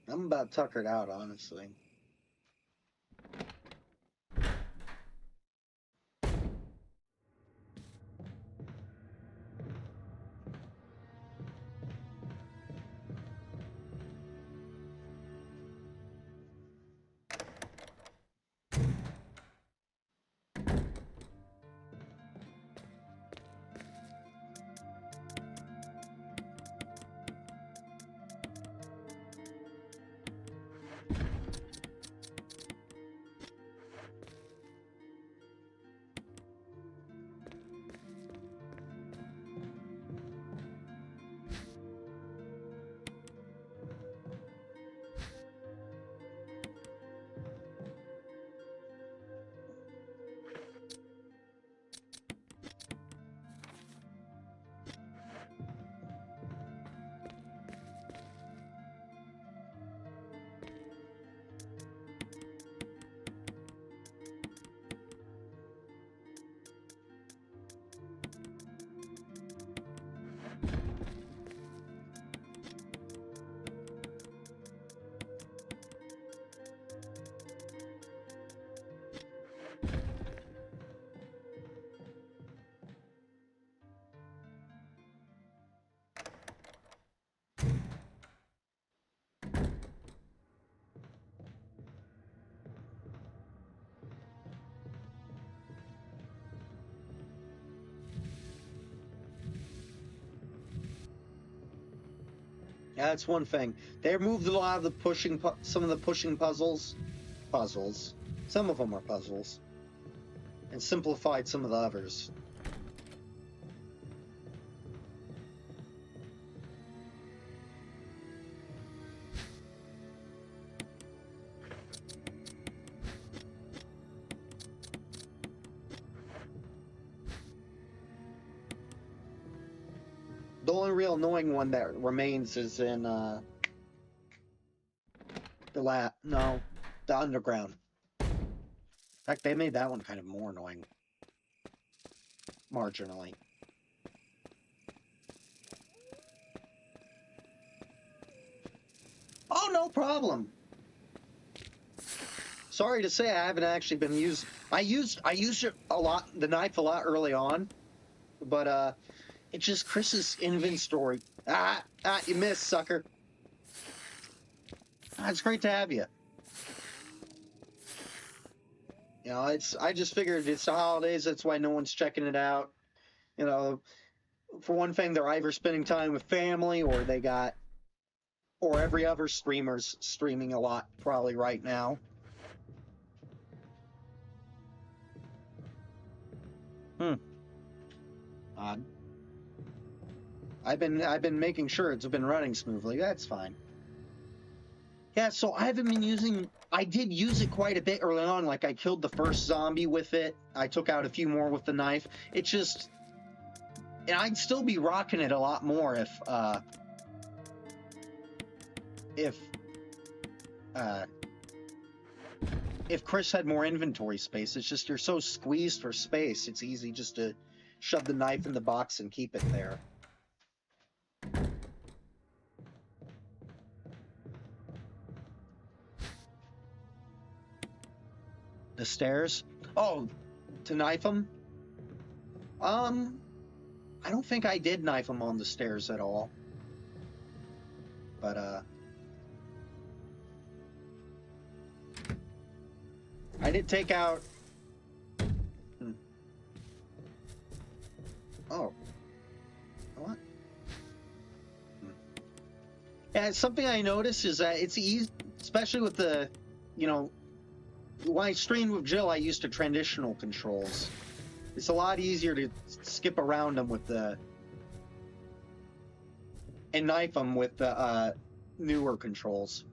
I'm about tuckered out, honestly. Yeah, that's one thing. They removed a lot of the pushing, some of the pushing puzzles. Some of them are puzzles. And simplified some of the others. The only real annoying one that remains is in the underground. In fact, they made that one kind of more annoying. Marginally. Oh, no problem. Sorry to say, I haven't actually been used. I used it a lot, the knife a lot early on, but it's just Chris's inventory. You missed, sucker. It's great to have you. You know, I just figured it's the holidays. That's why no one's checking it out. You know, for one thing, they're either spending time with family or or every other streamer's streaming a lot probably right now. Odd. I've been making sure it's been running smoothly. That's fine. Yeah, so I haven't been using. I did use it quite a bit early on. Like I killed the first zombie with it. I took out a few more with the knife. It's just, and I'd still be rocking it a lot more if Chris had more inventory space. It's just you're so squeezed for space. It's easy just to shove the knife in the box and keep it there. The stairs? Oh, to knife him? I don't think I did knife him on the stairs at all. But, I did take out... Oh. What? Yeah, something I noticed is that it's easy, especially with the, you know, when I streamed with Jill, I used the traditional controls. It's a lot easier to skip around them with and knife them with the newer controls.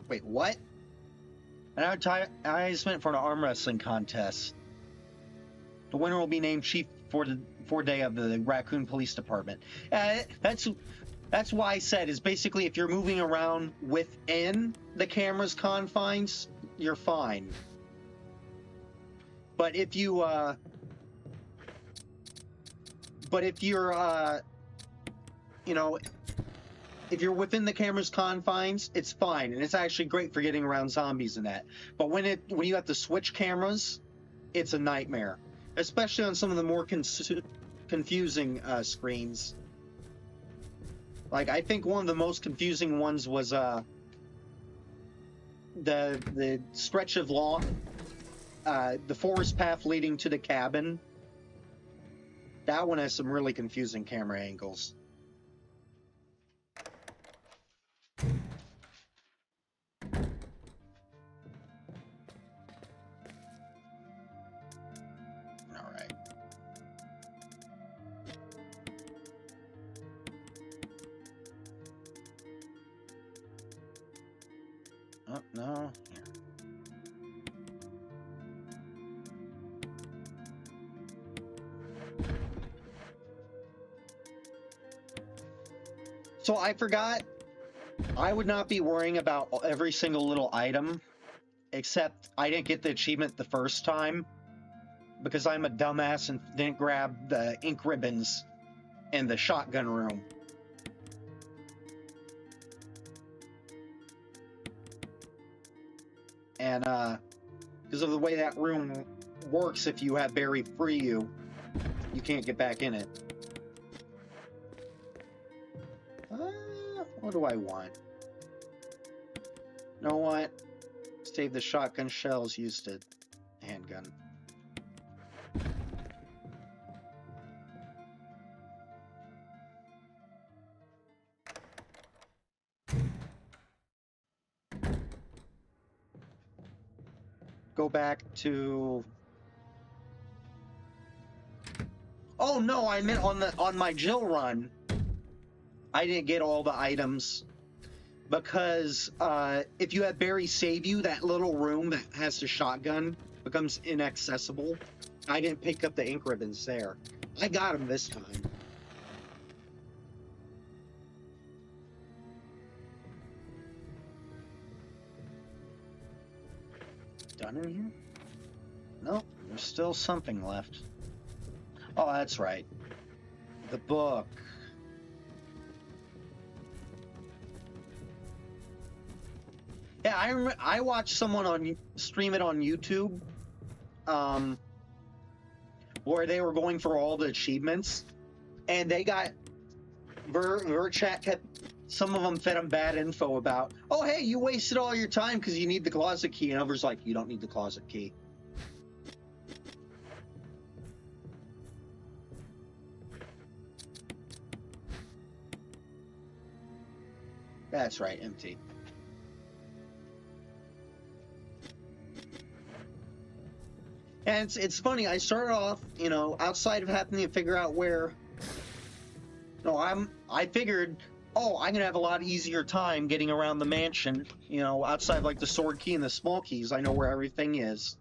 Wait, what? An advertisement for an arm wrestling contest. The winner will be named chief for day of the Raccoon Police Department. That's why I said is basically if you're moving around within the camera's confines, you're fine. But if you you know, if you're within the camera's confines, it's fine, and it's actually great for getting around zombies and that. But when you have to switch cameras, it's a nightmare, especially on some of the more confusing screens. Like I think one of the most confusing ones was the stretch of lawn, the forest path leading to the cabin. That one has some really confusing camera angles. Oh, no. Here. So I forgot. I would not be worrying about every single little item, except I didn't get the achievement the first time because I'm a dumbass and didn't grab the ink ribbons in the shotgun room. And because of the way that room works, if you have Barry free you, You can't get back in it. What do I want? You know what? Save the shotgun shells used to handgun. Go back to... Oh no, I meant on my Jill run. I didn't get all the items because if you have Barry save you, that little room that has the shotgun becomes inaccessible. I didn't pick up the ink ribbons there. I got them this time. Done in here? Nope, there's still something left. Oh, that's right. The book. Yeah, I watched someone stream it on YouTube, where they were going for all the achievements, and they got Chat kept, some of them fed them bad info about, oh hey, you wasted all your time because you need the closet key, and others like, you don't need the closet key. That's right, empty. And it's funny, I started off, you know, outside of having to figure out where... No, I figured, oh, I'm gonna have a lot easier time getting around the mansion, you know, outside like the sword key and the small keys, I know where everything is.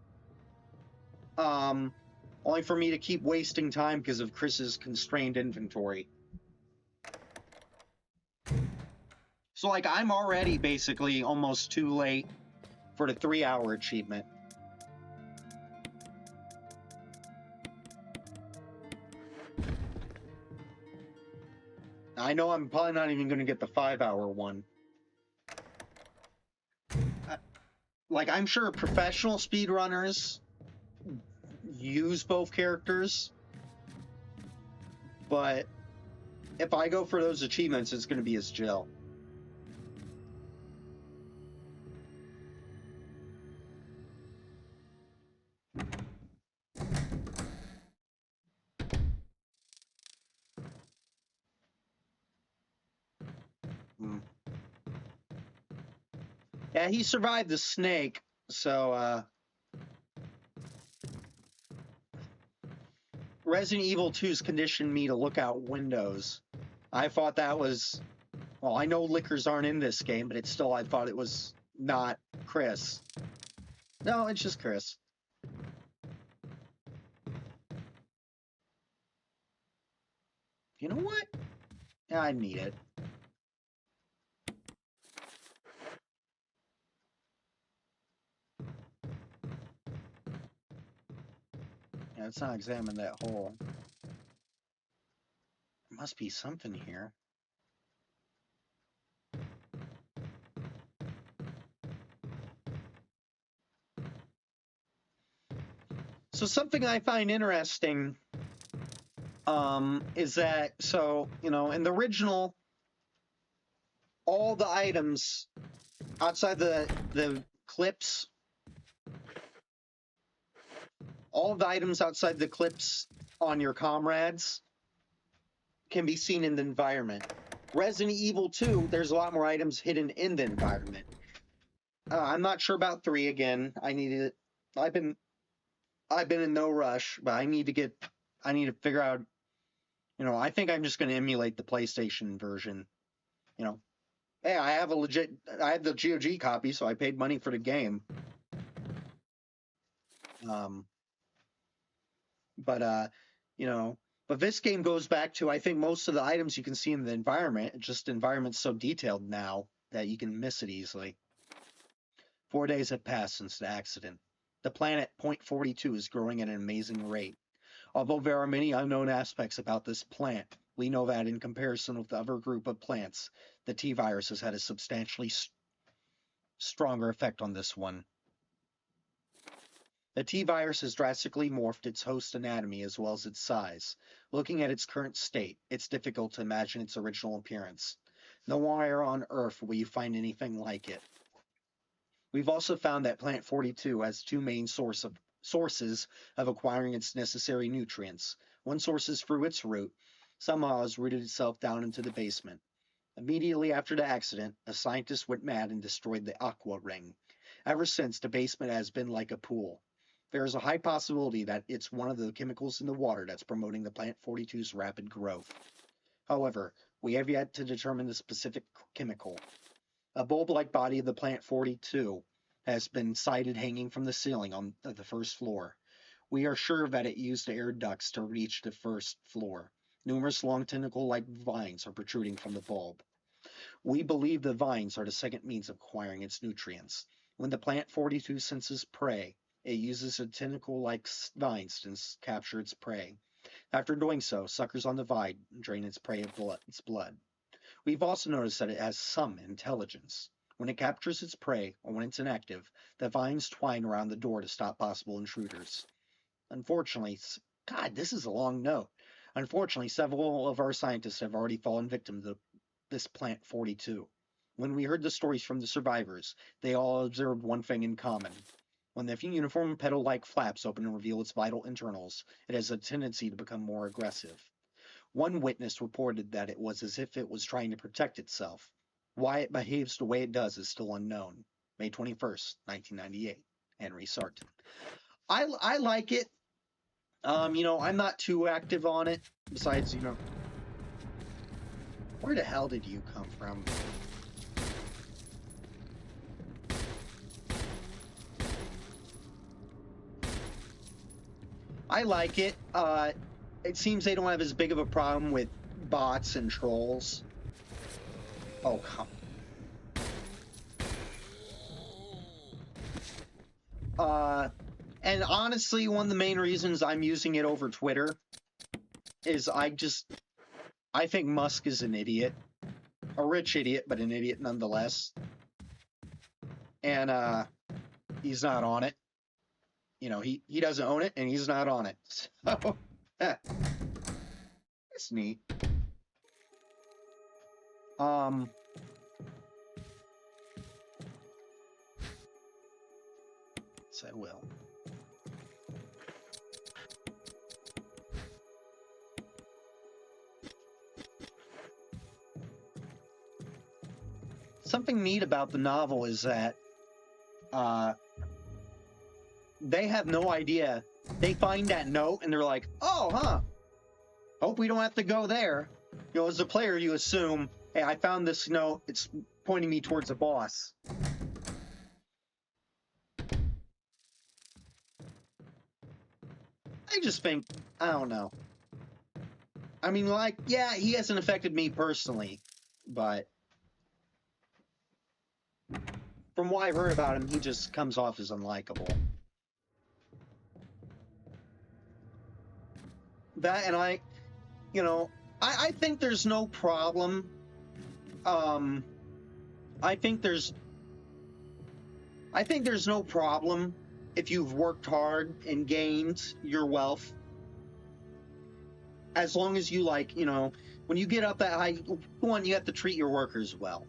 Only for me to keep wasting time because of Chris's constrained inventory. So, like, I'm already basically almost too late for the 3-hour achievement. I know I'm probably not even going to get the 5-hour one. Like, I'm sure professional speedrunners use both characters, but if I go for those achievements, it's going to be as Jill. Yeah, he survived the snake, so, Resident Evil 2's conditioned me to look out windows. I thought that was... Well, I know lickers aren't in this game, but it's still, I thought it was not Chris. No, it's just Chris. You know what? Yeah, I need it. Yeah, let's not examine that hole. There must be something here. So something I find interesting is that, so, you know, in the original, all the items outside the clips, all of the items outside the clips on your comrades can be seen in the environment. Resident Evil 2, there's a lot more items hidden in the environment. I'm not sure about 3 again. I've been in no rush, but I need to figure out, you know, I think I'm just going to emulate the PlayStation version. You know, hey, I have the GOG copy, so I paid money for the game. You know, but this game goes back to, I think most of the items you can see in the environment, just the environment's so detailed now that you can miss it easily. 4 days have passed since the accident. The planet Point 42 is growing at an amazing rate. Although there are many unknown aspects about this plant, we know that in comparison with the other group of plants, the T-virus has had a substantially stronger effect on this one. The T virus has drastically morphed its host anatomy as well as its size. Looking at its current state, it's difficult to imagine its original appearance. Nowhere on Earth will you find anything like it. We've also found that Plant 42 has two main sources of acquiring its necessary nutrients. One source is through its root. Somehow has rooted itself down into the basement. Immediately after the accident, a scientist went mad and destroyed the aqua ring. Ever since, the basement has been like a pool. There is a high possibility that it's one of the chemicals in the water that's promoting the Plant 42's rapid growth. However, we have yet to determine the specific chemical. A bulb-like body of the Plant 42 has been sighted hanging from the ceiling on the first floor. We are sure that it used the air ducts to reach the first floor. Numerous long tentacle-like vines are protruding from the bulb. We believe the vines are the second means of acquiring its nutrients. When the Plant 42 senses prey, it uses the tentacle-like vines to capture its prey. After doing so, suckers on the vine drain its prey of its blood. We've also noticed that it has some intelligence. When it captures its prey, or when it's inactive, the vines twine around the door to stop possible intruders. Unfortunately, God, this is a long note. Unfortunately, several of our scientists have already fallen victim to this Plant 42. When we heard the stories from the survivors, they all observed one thing in common. When the uniform petal-like flaps open and reveal its vital internals, it has a tendency to become more aggressive. One witness reported that it was as if it was trying to protect itself. Why it behaves the way it does is still unknown. May 21st, 1998. Henry Sarton. I like it. I'm not too active on it. Besides, where the hell did you come from? I like it. It seems they don't have as big of a problem with bots and trolls. Oh, come. And honestly, one of the main reasons I'm using it over Twitter is I think Musk is an idiot. A rich idiot, but an idiot nonetheless. And he's not on it. He doesn't own it, and he's not on it. So, it's neat. Yes, I will. Something neat about the novel is that they have no idea. They find that note and they're like, oh, huh. Hope we don't have to go there. As a player, you assume, hey, I found this note. It's pointing me towards a boss. I just think, I don't know. I mean, yeah, he hasn't affected me personally, but from what I've heard about him, he just comes off as unlikable. That, and I think there's no problem. I think there's no problem if you've worked hard and gained your wealth. As long as you when you get up that high, one, you have to treat your workers well.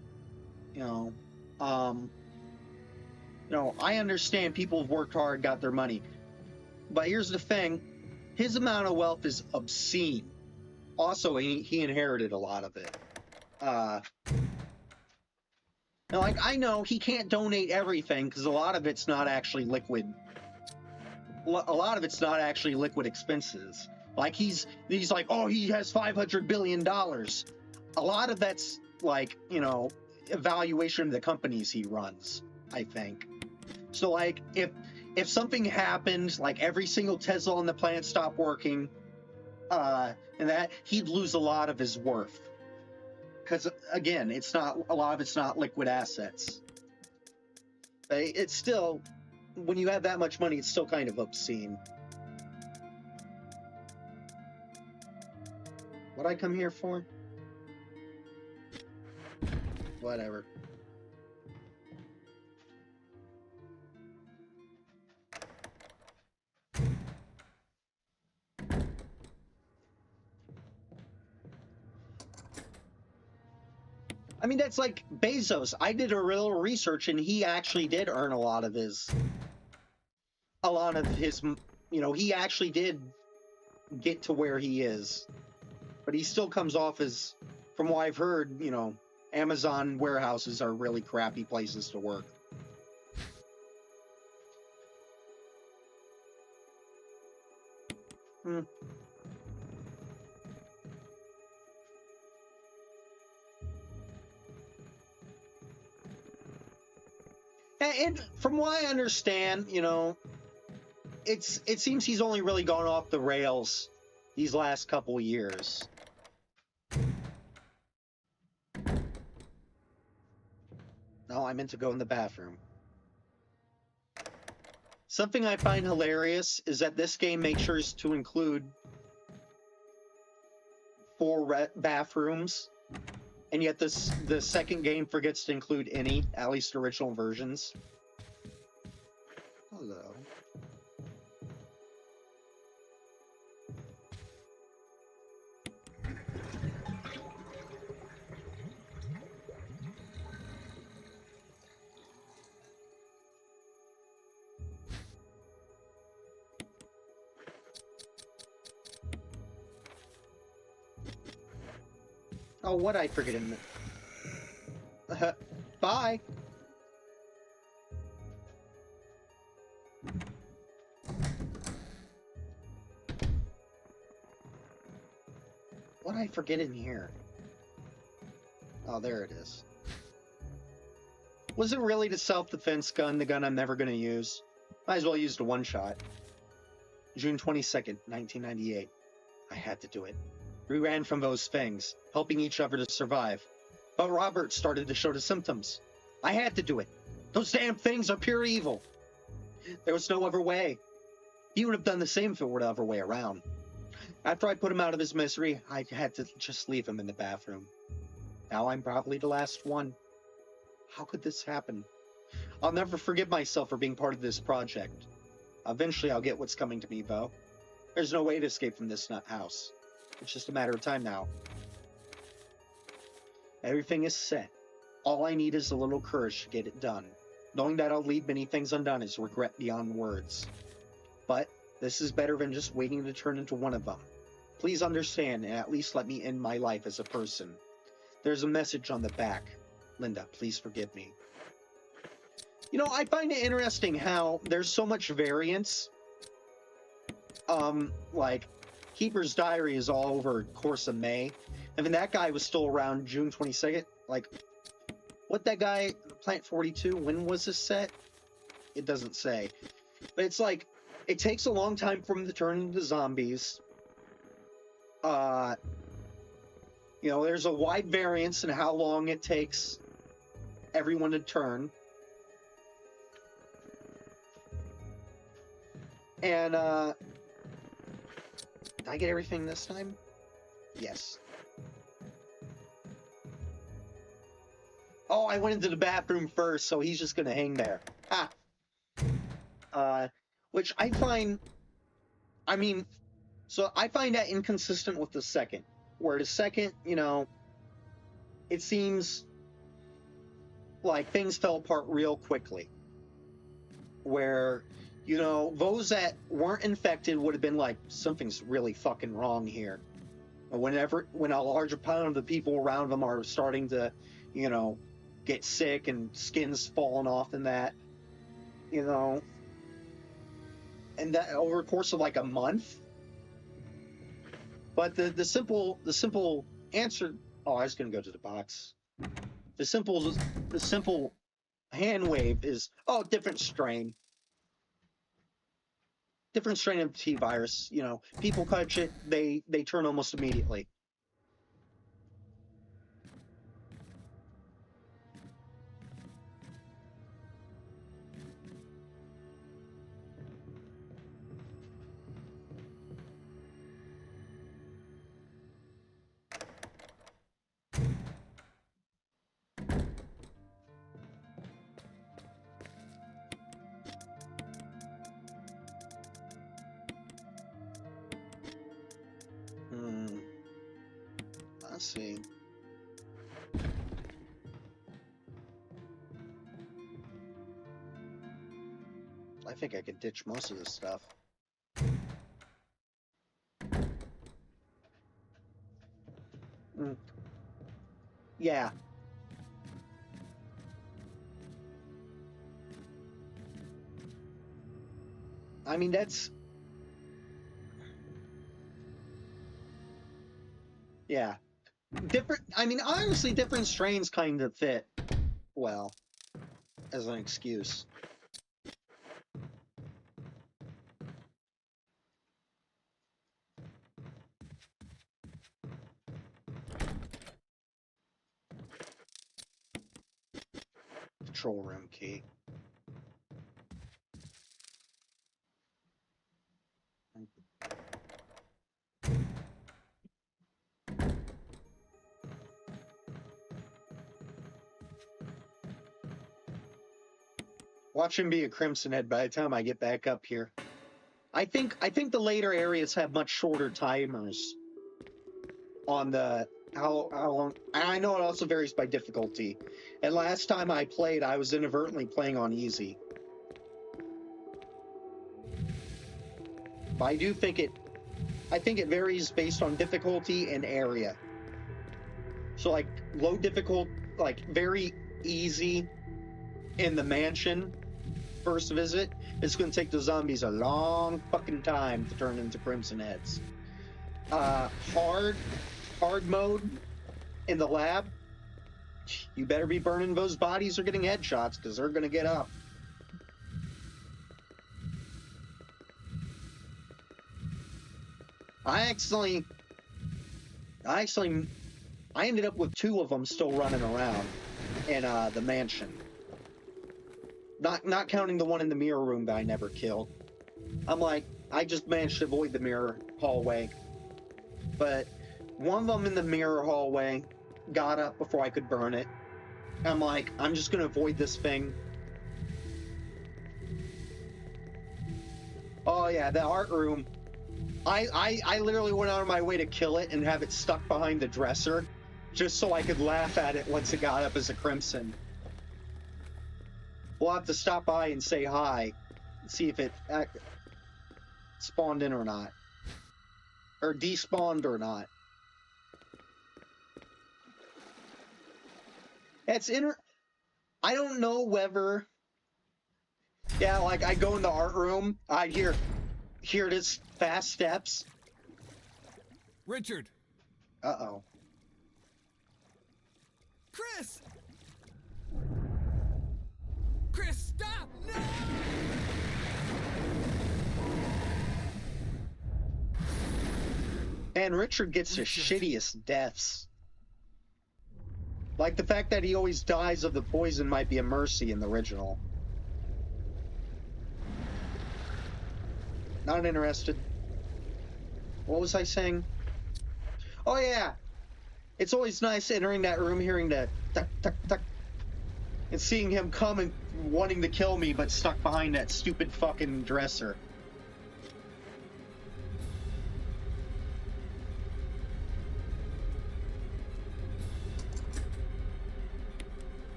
I understand people have worked hard, got their money. But here's the thing. His amount of wealth is obscene. Also, he inherited a lot of it. I know he can't donate everything because a lot of it's not actually liquid. A lot of it's not actually liquid expenses. He's like, oh, he has $500 billion. A lot of that's evaluation of the companies he runs, I think. So if something happened, every single Tesla on the planet stopped working, and that, he'd lose a lot of his worth. Because again, a lot of it's not liquid assets. It's still, when you have that much money, it's still kind of obscene. What'd I come here for? Whatever. I mean, that's like Bezos. I did a little research, and he actually did earn a lot of his, he actually did get to where he is. But he still comes off as, from what I've heard, Amazon warehouses are really crappy places to work. And from what I understand, it seems he's only really gone off the rails these last couple years. No, I meant to go in the bathroom. Something I find hilarious is that this game makes sure to include 4 bathrooms, and yet the second game forgets to include any, at least original versions. Hello. Oh, what I forget in the... Bye! What I forget in here? Oh, there it is. Was it really the self-defense gun, the gun I'm never going to use? Might as well use the one-shot. June 22nd, 1998. I had to do it. We ran from those things, helping each other to survive. But Robert started to show the symptoms. I had to do it. Those damn things are pure evil. There was no other way. He would have done the same if it were the other way around. After I put him out of his misery, I had to just leave him in the bathroom. Now I'm probably the last one. How could this happen? I'll never forgive myself for being part of this project. Eventually I'll get what's coming to me, though. There's no way to escape from this nut house. It's just a matter of time now. Everything is set. All I need is a little courage to get it done. Knowing that I'll leave many things undone is regret beyond words. But this is better than just waiting to turn into one of them. Please understand and at least let me end my life as a person. There's a message on the back. Linda, please forgive me. I find it interesting how there's so much variance. Like, Keeper's Diary is all over course of May. I mean, that guy was still around June 22nd. Like, what that guy, Plant 42, when was this set? It doesn't say. But it's like, it takes a long time for them to turn into zombies. There's a wide variance in how long it takes everyone to turn. And, did I get everything this time? Yes. Oh, I went into the bathroom first, so he's just gonna hang there. Which I find... So I find that inconsistent with the second. Where the second, it seems like things fell apart real quickly. Where, those that weren't infected would have been like, something's really fucking wrong here. When a large amount of the people around them are starting to, get sick and skin's falling off and that, and that over the course of like a month. But the simple answer. Oh, I was gonna go to the box. The simple hand wave is different strain. Different strain of T virus. People catch it, they turn almost immediately. Let's see. I think I could ditch most of this stuff. Yeah. I mean, that's... Yeah. Different... I mean, honestly, different strains kind of fit well as an excuse. Control room key. Watch him be a Crimson Head by the time I get back up here. I think the later areas have much shorter timers on the how long. And I know it also varies by difficulty. And last time I played, I was inadvertently playing on easy. But I do think I think it varies based on difficulty and area. So like low difficult, like very easy in the mansion first visit, it's going to take the zombies a long fucking time to turn into Crimson Heads. Hard mode in the lab, you better be burning those bodies or getting headshots because they're going to get up. I ended up with 2 of them still running around in the mansion. Not counting the one in the mirror room that I never killed. I'm like, I just managed to avoid the mirror hallway. But one of them in the mirror hallway got up before I could burn it. I'm like, I'm just gonna avoid this thing. Oh yeah, the art room. I literally went out of my way to kill it and have it stuck behind the dresser just so I could laugh at it once it got up as a Crimson. We'll have to stop by and say hi and see if it spawned in or not. Or despawned or not. It's I don't know whether... Yeah, like I go in the art room, I hear this fast steps. Richard! Uh-oh. Chris! Chris, stop! No! And Richard gets the shittiest deaths. Like the fact that he always dies of the poison might be a mercy in the original. Not interested. What was I saying? Oh yeah! It's always nice entering that room, hearing the tuck, tuck, tuck, and seeing him come and wanting to kill me, but stuck behind that stupid fucking dresser.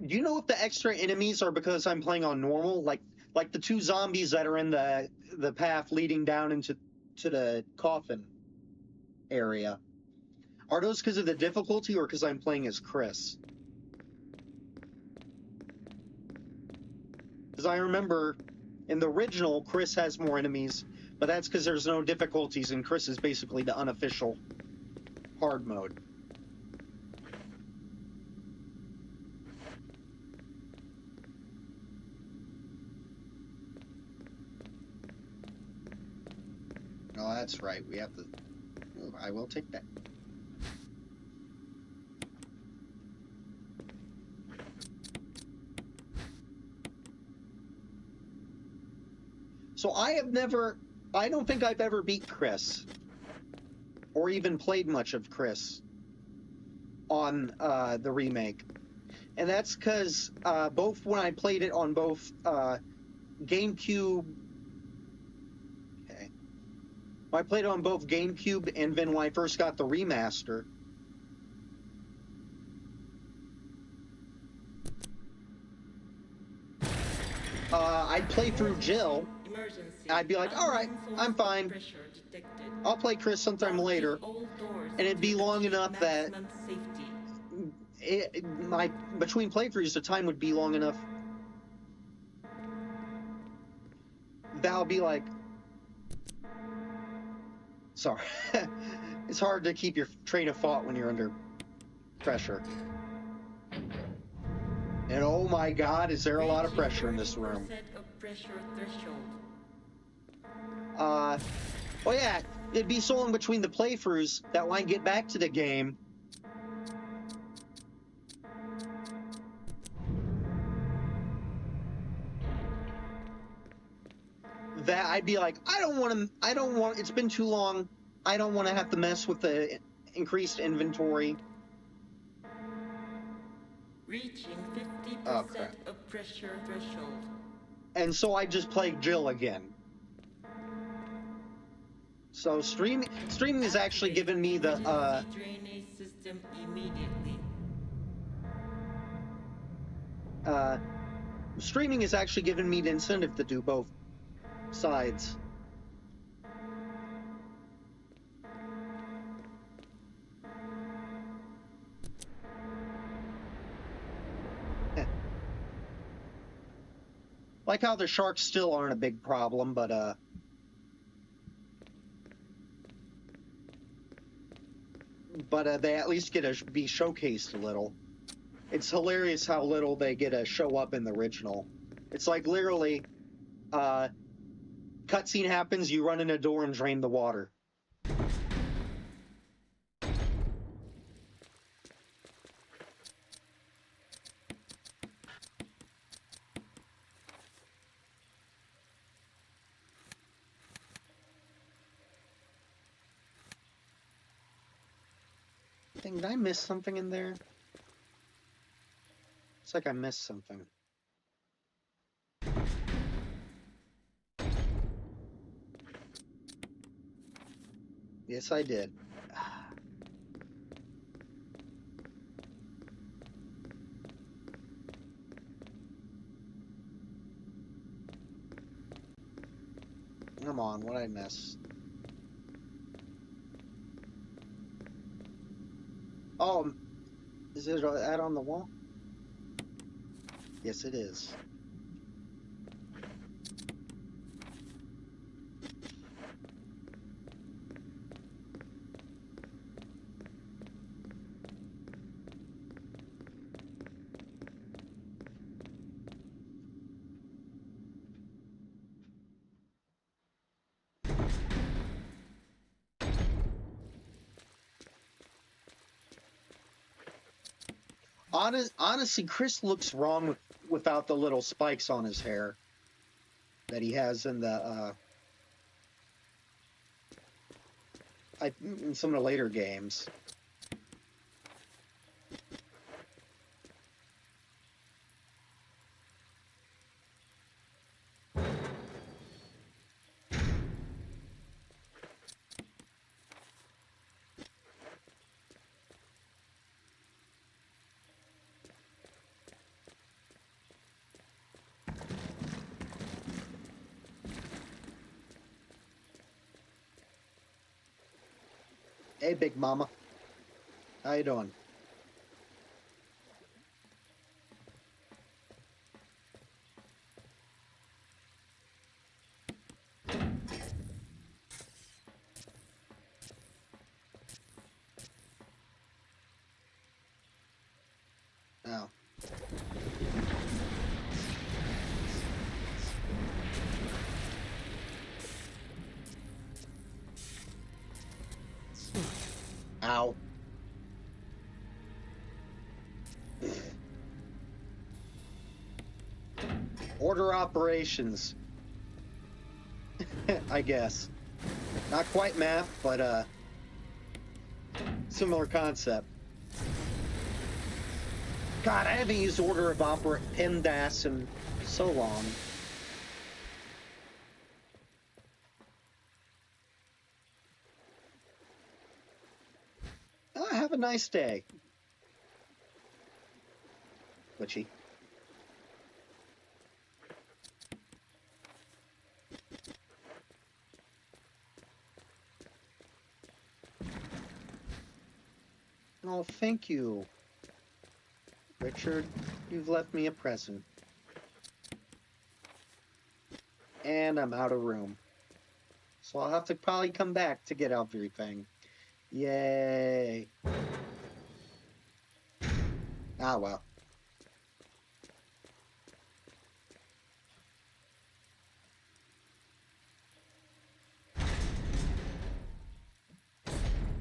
Do you know if the extra enemies are because I'm playing on normal? Like the 2 zombies that are in the path leading down into the coffin area. Are those because of the difficulty or because I'm playing as Chris? Because I remember in the original, Chris has more enemies, but that's because there's no difficulties and Chris is basically the unofficial hard mode. No, that's right. We have to... Oh, I will take that. So I don't think I've ever beat Chris. Or even played much of Chris on the remake. And that's because both when I played it on both GameCube... I played on both GameCube and then when I first got the remaster, I'd play through Jill. I'd be like, all right, I'm fine. I'll play Chris sometime later, and it'd be long enough that my between playthroughs, the time would be long enough that I'll be like, sorry, it's hard to keep your train of thought when you're under pressure. And oh my God, is there a lot of pressure in this room? Oh yeah, it'd be so long between the playthroughs that when I get back to the game, that I'd be like, I don't want, it's been too long. I don't want to have to mess with the increased inventory. Reaching 50% of pressure threshold. And so I just play Jill again. So streaming is actually giving me the drainage system immediately. Streaming is actually giving me the incentive to do both sides. Like how the sharks still aren't a big problem, but they at least get to be showcased a little. It's hilarious how little they get to show up in the original. It's like literally, cutscene happens, you run in a door and drain the water. Did I miss something in there? It's like I missed something. Yes, I did. Come on, what'd I miss? Oh, is it that on the wall? Yes, it is. Honestly, Chris looks wrong without the little spikes on his hair that he has in the in some of the later games. Hey, Big Mama. How you doing? Oh. Ow. Order operations. I guess. Not quite math, but similar concept. God, I haven't used order of PEMDAS in so long. Have a nice day. Glitchy. Oh, thank you. Richard, you've left me a present. And I'm out of room. So I'll have to probably come back to get everything. Yay. Ah, well.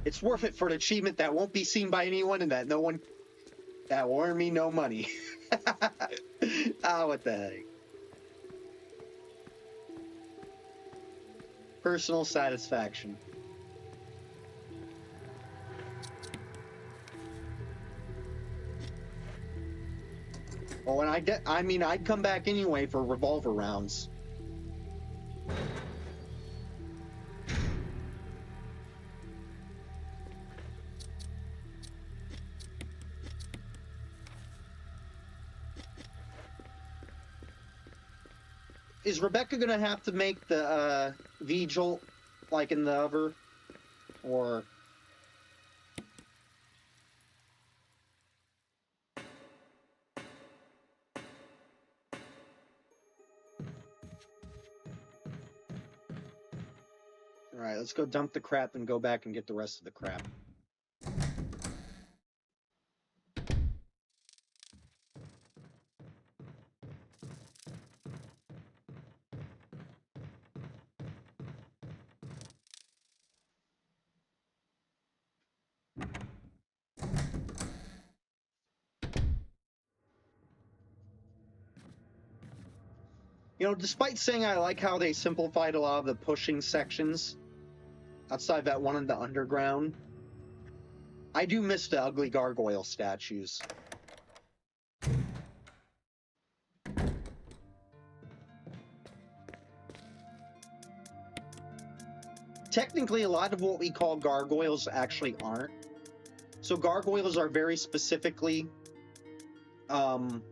It's worth it for an achievement that won't be seen by anyone and that that will earn me no money. Ah, what the heck. Personal satisfaction. Oh, and I'd come back anyway for revolver rounds. Is Rebecca gonna have to make the V-jolt like in the other, or? All right, let's go dump the crap and go back and get the rest of the crap. You know, despite saying I like how they simplified a lot of the pushing sections outside that one in the underground, I do miss the ugly gargoyle statues. Technically, a lot of what we call gargoyles actually aren't. So gargoyles are very specifically ones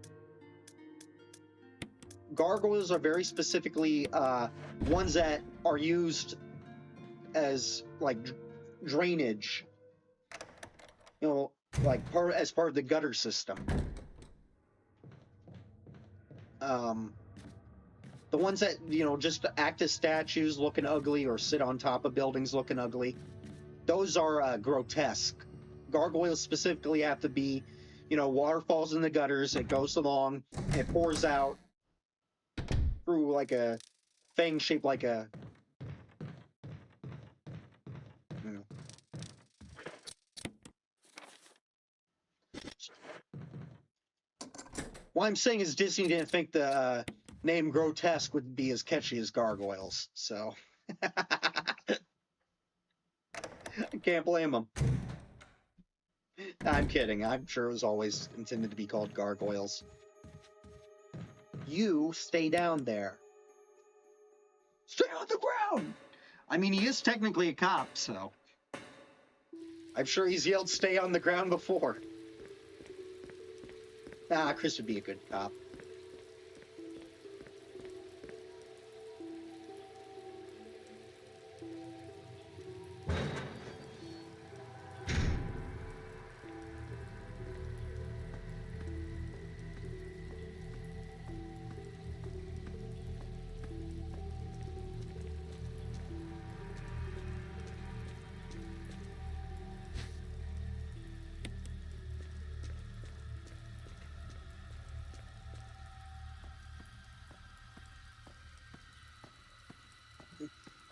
that are used as like drainage, you know, like as part of the gutter system. The ones that, you know, just act as statues looking ugly or sit on top of buildings looking ugly, those are grotesque. Gargoyles specifically have to be, you know, water falls in the gutters, it goes along, it pours out through like a fang shaped like a, you know. What I'm saying is Disney didn't think the name grotesque would be as catchy as gargoyles, so I can't blame them. I'm kidding. I'm sure it was always intended to be called gargoyles. You stay down there. Stay on the ground! I mean, he is technically a cop, so I'm sure he's yelled stay on the ground before. Chris would be a good cop.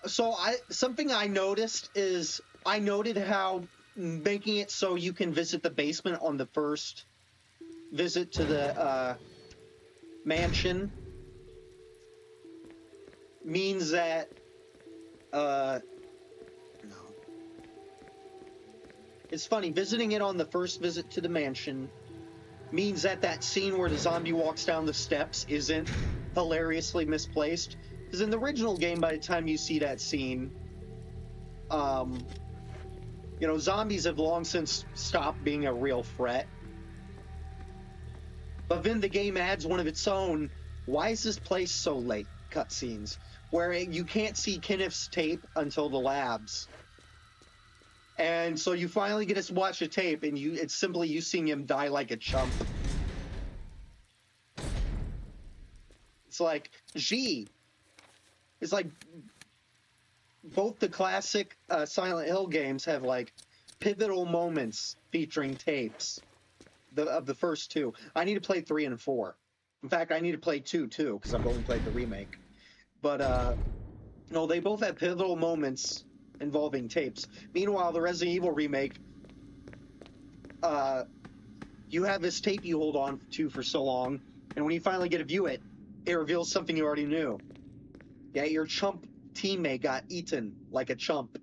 So something I noticed is I noted how making it so you can visit the basement on the first visit to the mansion means that no. It's funny, visiting it on the first visit to the mansion means that that scene where the zombie walks down the steps isn't hilariously misplaced. Because in the original game, by the time you see that scene, you know, zombies have long since stopped being a real threat. But then the game adds one of its own, why is this place so late cutscenes, where you can't see Kenneth's tape until the labs. And so you finally get to watch a tape, and it's simply you seeing him die like a chump. It's like, gee. It's like both the classic Silent Hill games have like pivotal moments featuring tapes of the first two. I need to play 3 and 4. In fact, I need to play 2 too, because I've only played the remake. But no, they both have pivotal moments involving tapes. Meanwhile, the Resident Evil remake, you have this tape you hold on to for so long, and when you finally get to view it, it reveals something you already knew. Yeah, your chump teammate got eaten like a chump.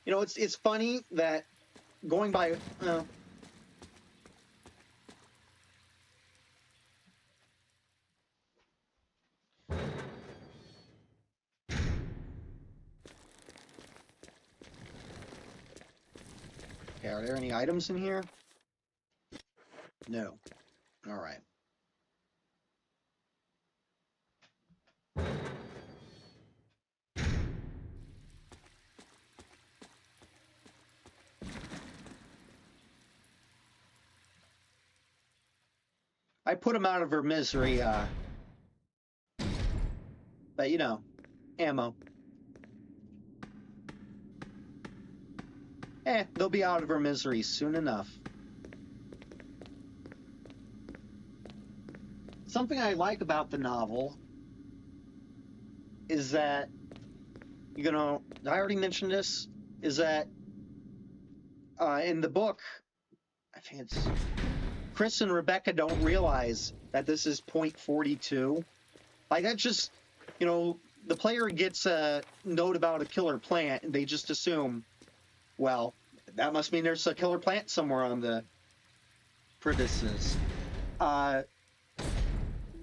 You know, it's funny that going by... Okay, are there any items in here? No. All right. I put him out of her misery, but you know, ammo. They'll be out of her misery soon enough. Something I like about the novel is that, you know, I already mentioned this, is that in the book, I think it's Chris and Rebecca don't realize that this is .42. Like, that's just, you know, the player gets a note about a killer plant, and they just assume, well, that must mean there's a killer plant somewhere on the premises.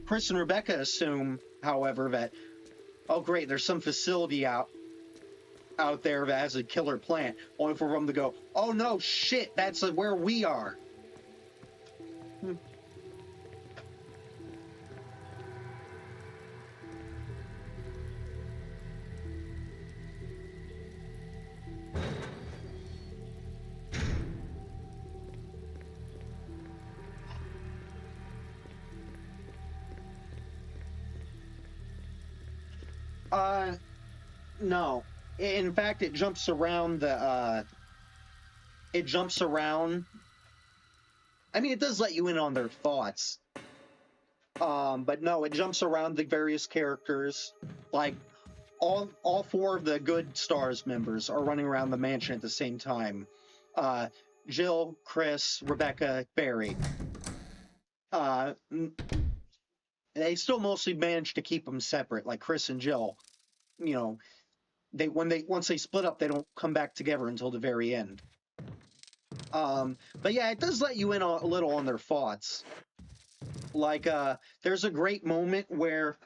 Chris and Rebecca assume, however, that, oh great, there's some facility out there that has a killer plant, only for them to go, oh no, shit, that's where we are. No. In fact, it jumps around the, it jumps around. I mean, it does let you in on their thoughts. But no, it jumps around the various characters. Like, all 4 of the Good Stars members are running around the mansion at the same time. Jill, Chris, Rebecca, Barry. They still mostly manage to keep them separate, like Chris and Jill. You know, once they split up, they don't come back together until the very end. But yeah, it does let you in a little on their thoughts. Like, there's a great moment where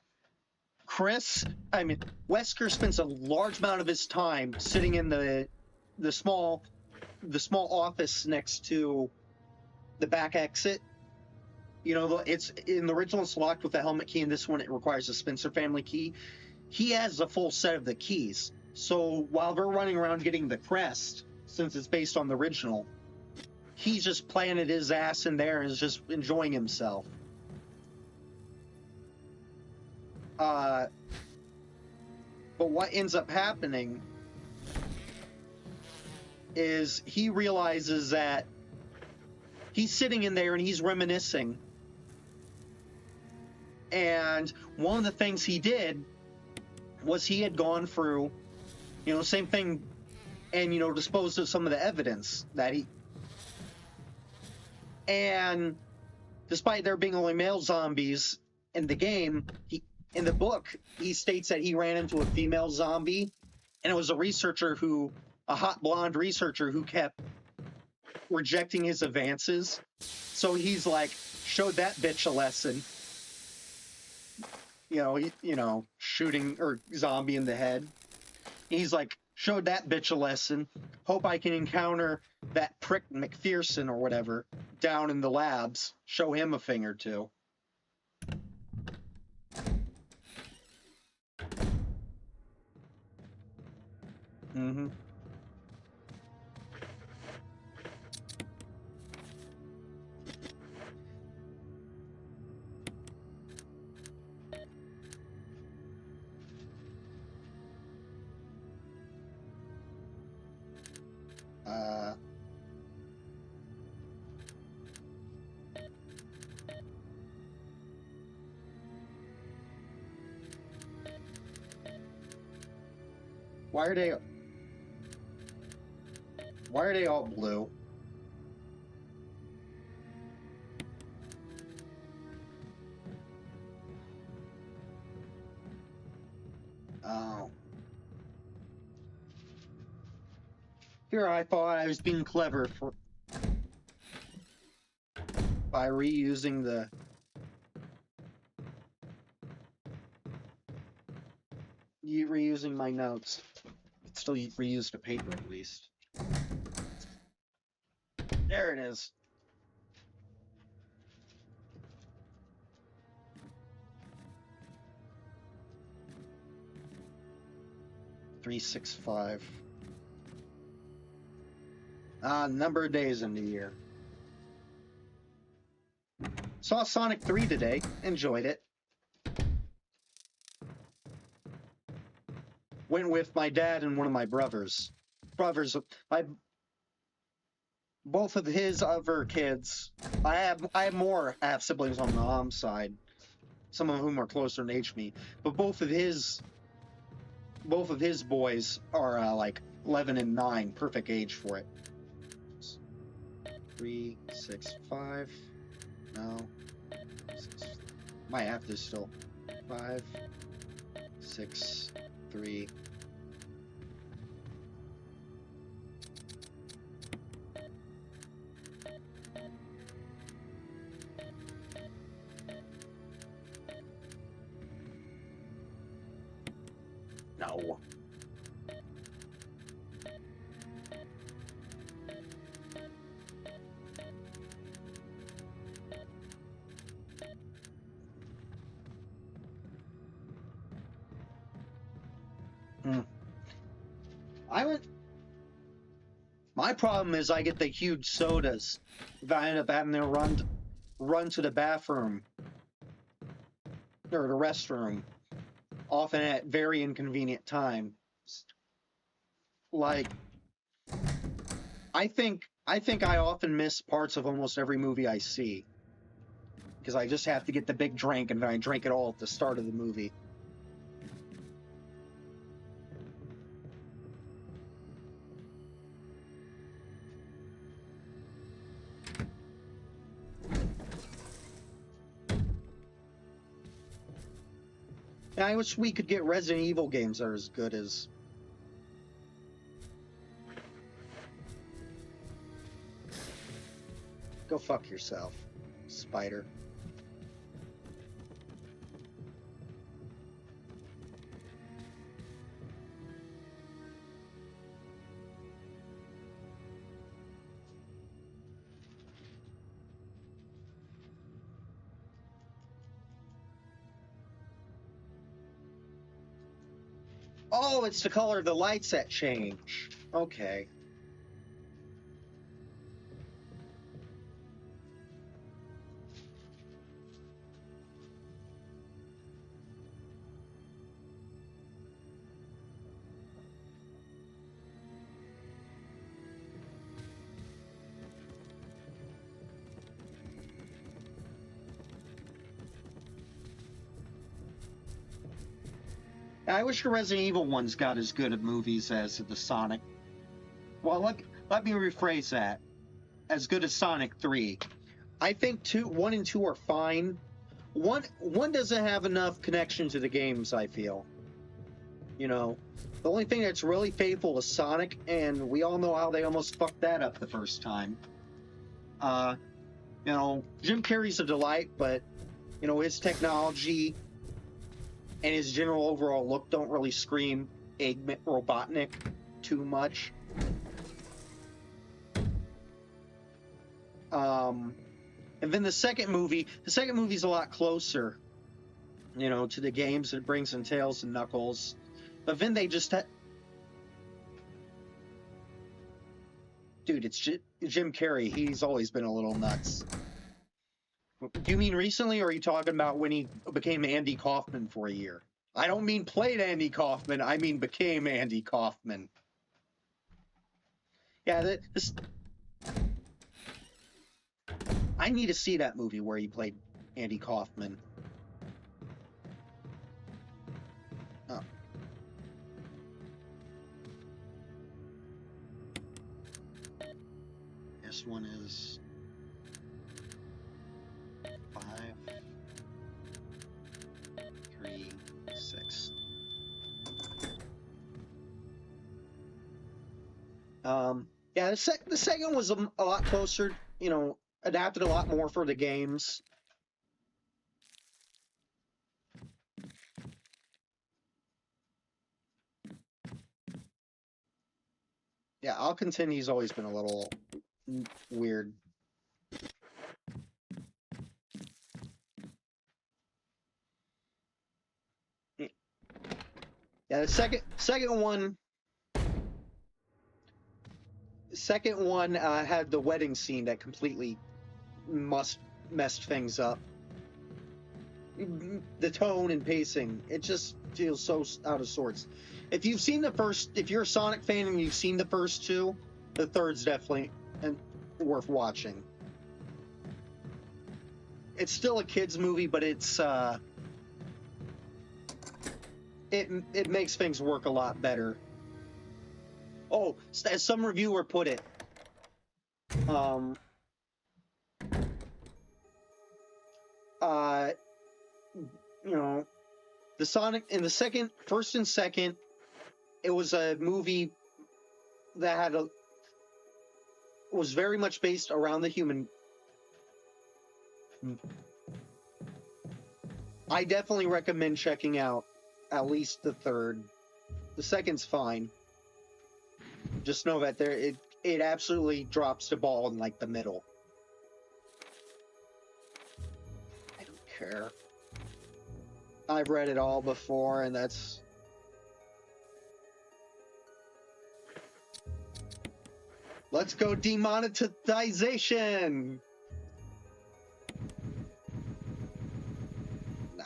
Wesker spends a large amount of his time sitting in the small office next to the back exit. You know, it's in the original, it's locked with a helmet key, and this one it requires a Spencer family key. He has a full set of the keys. So while they're running around getting the crest, since it's based on the original, he's just planted his ass in there and is just enjoying himself. But what ends up happening is he realizes that he's sitting in there and he's reminiscing. And one of the things he did was he had gone through, you know, same thing, and, you know, disposed of some of the evidence that and despite there being only male zombies in the game, in the book, he states that he ran into a female zombie, and it was a hot blonde researcher who kept rejecting his advances. So he's like, showed that bitch a lesson. You know, shooting or zombie in the head. He's like, showed that bitch a lesson. Hope I can encounter that prick McPherson or whatever down in the labs. Show him a thing or two. Mm-hmm. Uh, why are they? Why are they all blue? Oh. Here I thought I was being clever by reusing the. Reusing my notes. Still reuse the paper at least. There it is. $365. Number of days in the year. Saw Sonic 3 today. Enjoyed it. Went with my dad and one of my brothers. Both of his other kids. I have more half siblings on my mom's side. Some of whom are closer in age to me. But both of his boys are like 11 and 9, perfect age for it. 3, 6, 5. No. My app is still 5, 6, 3. No. My problem is I get the huge sodas. If I end up having to run to the bathroom or the restroom, often at very inconvenient times. Like, I think I often miss parts of almost every movie I see because I just have to get the big drink and I drink it all at the start of the movie. And I wish we could get Resident Evil games that are as good as. Go fuck yourself, spider. Oh, it's the color of the lights that change. Okay. I wish the Resident Evil ones got as good at movies as the Sonic. Well, let me rephrase that. As good as Sonic 3. I think 1 and 2 are fine. One doesn't have enough connection to the games, I feel. You know, the only thing that's really faithful is Sonic, and we all know how they almost fucked that up the first time. You know, Jim Carrey's a delight, but, you know, his technology and his general overall look don't really scream Eggman Robotnik too much. And then the second movie's a lot closer, you know, to the games. It brings in Tails and Knuckles. But then they just Dude, it's Jim Carrey. He's always been a little nuts. Do you mean recently, or are you talking about when he became Andy Kaufman for a year? I don't mean played Andy Kaufman. I mean became Andy Kaufman. Yeah, this. I need to see that movie where he played Andy Kaufman. Oh. This one is 5, 3, 6. Yeah, the second was a lot closer, you know, adapted a lot more for the games. Yeah, I'll contend he's always been a little weird. Yeah, the second one had the wedding scene that completely messed things up. The tone and pacing, it just feels so out of sorts. If you're a Sonic fan and you've seen the first two, the third's definitely worth watching. It's still a kids movie, but it's it makes things work a lot better. Oh, as some reviewer put it, you know, the Sonic in the first and second, it was a movie that was very much based around the human. I definitely recommend checking out at least the third. The second's fine. Just know that it absolutely drops the ball in like the middle. I don't care. I've read it all before, and that's... Let's go demonetization! Nah.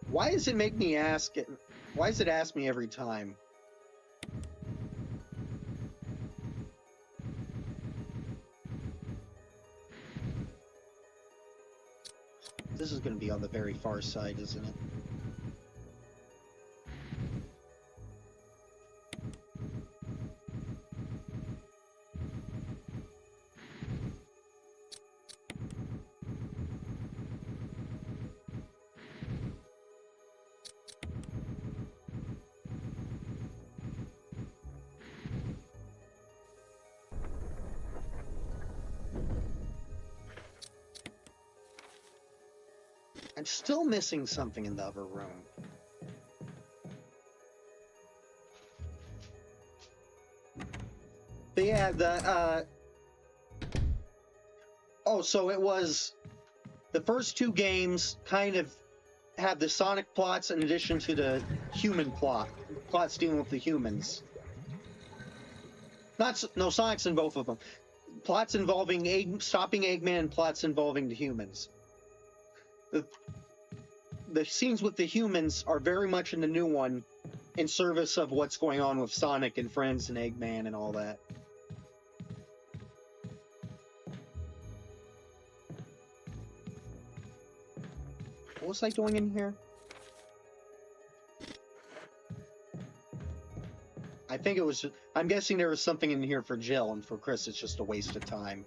Why does it make me ask it? Why does it ask me every time? This is going to be on the very far side, isn't it? I'm still missing something in the other room. But yeah, oh, so it was... The first two games kind of have the Sonic plots in addition to the human plots dealing with the humans. No, Sonic's in both of them. Plots involving stopping Eggman and plots involving the humans. The scenes with the humans are very much in the new one in service of what's going on with Sonic and friends and Eggman and all that. What was I doing in here? I think it was... I'm guessing there was something in here for Jill, and for Chris it's just a waste of time.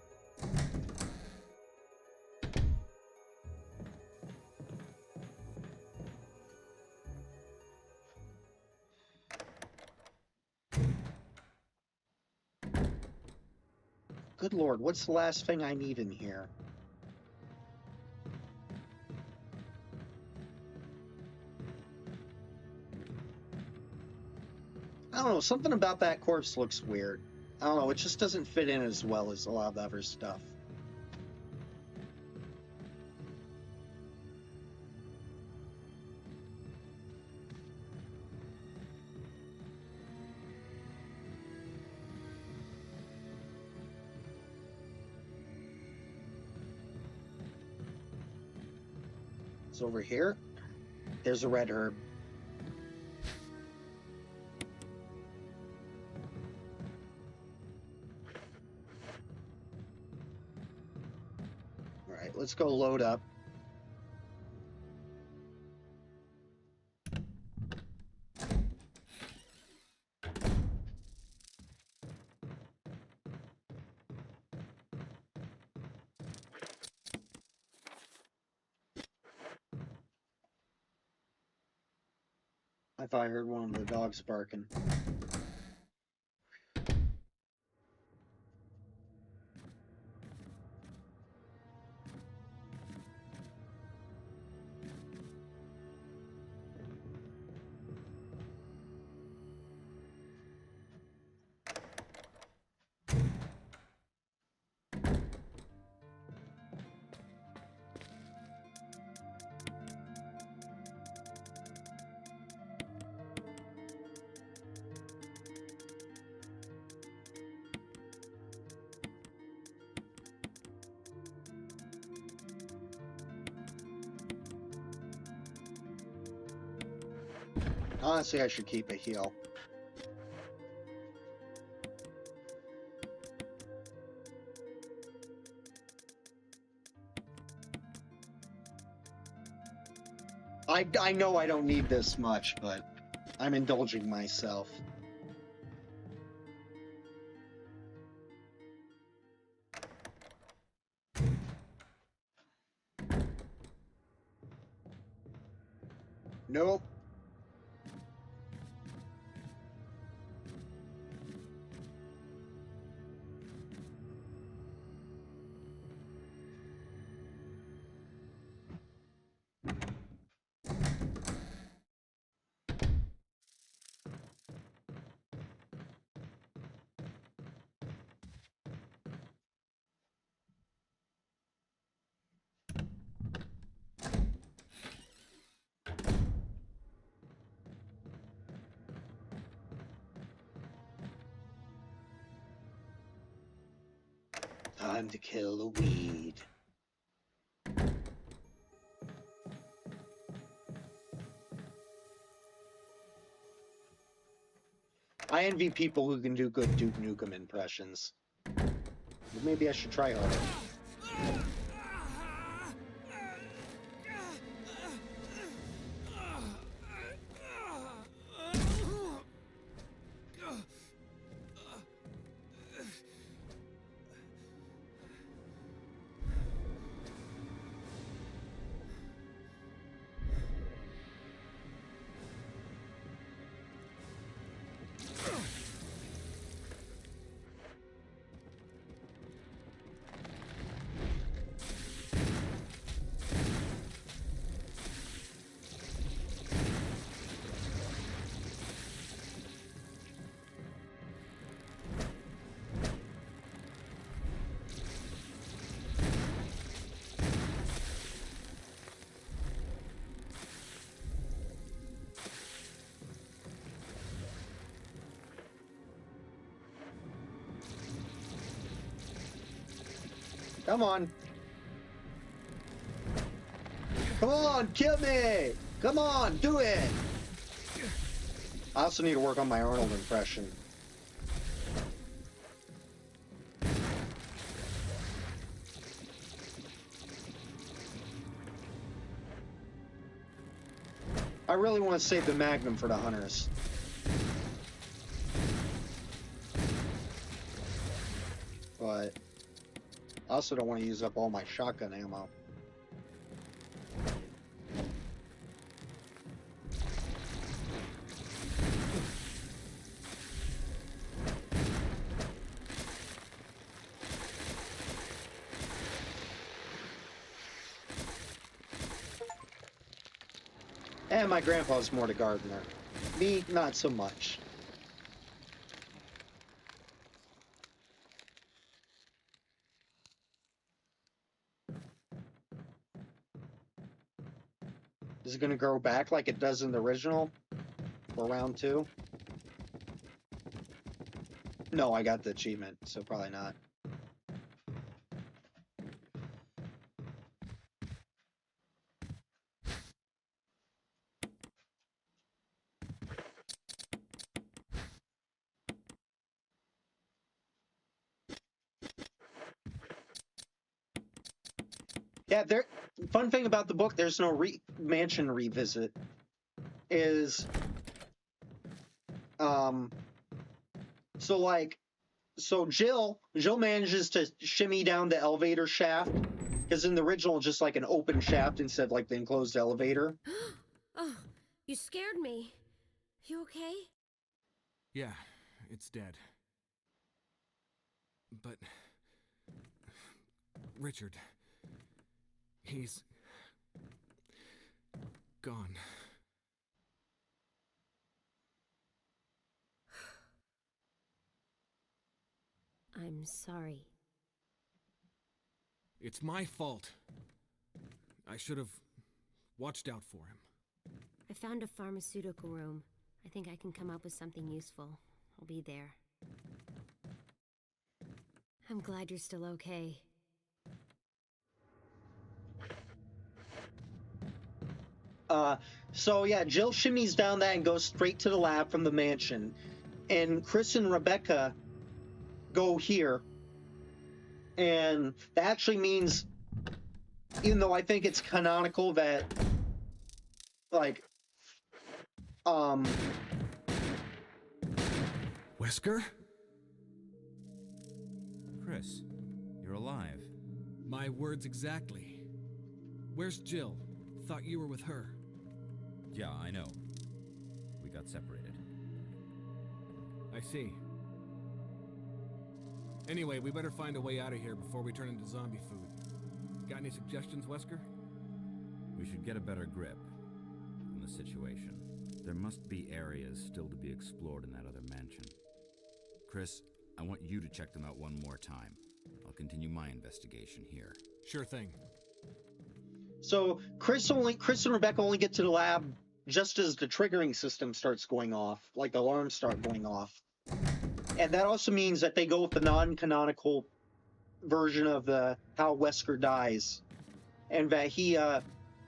Good Lord, what's the last thing I need in here? I don't know, something about that corpse looks weird. I don't know, it just doesn't fit in as well as a lot of the other stuff. It's over here. There's a red herb. All right, let's go load up. I thought I heard one of the dogs barking. Honestly, I should keep a heal. I know I don't need this much, but I'm indulging myself. Nope. Time to kill the weed. I envy people who can do good Duke Nukem impressions. But maybe I should try harder. Come on. Come on, kill me! Come on, do it! I also need to work on my Arnold impression. I really want to save the Magnum for the hunters. But I also don't want to use up all my shotgun ammo. And my grandpa's more the gardener. Me, not so much. Is it going to grow back like it does in the original? For round 2? No, I got the achievement, so probably not. Yeah, there. Fun thing about the book, there's no mansion revisit. Is so like so Jill manages to shimmy down the elevator shaft because in the original just like an open shaft instead of like the enclosed elevator. Oh, you scared me. You okay? Yeah, it's dead. But... Richard... he's... gone. I'm sorry. It's my fault. I should have watched out for him. I found a pharmaceutical room. I think I can come up with something useful. I'll be there. I'm glad you're still okay. So yeah, Jill shimmies down that and goes straight to the lab from the mansion, and Chris and Rebecca go here, and that actually means, even though I think it's canonical that, like, Wesker? Chris, you're alive. My words exactly. Where's Jill? Thought you were with her. Yeah, I know. We got separated. I see. Anyway, we better find a way out of here before we turn into zombie food. Got any suggestions, Wesker? We should get a better grip on the situation. There must be areas still to be explored in that other mansion. Chris, I want you to check them out one more time. I'll continue my investigation here. Sure thing. so Chris and Rebecca only get to the lab just as the triggering system starts going off, like the alarms start going off. And that also means that they go with the non-canonical version of how Wesker dies, and that he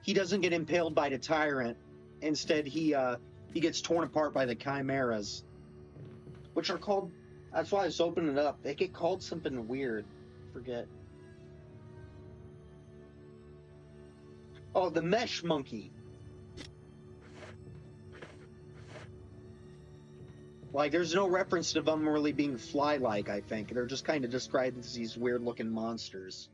doesn't get impaled by the tyrant. Instead, he gets torn apart by the chimeras, which are called. That's why I was opening it up. They get called something weird. Forget. Oh, the mesh monkey. Like, there's no reference to them really being fly-like, I think. They're just kind of described as these weird-looking monsters.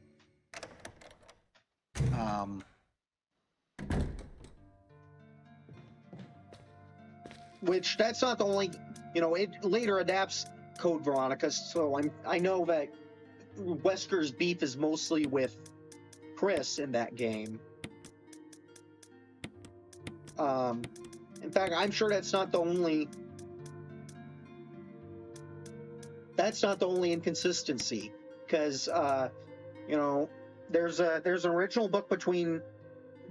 Which, that's not the only... it later adapts Code Veronica, so I know that Wesker's beef is mostly with Chris in that game. In fact, I'm sure that's not the only... That's not the only inconsistency, because there's an original book between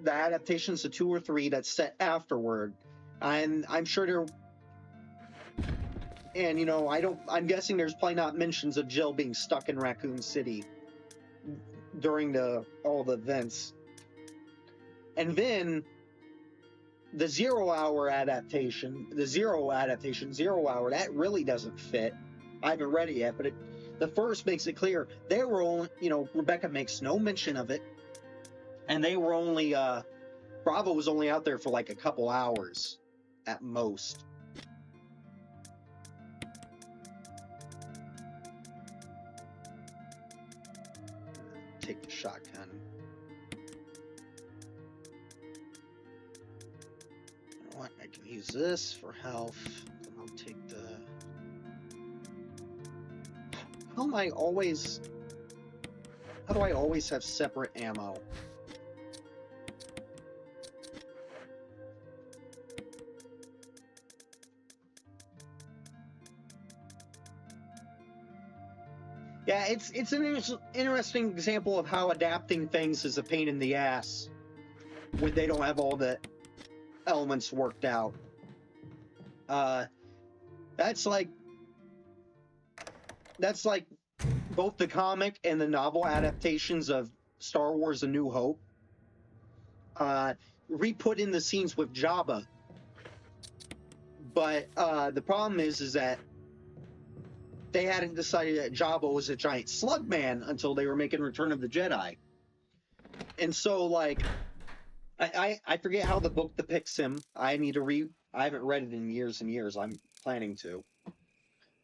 the adaptations of 2 or 3 that's set afterward, and I'm sure there. And I'm guessing there's probably not mentions of Jill being stuck in Raccoon City during all the events, and then the Zero Hour, that really doesn't fit. I haven't read it yet, but the first makes it clear they were only, Rebecca makes no mention of it, and they were only, Bravo was only out there for like a couple hours at most. Take the shotgun. You know what? I can use this for health. Then I'll take the. How do I always have separate ammo? Yeah, it's an interesting example of how adapting things is a pain in the ass when they don't have all the elements worked out. That's like both the comic and the novel adaptations of Star Wars: A New Hope. Re-put in the scenes with Jabba, but the problem is that they hadn't decided that Jabba was a giant slug man until they were making Return of the Jedi. And so, like, I forget how the book depicts him. I haven't read it in years and years. I'm planning to.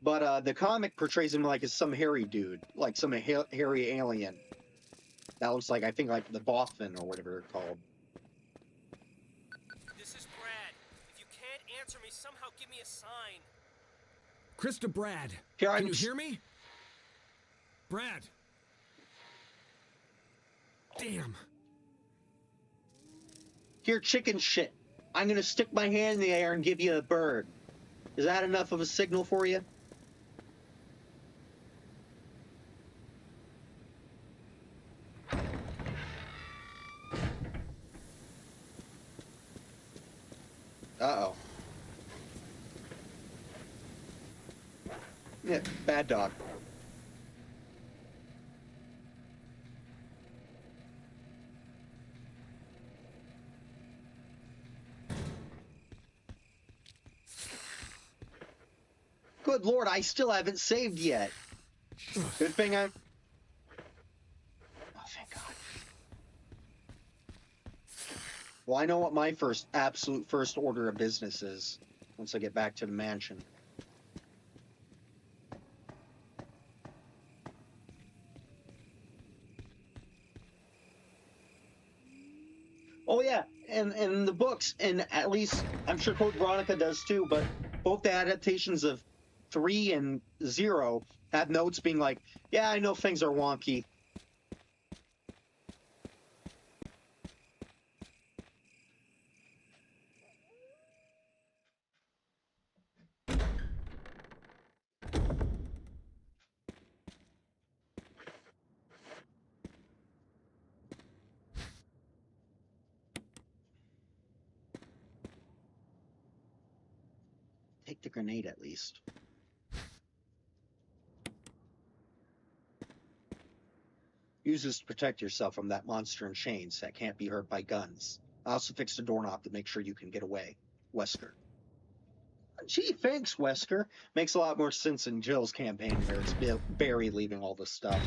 But the comic portrays him like as some hairy dude, like some hairy alien. That looks like, I think, like the Bothan or whatever they're called. This is Brad. If you can't answer me, somehow give me a sign. Chris to Brad. Here, Can you hear me? Brad. Damn. Here, chicken shit. I'm gonna stick my hand in the air and give you a bird. Is that enough of a signal for you? Uh-oh. Yeah, bad dog. Good Lord, I still haven't saved yet. Good thing I'm... Oh, thank God. Well, I know what my absolute first order of business is once I get back to the mansion. Oh yeah, and the books, and at least I'm sure Code Veronica does too, but both the adaptations of 3 and 0 have notes being like, yeah, I know things are wonky. Take the grenade at least. Use this to protect yourself from that monster in chains that can't be hurt by guns. I also fixed the doorknob to make sure you can get away. Wesker. Gee, thanks, Wesker. Makes a lot more sense in Jill's campaign where it's Barry leaving all this stuff.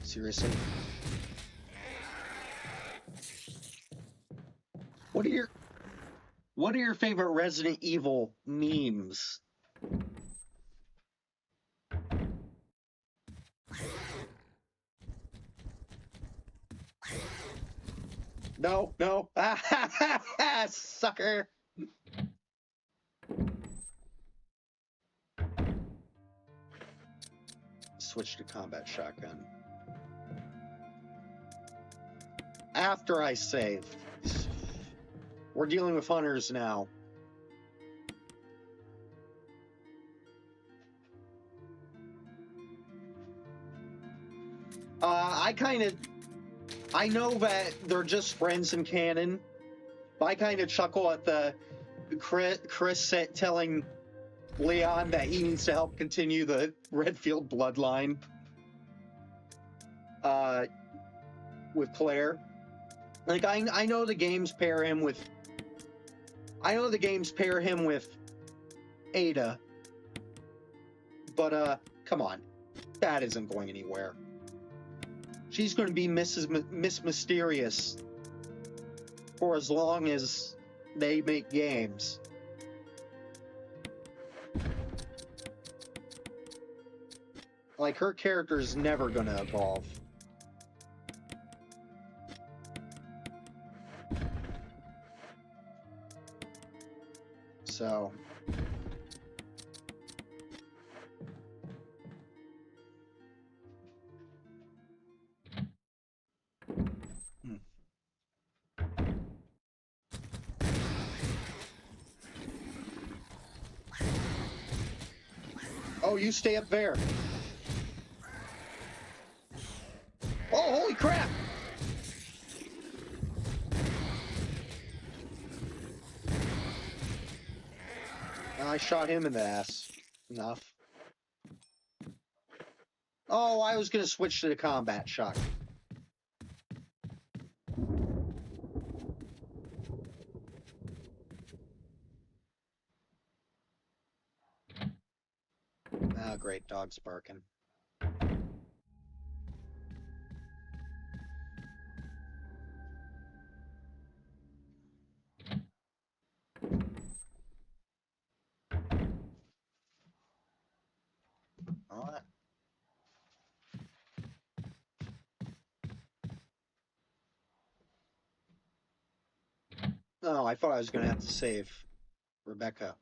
Seriously? What are your favorite Resident Evil memes? No, no. Sucker. Switch to combat shotgun. After I save. We're dealing with hunters now. I know that they're just friends in canon, but I kind of chuckle at the Chris telling Leon that he needs to help continue the Redfield bloodline with Claire. Like, I know the games pair him with... I know the games pair him with Ada, but come on. That isn't going anywhere. She's going to be Miss Mysterious for as long as they make games. Like, her character is never going to evolve. So... Oh, you stay up there. Oh, holy crap! I shot him in the ass. Enough. Oh, I was gonna switch to the combat shot. Ah, great, dog's barking. All right. Oh, I thought I was gonna have to save Rebecca.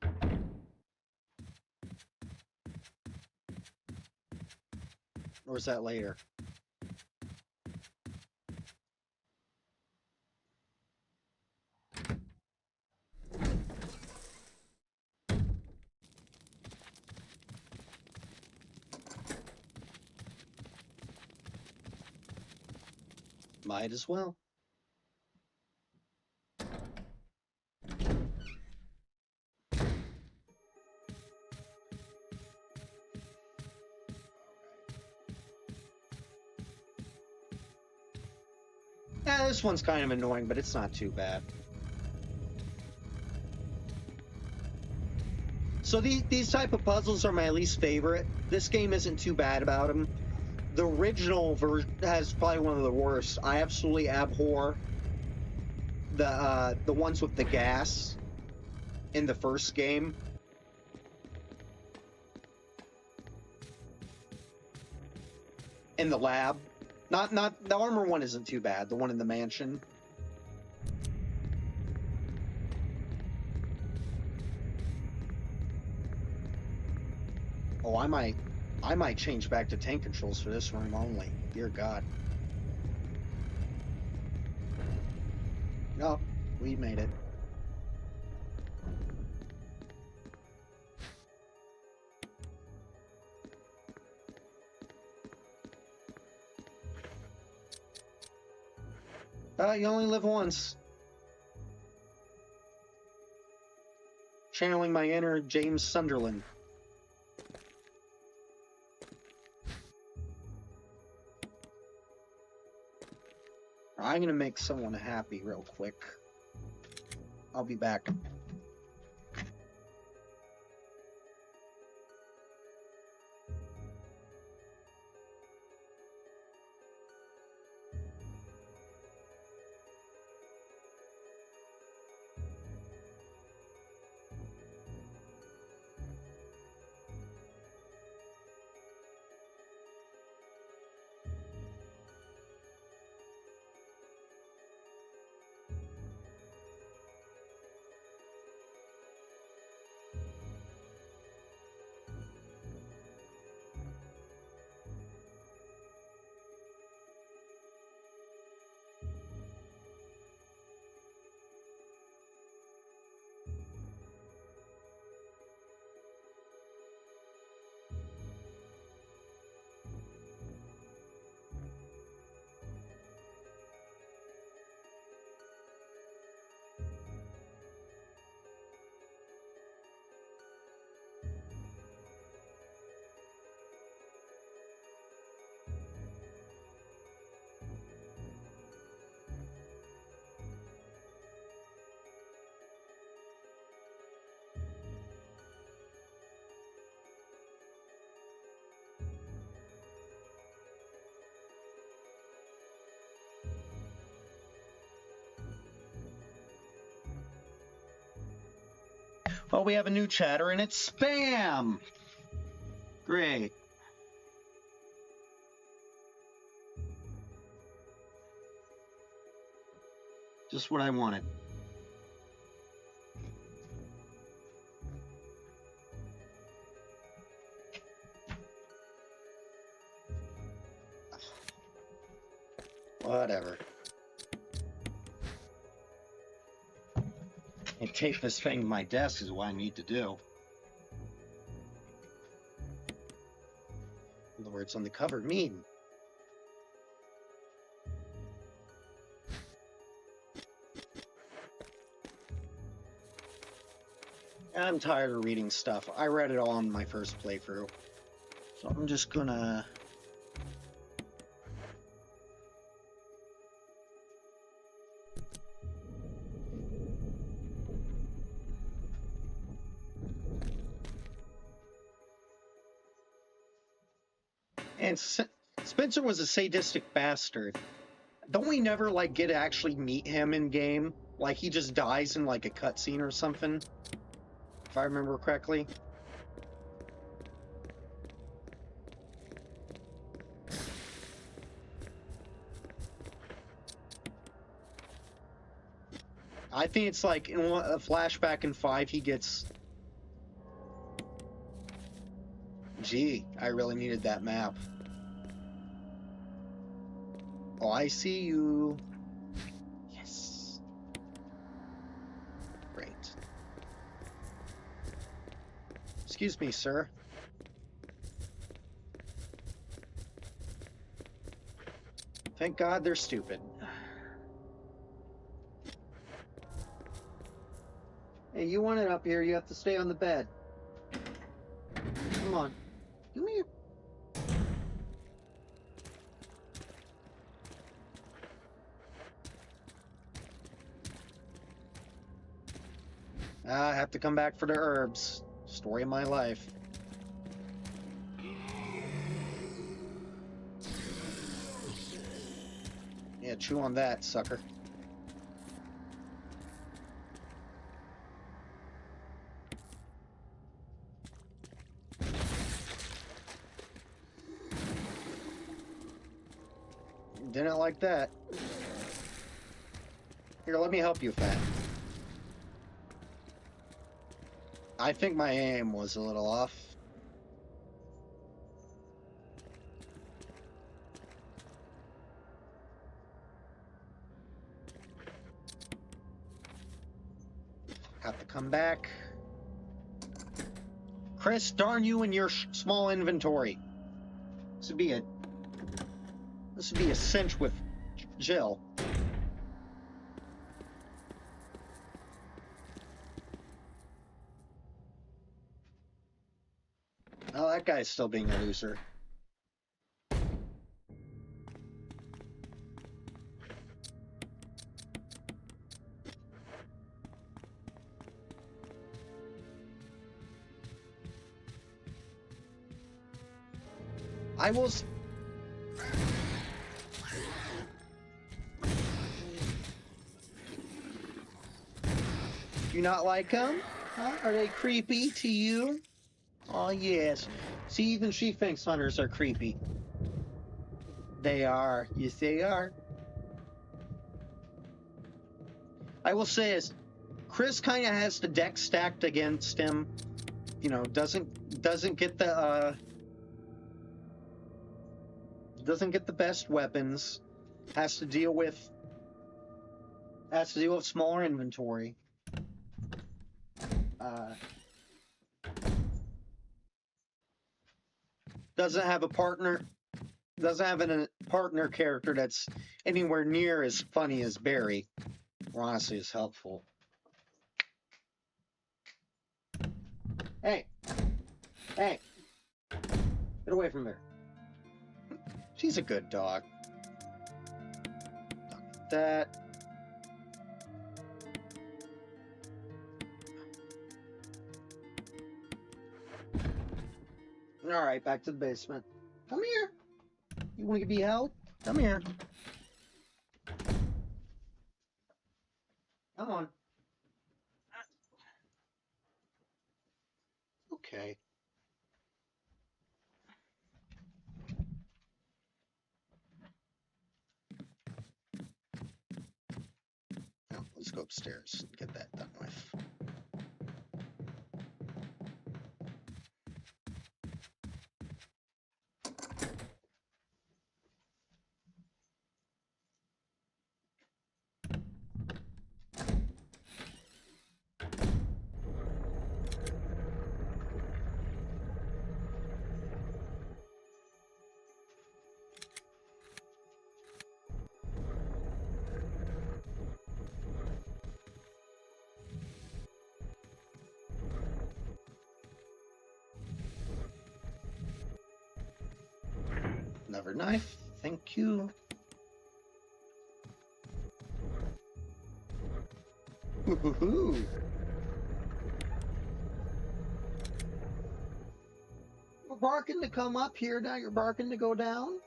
Or is that later? Might as well. Yeah, this one's kind of annoying, but it's not too bad. So these type of puzzles are my least favorite. This game isn't too bad about them. The original version has probably one of the worst. I absolutely abhor the ones with the gas in the first game. In the lab. Not the armor one isn't too bad. The one in the mansion. Oh, I might change back to tank controls for this room only. Dear God. No, we made it. You only live once. Channeling my inner James Sunderland. I'm gonna make someone happy real quick. I'll be back. Oh, we have a new chatter, and it's spam! Great. Just what I wanted. Whatever. And tape this thing to my desk is what I need to do. The words on the cover mean. I'm tired of reading stuff. I read it all in my first playthrough. So I'm just gonna... And Spencer was a sadistic bastard. Don't we never, like, get to actually meet him in game? Like, he just dies in, like, a cutscene or something? If I remember correctly. I think it's like in a flashback in 5, he gets... Gee, I really needed that map. Oh, I see you. Yes. Great. Excuse me, sir. Thank God they're stupid. Hey, you want it up here, you have to stay on the bed. Come on. Come here. I have to come back for the herbs. Story of my life. Yeah, chew on that, sucker. Didn't like that. Here, let me help you, Fat. I think my aim was a little off. Have to come back. Chris, darn you and your small inventory. This would be a cinch with Jill. Oh, that guy's still being a loser. I will... Do you not like them? Huh? Are they creepy to you? Oh, yes. See, even she thinks hunters are creepy. They are. Yes, they are. I will say is, Chris kind of has the deck stacked against him. You know, doesn't get the best weapons. Has to deal with smaller inventory. Doesn't have a partner character that's anywhere near as funny as Barry, or honestly as helpful. Hey, get away from her. She's a good dog. That. All right, back to the basement. Come here. You want to be held? Come here. Come on. Okay. Now, let's go upstairs and get that done with. Another knife. Thank you. Woohoo! You're barking to come up here, now you're barking to go down?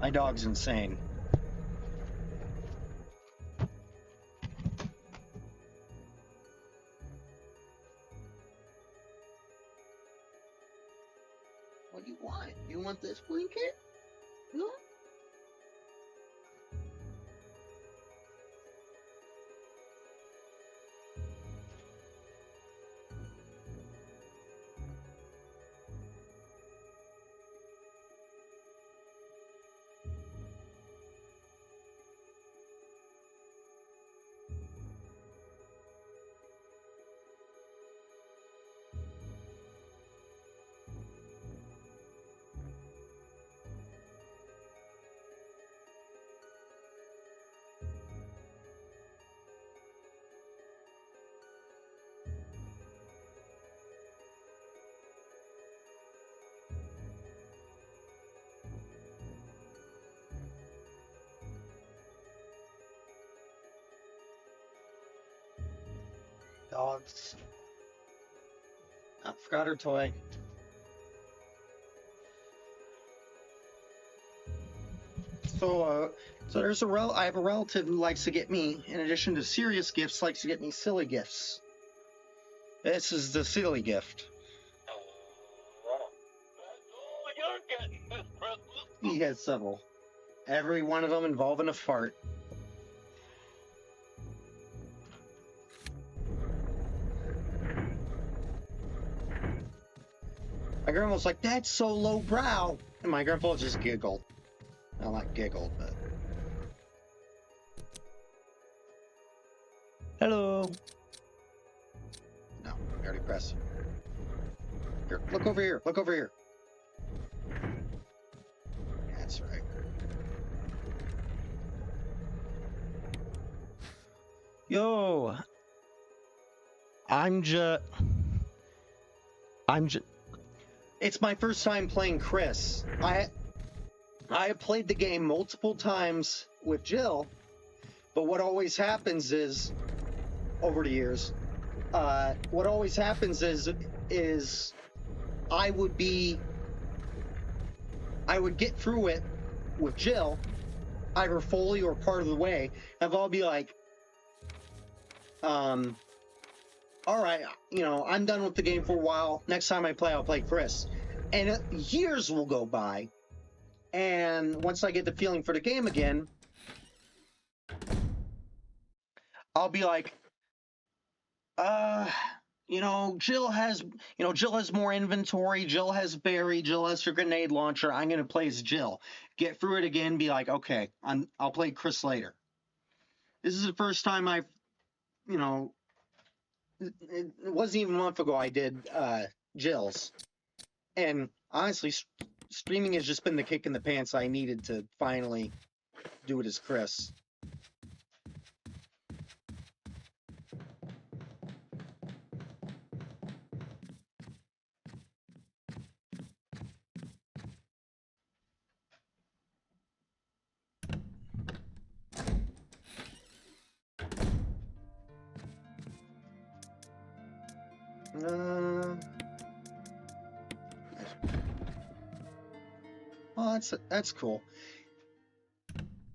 My dog's insane. What do you want? You want this blanket? No? Dogs. I forgot her toy. So there's I have a relative who likes to get me, in addition to serious gifts, likes to get me silly gifts. This is the silly gift. He has several. Every one of them involving a fart. My grandma was like, "That's so lowbrow," and my grandpa just giggled. Well, not giggled, but... Hello. No, I already pressed. Here, look over here. Look over here. That's right. Yo. I'm just... It's my first time playing Chris. I have played the game multiple times with Jill, but what always happens is, over the years, what always happens is I would get through it with Jill, either fully or part of the way, and I'll be like, all right, I'm done with the game for a while. Next time I play, I'll play Chris. And years will go by, and once I get the feeling for the game again, I'll be like, Jill has more inventory. Jill has Barry. Jill has her grenade launcher. I'm gonna play as Jill. Get through it again. Be like, okay, I'll play Chris later. This is the first time I've, it wasn't even a month ago I did Jill's. And honestly, streaming has just been the kick in the pants I needed to finally do it as Chris. Oh, that's cool.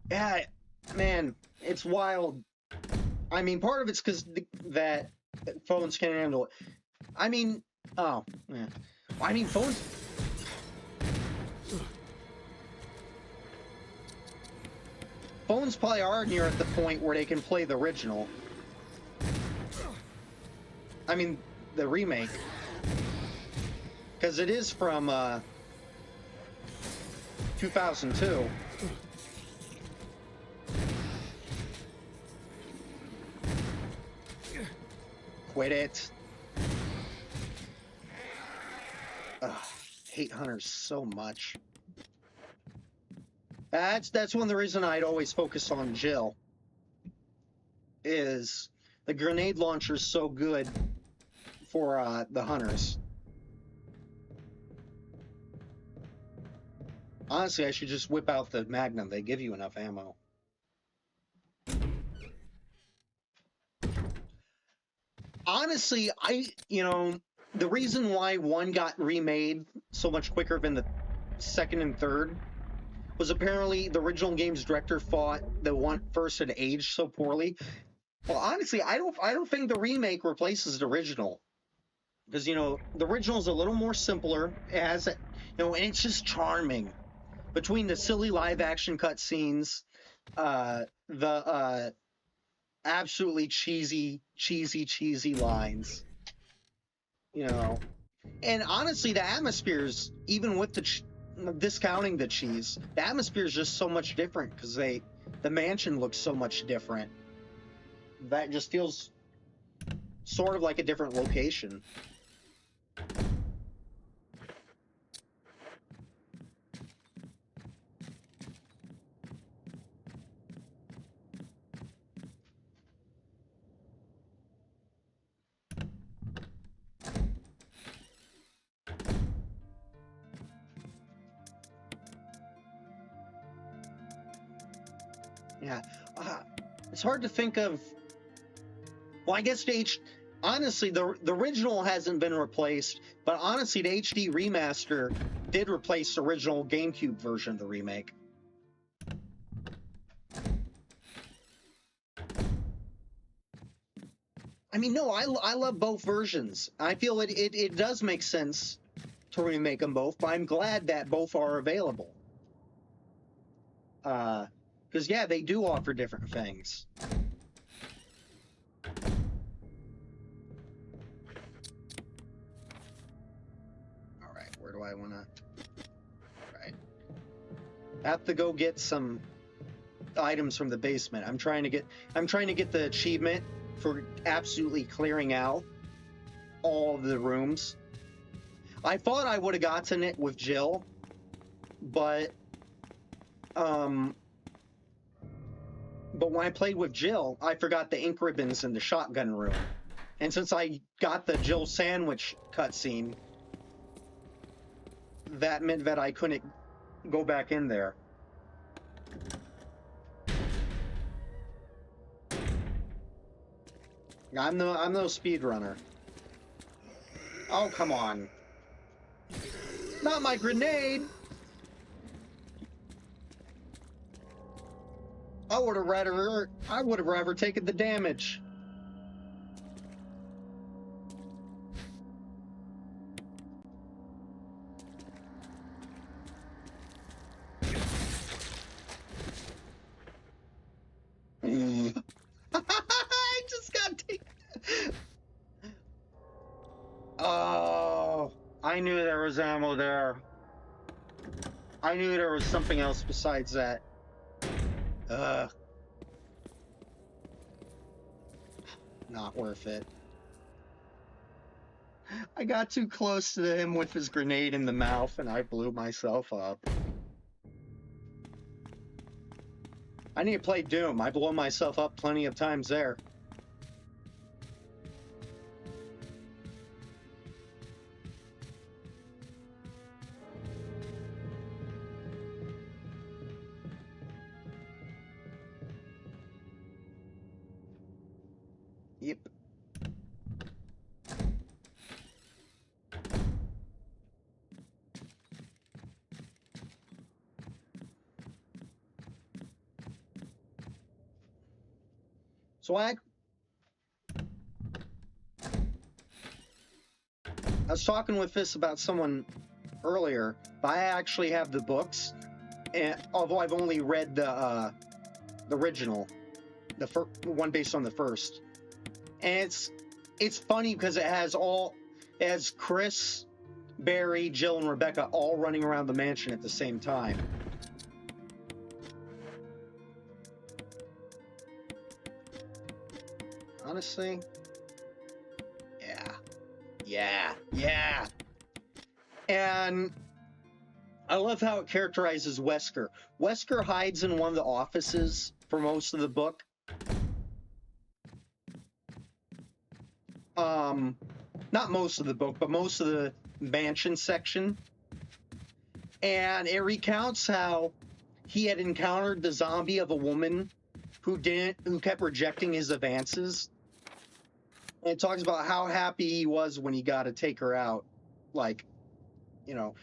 Yeah, man, it's wild. I mean, part of it's because that phones can't handle it. I mean, oh, yeah. I mean, phones... Phones probably are near at the point where they can play the original. I mean, the remake. Because it is from, 2002. Quit it. Ugh, hate hunters so much. That's one of the reasons I'd always focus on Jill. Is The grenade launcher is so good for the hunters. Honestly, I should just whip out the Magnum. They give you enough ammo. Honestly, the reason why 1 got remade so much quicker than the 2nd and 3rd was apparently the original game's director thought the first had aged so poorly. Well, honestly, I don't think the remake replaces the original, because the original is a little more simpler. It has, and it's just charming. Between the silly live action cutscenes, the absolutely cheesy lines, and honestly, the atmospheres, even with discounting the cheese, the atmosphere is just so much different because the mansion looks so much different. That just feels sort of like a different location. Yeah, it's hard to think of. Well, I guess honestly, the original hasn't been replaced, but honestly, the HD remaster did replace the original GameCube version of the remake. I mean, no, I love both versions. I feel it does make sense to remake them both, but I'm glad that both are available. Because, yeah, they do offer different things. All right, where do I want to... All right. I have to go get some items from the basement. I'm trying to get the achievement for absolutely clearing out all of the rooms. I thought I would have gotten it with Jill, but when I played with Jill, I forgot the ink ribbons in the shotgun room. And since I got the Jill sandwich cutscene, that meant that I couldn't go back in there. I'm no speedrunner. Oh, come on. Not my grenade! I would have rather taken the damage. I just got taken. Oh, I knew there was ammo there. I knew there was something else besides that. Not worth it. I got too close to him with his grenade in the mouth and I blew myself up. I need to play Doom. I blow myself up plenty of times there. Yep. So I was talking with this about someone earlier, but I actually have the books, and although I've only read the original, the one based on the first, and it's funny because it has Chris, Barry, Jill, and Rebecca all running around the mansion at the same time. Honestly, yeah. And I love how it characterizes Wesker. Wesker hides in one of the offices for most of the book. not most of the book, but most of the mansion section. And it recounts how he had encountered the zombie of a woman who kept rejecting his advances. And it talks about how happy he was when he got to take her out. Like, you know,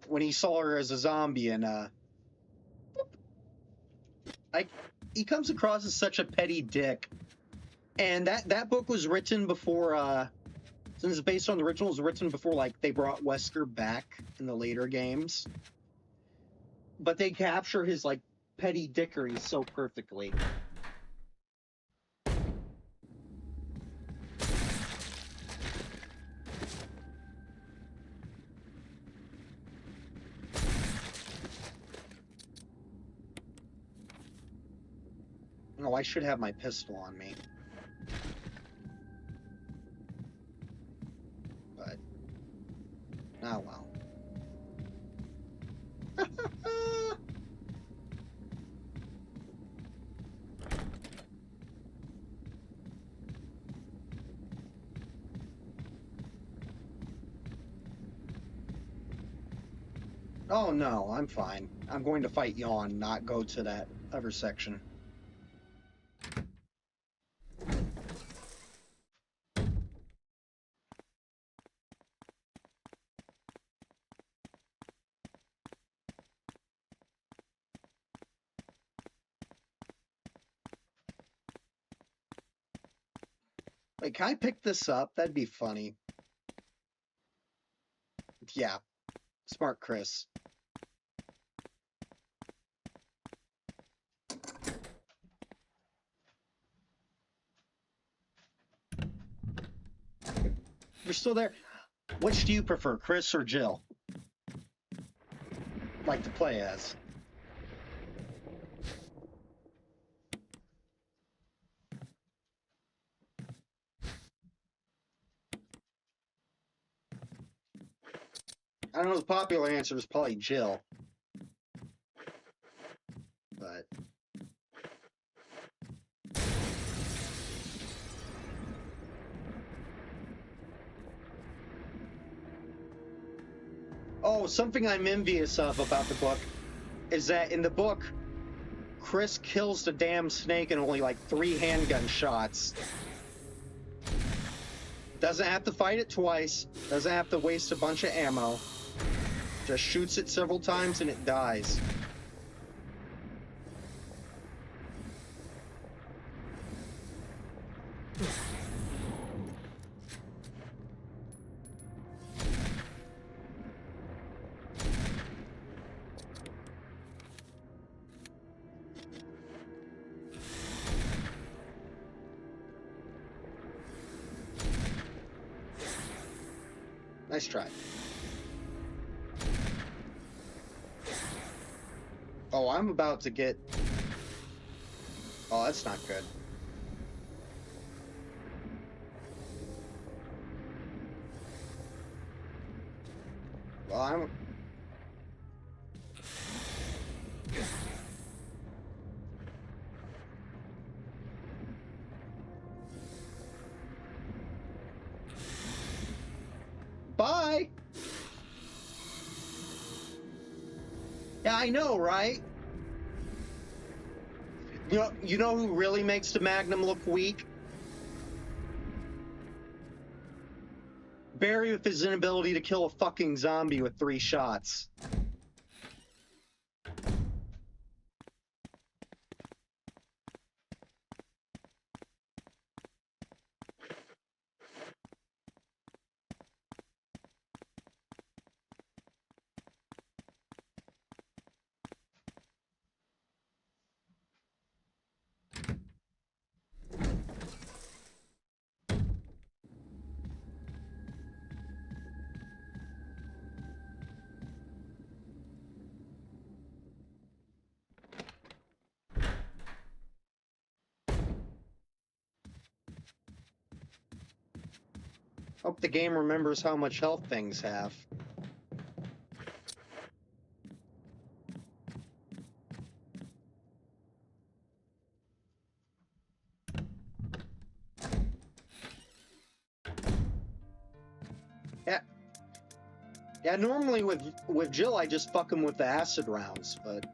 when he saw her as a zombie, and he comes across as such a petty dick. And that book was written before, since it's based on the original, it was written before, like, they brought Wesker back in the later games. But they capture his, like, petty dickery so perfectly. Oh, I should have my pistol on me. But, oh well. Oh no, I'm fine. I'm going to fight Yawn, not go to that other section. Wait, can I pick this up? That'd be funny. Yeah. Smart Chris. You're still there? Which do you prefer, Chris or Jill? Like to play as? I don't know, the popular answer is probably Jill. But... Oh, something I'm envious of about the book is that in the book, Chris kills the damn snake in only like 3 handgun shots. Doesn't have to fight it twice. Doesn't have to waste a bunch of ammo. Just shoots it several times and it dies. Nice try. Oh, I'm about to get... Oh, that's not good. Well, I'm... Bye! Yeah, I know, right? You know who really makes the Magnum look weak? Barry with his inability to kill a fucking zombie with 3 shots. Hope the game remembers how much health things have. Yeah, normally with Jill, I just fuck him with the acid rounds, but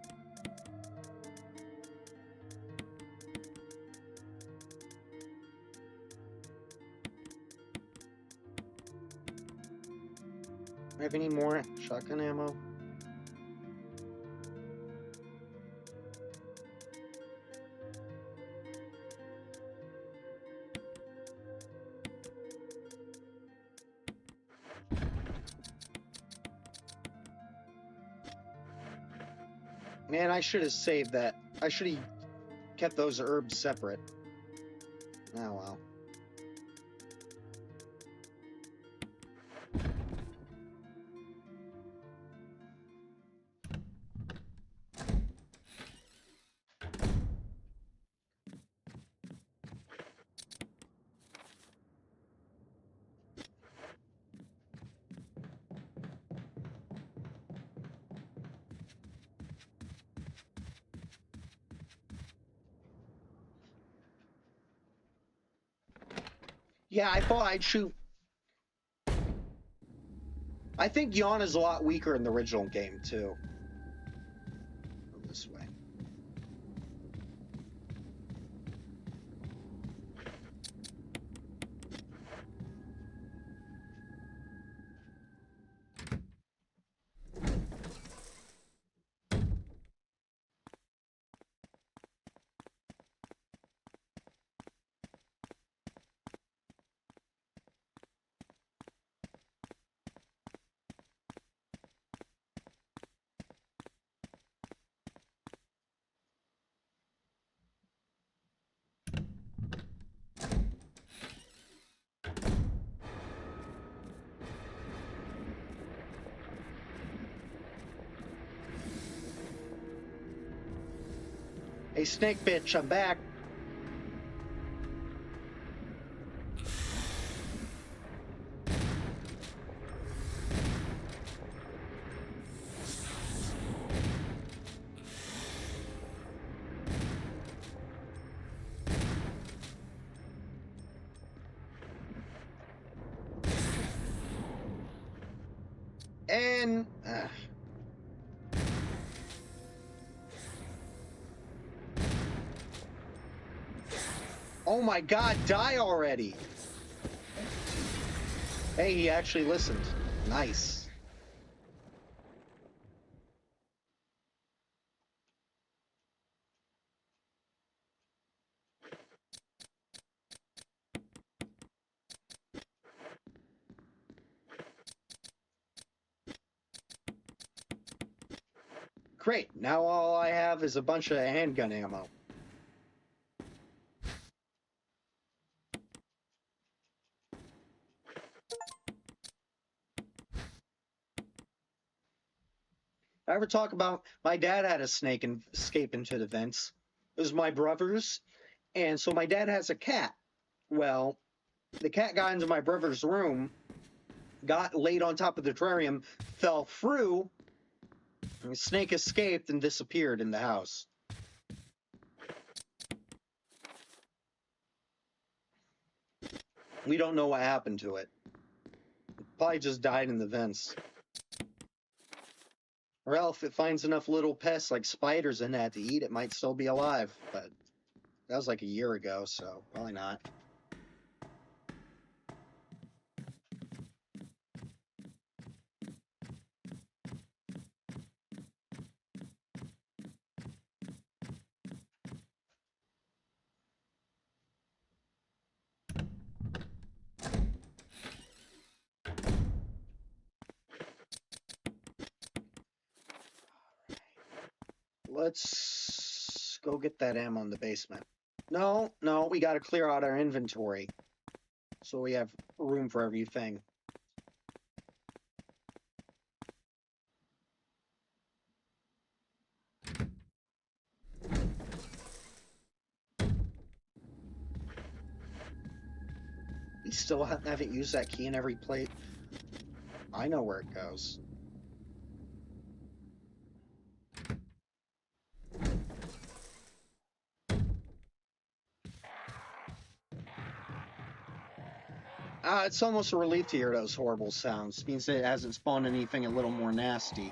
I have any more shotgun ammo? Man, I should have saved that. I should have kept those herbs separate. Oh well. Yeah, I thought I'd shoot. I think Yana's a lot weaker in the original game, too. Go this way. Hey, snake bitch, I'm back. And... Oh my god, die already! Hey, he actually listened. Nice. Great, now all I have is a bunch of handgun ammo. I ever talk about my dad had a snake and escape into the vents. It was my brother's, and so my dad has a cat. Well, the cat got into my brother's room, got laid on top of the terrarium, fell through, and the snake escaped and disappeared in the house. We don't know what happened to it. Probably just died in the vents. Or else if it finds enough little pests like spiders in that to eat, it might still be alive. But that was like a year ago, so probably not. Let's go get that ammo in the basement. No, we gotta clear out our inventory. So we have room for everything. We still haven't used that key in every plate. I know where it goes. It's almost a relief to hear those horrible sounds. It means that it hasn't spawned anything a little more nasty.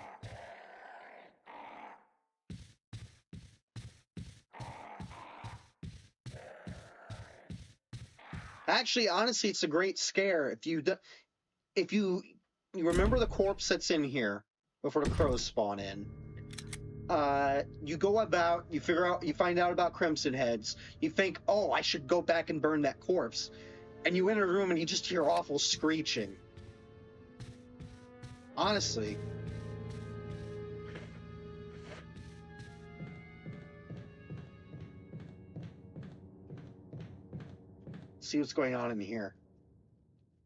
Actually, honestly, it's a great scare. If you remember the corpse that's in here before the crows spawn in. You go about, you find out about Crimson Heads. You think, oh, I should go back and burn that corpse. And you enter a room and you just hear awful screeching. Honestly. See what's going on in here.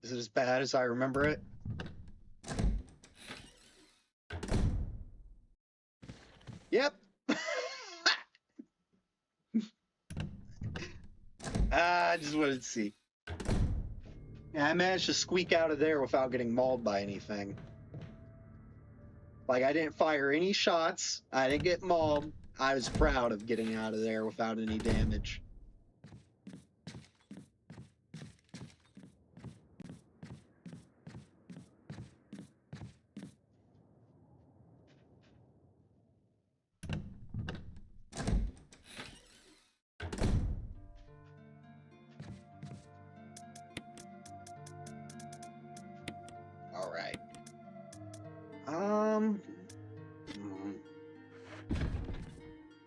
Is it as bad as I remember it? Yep. I just wanted to see. Yeah, I managed to squeak out of there without getting mauled by anything. Like, I didn't fire any shots. I didn't get mauled. I was proud of getting out of there without any damage. All right.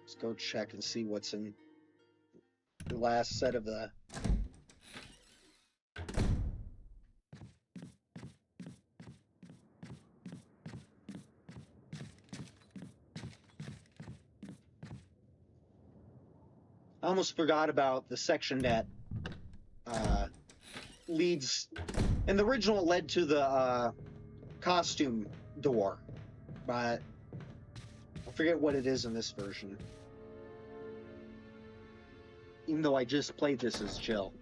Let's go check and see what's in the last set of the... I almost forgot about the section that leads... In the original, it led to the costume door, but I forget what it is in this version. Even though I just played this as Jill.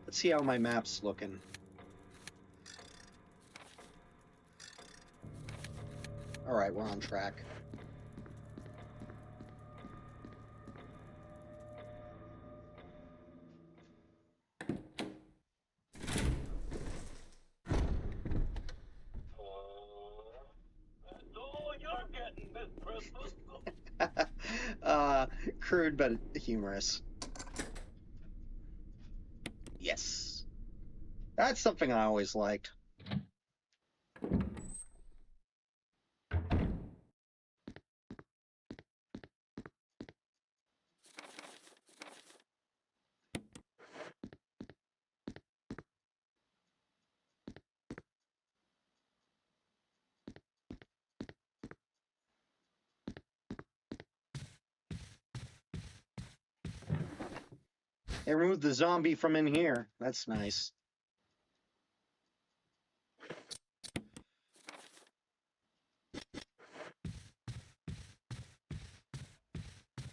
Let's see how my map's looking. Alright, we're on track. Crude but humorous. Yes. That's something I always liked. They removed the zombie from in here. That's nice.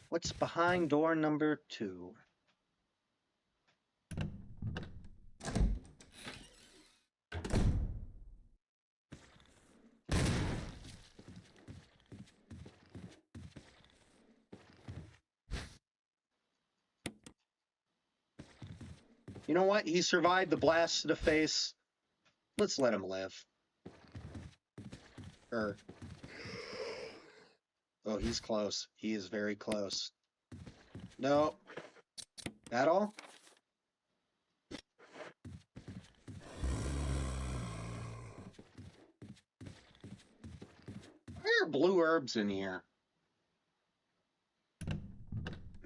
What's behind door number 2? You know what? He survived the blast to the face. Let's let him live. Oh, he's close. He is very close. No. That all? Why are blue herbs in here?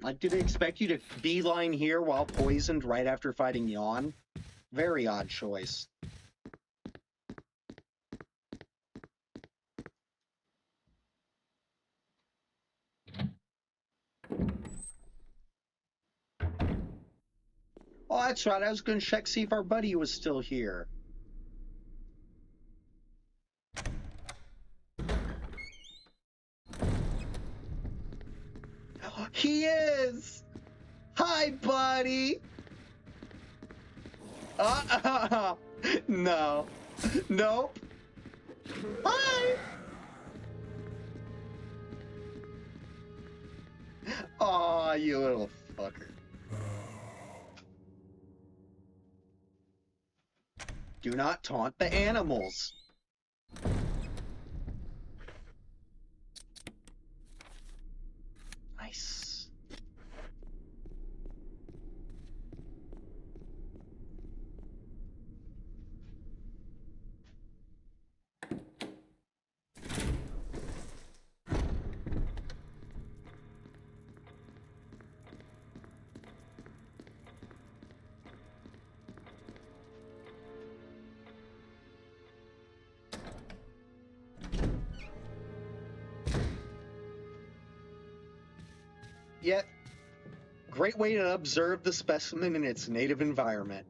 Like, do they expect you to beeline here while poisoned right after fighting Yawn? Very odd choice. Oh, that's right. I was going to check, see if our buddy was still here. He is! Hi, buddy! No. Nope. Hi! You little fucker. Do not taunt the animals. Nice. Yet, great way to observe the specimen in its native environment.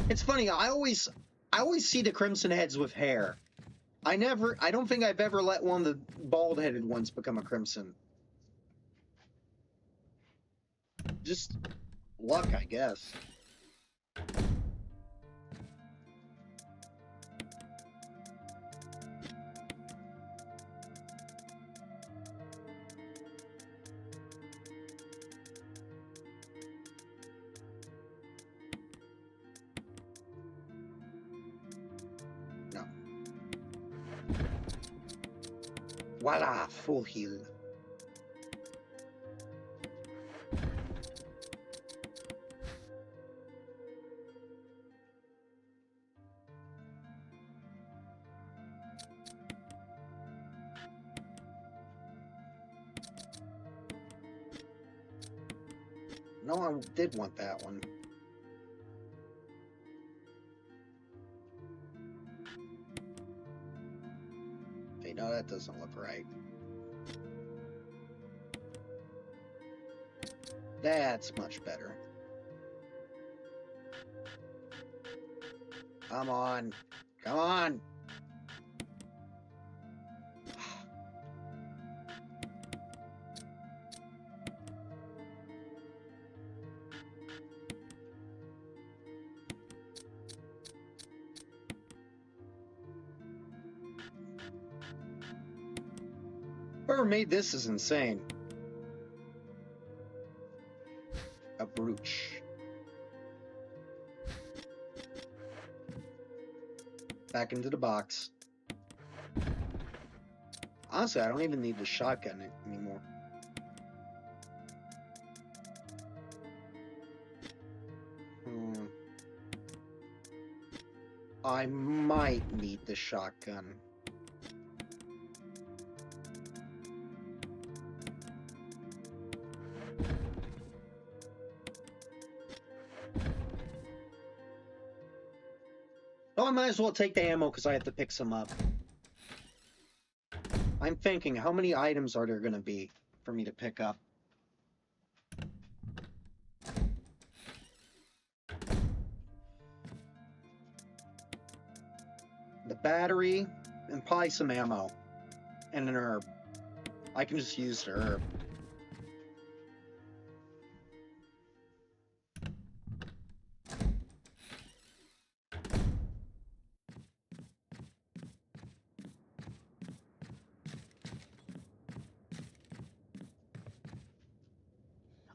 It's funny, I always see the crimson heads with hair. I don't think I've ever let one of the bald-headed ones become a crimson. Just luck, I guess. No. Voila, full heal. No, I did want that one. Okay, no, that doesn't look right. That's much better. Come on. Come on. Whoever made this is insane. A brooch. Back into the box. Honestly, I don't even need the shotgun anymore. I might need the shotgun. Oh, I might as well take the ammo because I have to pick some up. I'm thinking, how many items are there going to be for me to pick up? The battery, and probably some ammo. And an herb. I can just use the herb.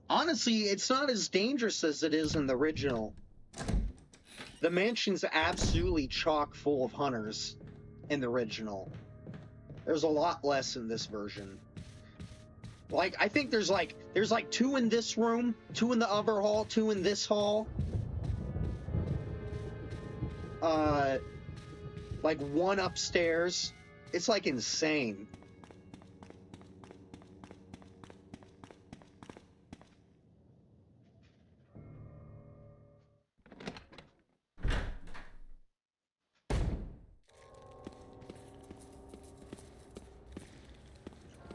Honestly, it's not as dangerous as it is in the original. The mansion's absolutely chock full of hunters in the original. There's a lot less in this version. Like, I think there's like 2 in this room, 2 in the other hall, 2 in this hall. Like 1 upstairs. It's like insane.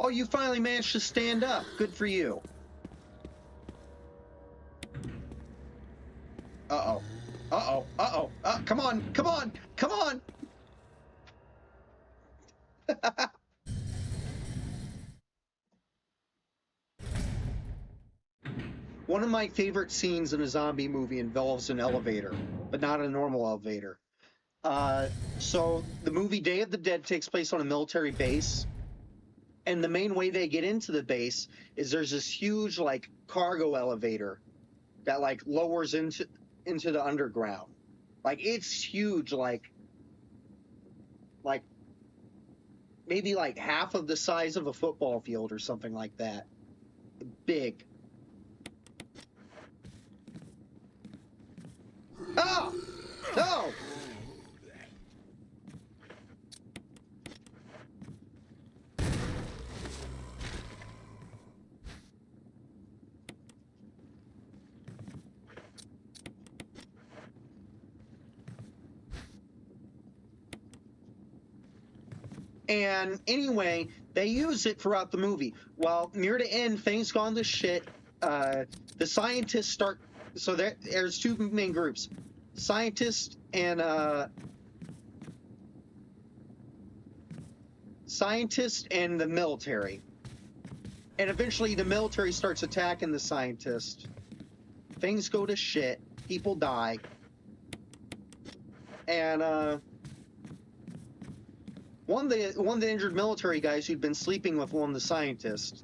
Oh, you finally managed to stand up. Good for you. Uh-oh. Uh-oh. Uh-oh. Come on. Come on. Come on. One of my favorite scenes in a zombie movie involves an elevator, but not a normal elevator. So the movie Day of the Dead takes place on a military base, and the main way they get into the base is there's this huge like cargo elevator that like lowers into the underground. Like it's huge, like maybe like half of the size of a football field or something like that. Big. Oh! No! And anyway, they use it throughout the movie. Well, near the end, things gone to shit. The scientists start. So there's two main groups: scientists and the military. And eventually, the military starts attacking the scientists. Things go to shit. People die. And one of the injured military guys who'd been sleeping with one of the scientists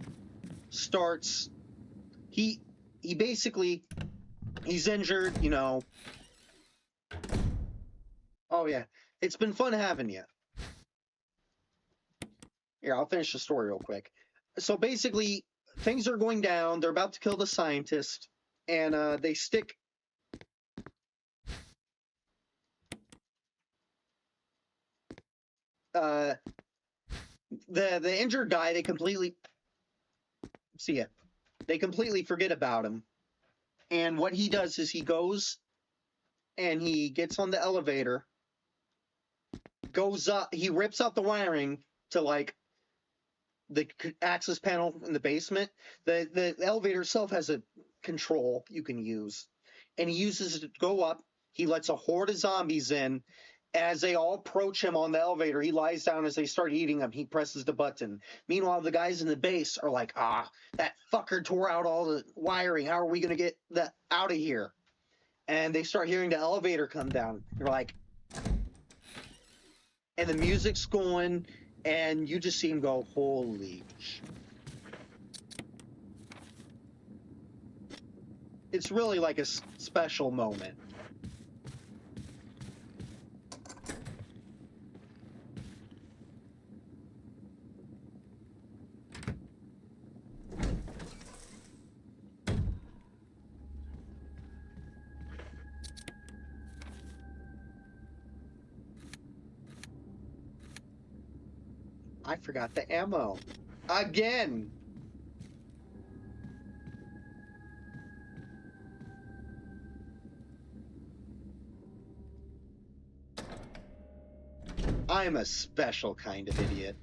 starts. He basically he's injured. You know. Oh yeah, it's been fun having you. Here, I'll finish the story real quick. So basically, things are going down. They're about to kill the scientist, and they stick. The injured guy, they completely see it. They completely forget about him, and what he does is he goes and he gets on the elevator, goes up, he rips out the wiring to like the access panel in the basement. The elevator itself has a control you can use, and he uses it to go up. He lets a horde of zombies in. As they all approach him on the elevator, he lies down. As they start eating him, he presses the button. Meanwhile, the guys in the base are like, that fucker tore out all the wiring. How are we going to get that out of here? And they start hearing the elevator come down. They're like, and the music's going, and you just see him go, holy It's really like a special moment. I forgot the ammo. Again! I'm a special kind of idiot.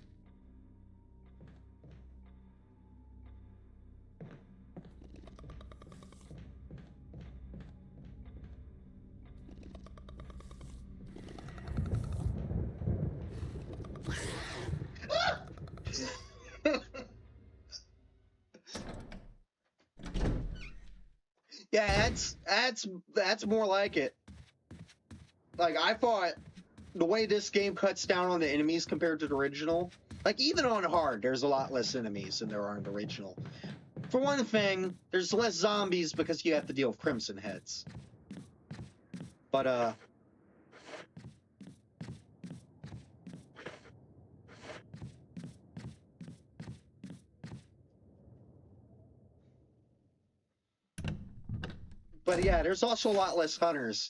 Yeah, that's more like it. Like I thought the way this game cuts down on the enemies compared to the original, like even on hard, there's a lot less enemies than there are in the original. For one thing, there's less zombies because you have to deal with Crimson Heads. But yeah, there's also a lot less hunters.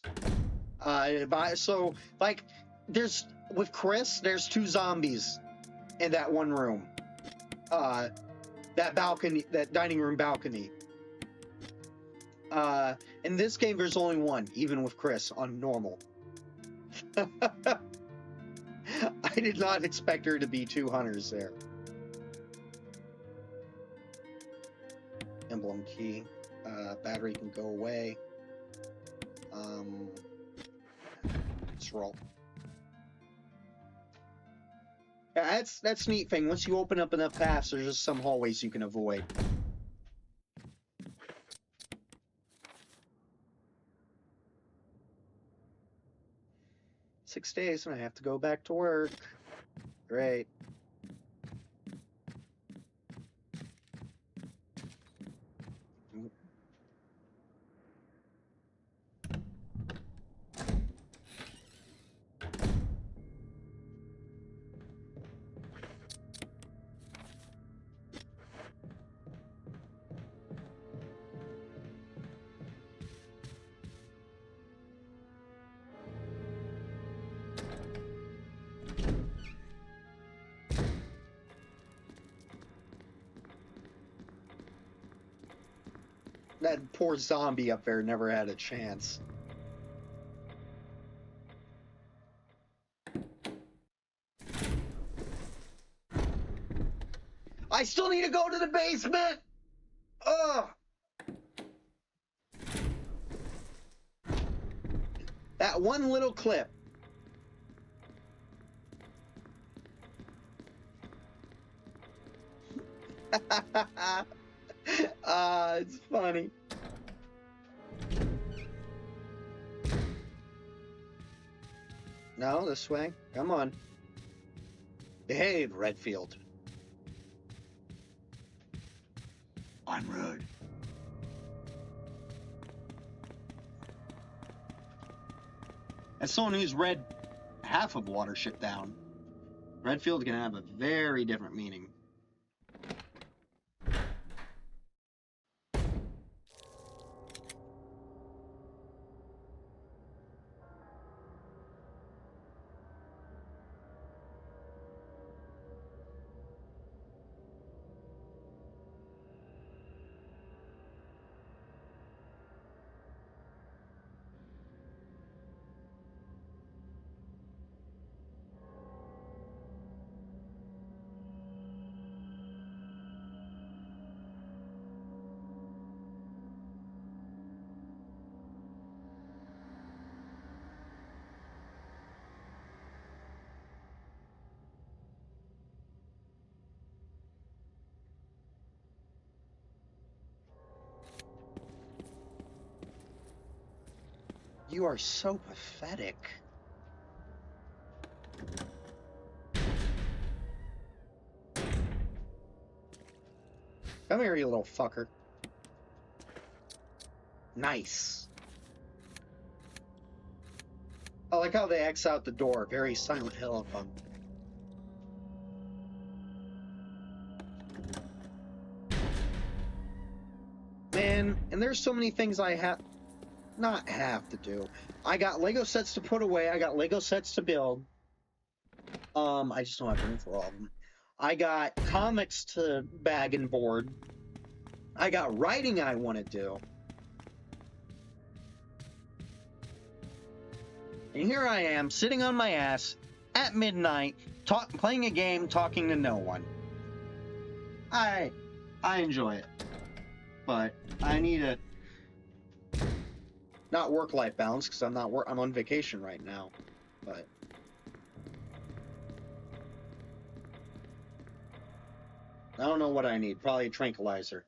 So like there's with Chris, there's 2 zombies in that one room. That balcony, that dining room balcony. In this game, there's only 1, even with Chris on normal. I did not expect there to be 2 hunters there. Emblem key. Battery can go away. Let's roll. Yeah, that's neat thing. Once you open up enough paths, there's just some hallways you can avoid. 6 days and I have to go back to work. Great. That poor zombie up there never had a chance. I still need to go to the basement! Ugh! That one little clip. It's funny. No, this way. Come on. Behave, Redfield. I'm rude. As someone who's read half of Watership Down, Redfield can have a very different meaning. You are so pathetic. Come here, you little fucker. Nice. I like how they X out the door. Very Silent Hill of them. Man, and there's so many things I not have to do. I got Lego sets to put away. I got Lego sets to build. I just don't have room for all of them. I got comics to bag and board. I got writing I want to do. And here I am, sitting on my ass at midnight, playing a game, talking to no one. I enjoy it. But I need a not work-life balance because I'm on vacation right now. But I don't know what I need. Probably a tranquilizer.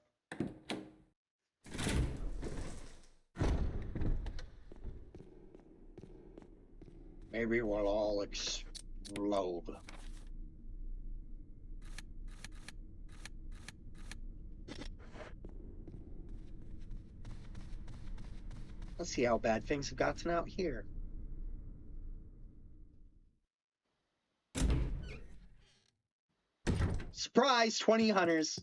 Maybe we'll all explode. Let's see how bad things have gotten out here. Surprise, 20 hunters.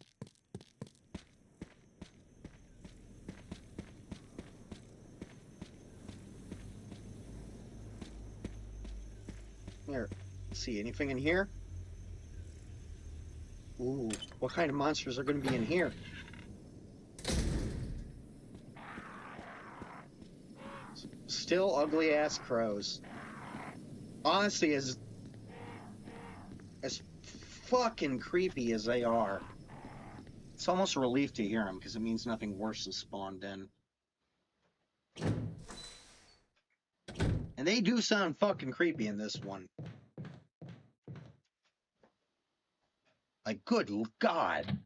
Here, see anything in here? Ooh, what kind of monsters are going to be in here? Still ugly ass crows. Honestly, as fucking creepy as they are, it's almost a relief to hear them because it means nothing worse has spawned in. And they do sound fucking creepy in this one. Like, good God.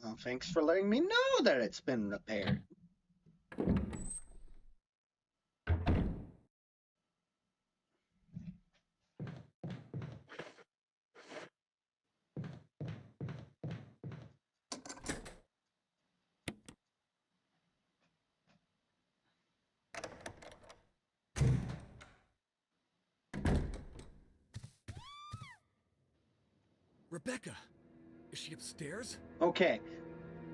Well, thanks for letting me know that it's been repaired. Rebecca, is she upstairs? Okay,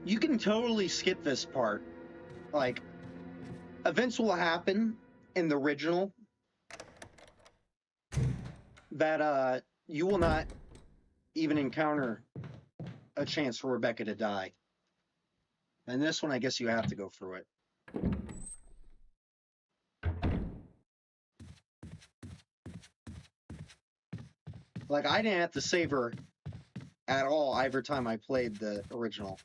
you can totally skip this part. Like, events will happen in the original that you will not even encounter a chance for Rebecca to die. And this one, I guess you have to go through it. Like, I didn't have to save her at all every time I played the original.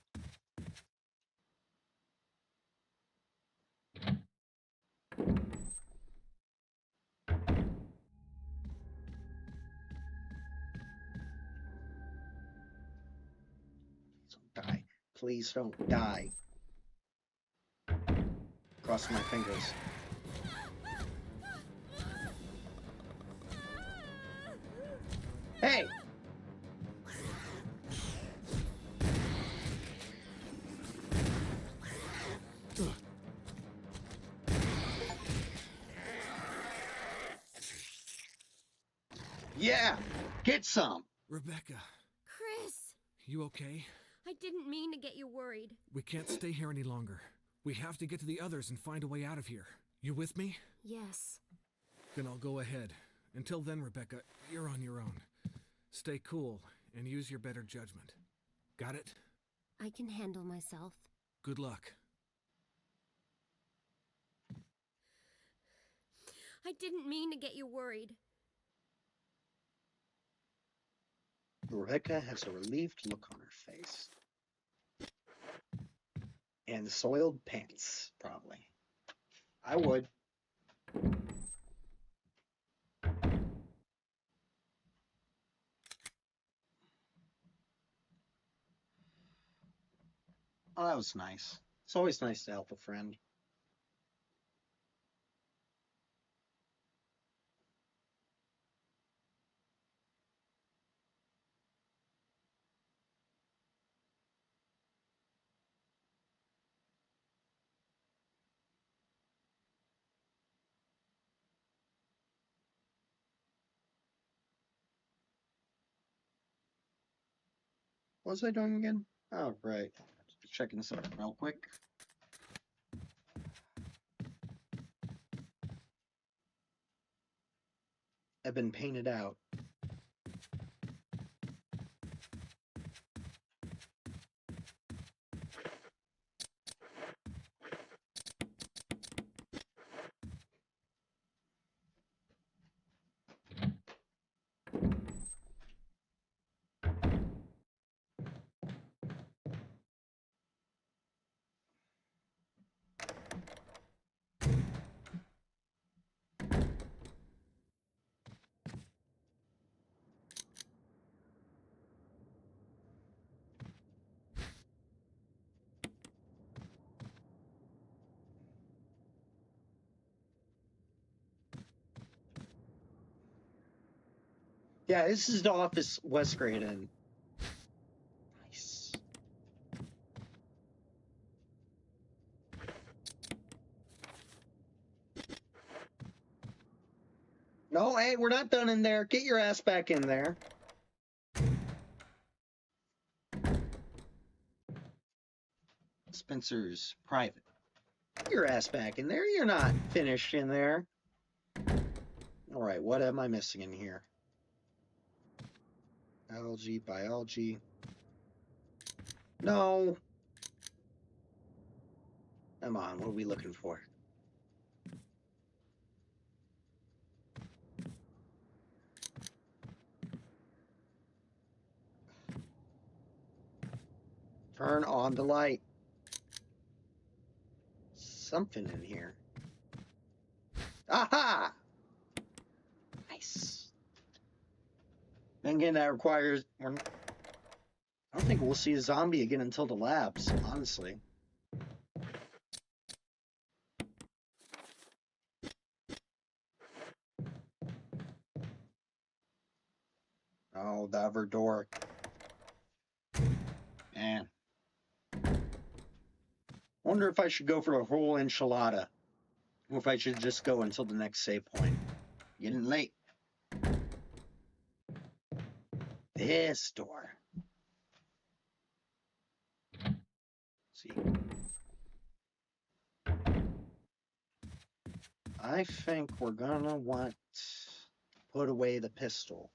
Don't die. Please don't die. Cross my fingers. Hey! Yeah! Get some! Rebecca, Chris! you okay? I didn't mean to get you worried. We can't stay here any longer. We have to get to the others and find a way out of here. You with me? Yes. Then I'll go ahead. Until then, Rebecca, you're on your own. Stay cool and use your better judgment. Got it? I can handle myself. Good luck. I didn't mean to get you worried. Rebecca has a relieved look on her face. And soiled pants, probably. I would. Oh, that was nice. It's always nice to help a friend. What was I doing again? Oh, right. Just checking this out real quick. I've been painted out. Yeah, this is the office West Grade in. Nice. No, hey, we're not done in there. Get your ass back in there. Spencer's private. Get your ass back in there. You're not finished in there. All right, what am I missing in here? Algae, biology. No. Come on, what are we looking for? Turn on the light. Something in here. Aha! Nice. Then again, that requires... I don't think we'll see a zombie again until the labs, honestly. Oh, the other door. Man. Wonder if I should go for a whole enchilada. Or if I should just go until the next save point. Getting late. This door. Let's see. I think we're gonna want to put away the pistol.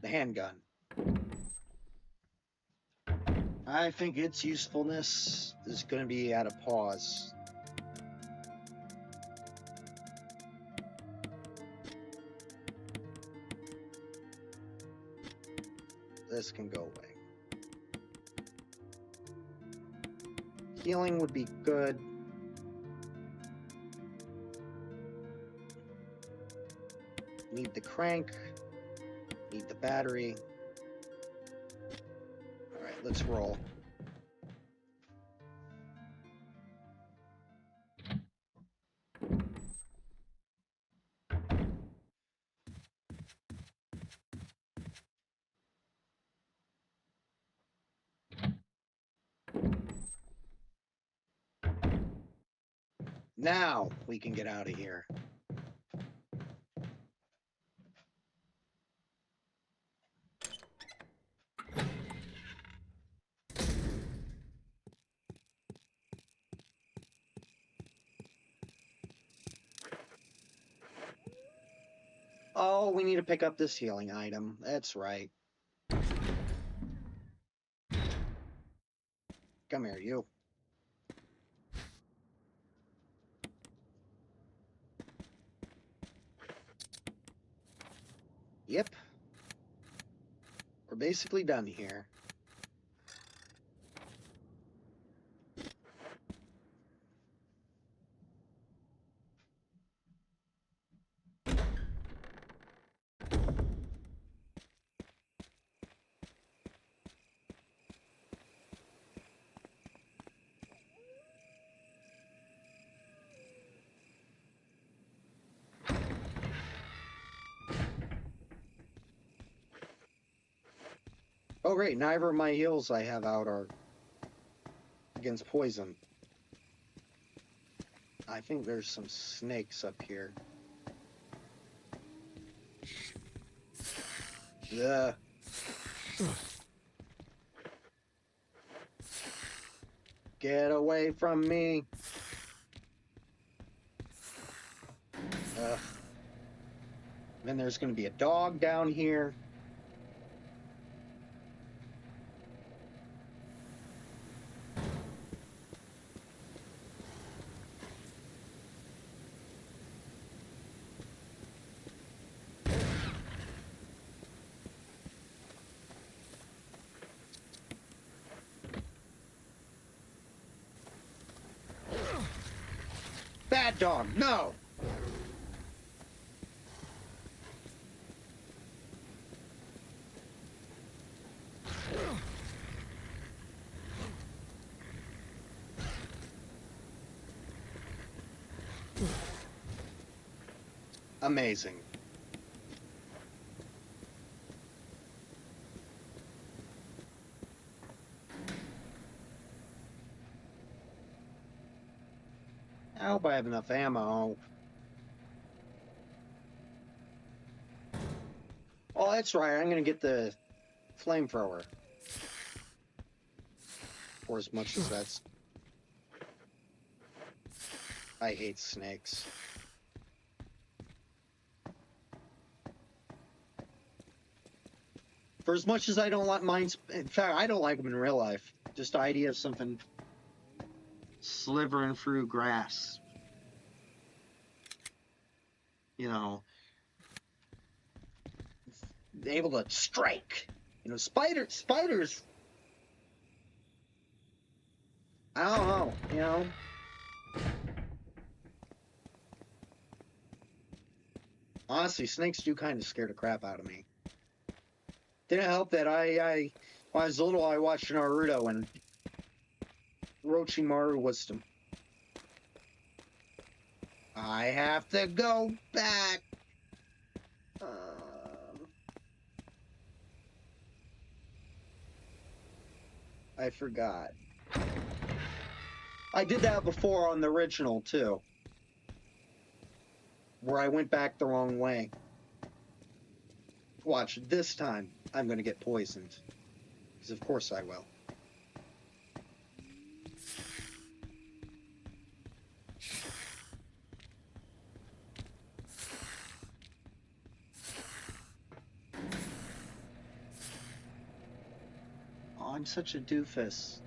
The handgun. I think its usefulness is gonna be at a pause. This can go away. Healing would be good. Need the crank. Need the battery. Alright, let's roll. Now we can get out of here. Oh, we need to pick up this healing item. That's right. Come here, you. Yep. We're basically done here. Oh, great. Neither of my heals I have out are against poison. I think there's some snakes up here. Ugh. Get away from me. Ugh. Then there's going to be a dog down here. Bad dog, no! Amazing. I hope I have enough ammo. Oh, that's right. I'm going to get the flamethrower. For as much as that's... I hate snakes. For as much as I don't like mines... In fact, I don't like them in real life. Just the idea of something slivering through grass. You know, able to strike. You know, spiders. I don't know. You know. Honestly, snakes do kind of scare the crap out of me. Didn't help that I When I was little, I watched Naruto and Orochimaru wisdom. I have to go back. I forgot. I did that before on the original, too. Where I went back the wrong way. Watch, this time, I'm going to get poisoned. Because of course I will. Oh, I'm such a doofus.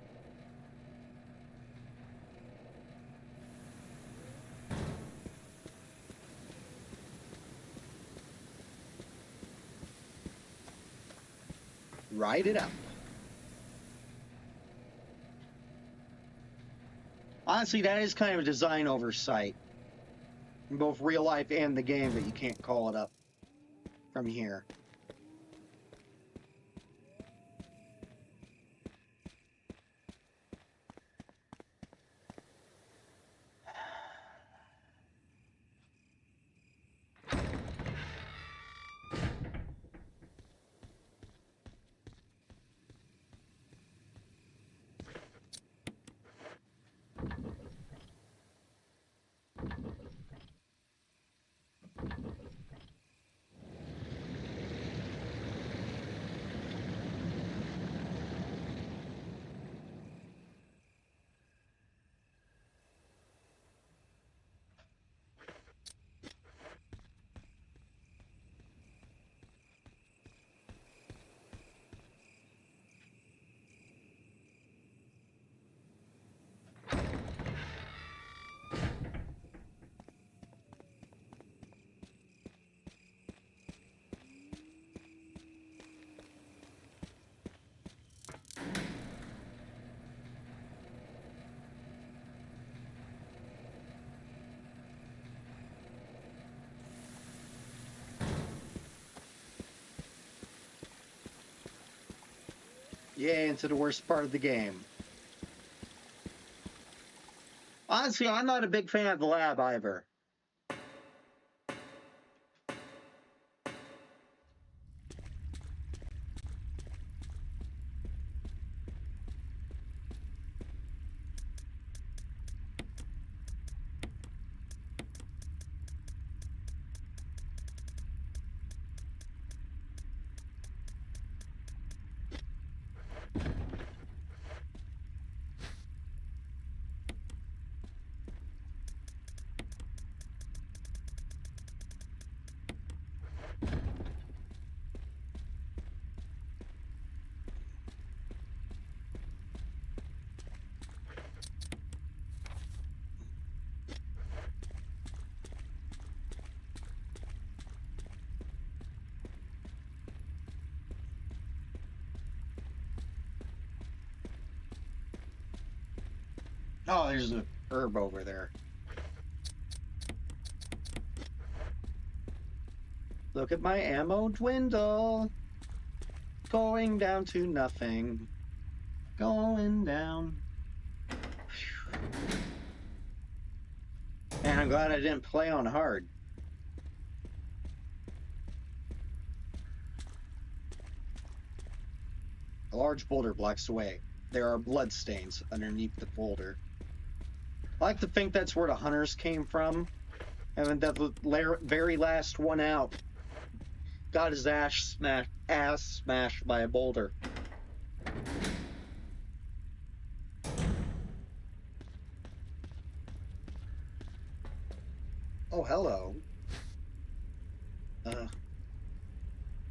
Ride it up. Honestly, that is kind of a design oversight. In both real life and the game, that you can't call it up from here. Yeah, into the worst part of the game. Honestly, I'm not a big fan of the lab either. Oh, there's a herb over there. Look at my ammo dwindle. Going down to nothing. Going down. And I'm glad I didn't play on hard. A large boulder blocks the way. There are bloodstains underneath the boulder. I like to think that's where the hunters came from. And then the very last one out got his ass smashed by a boulder. Oh, hello.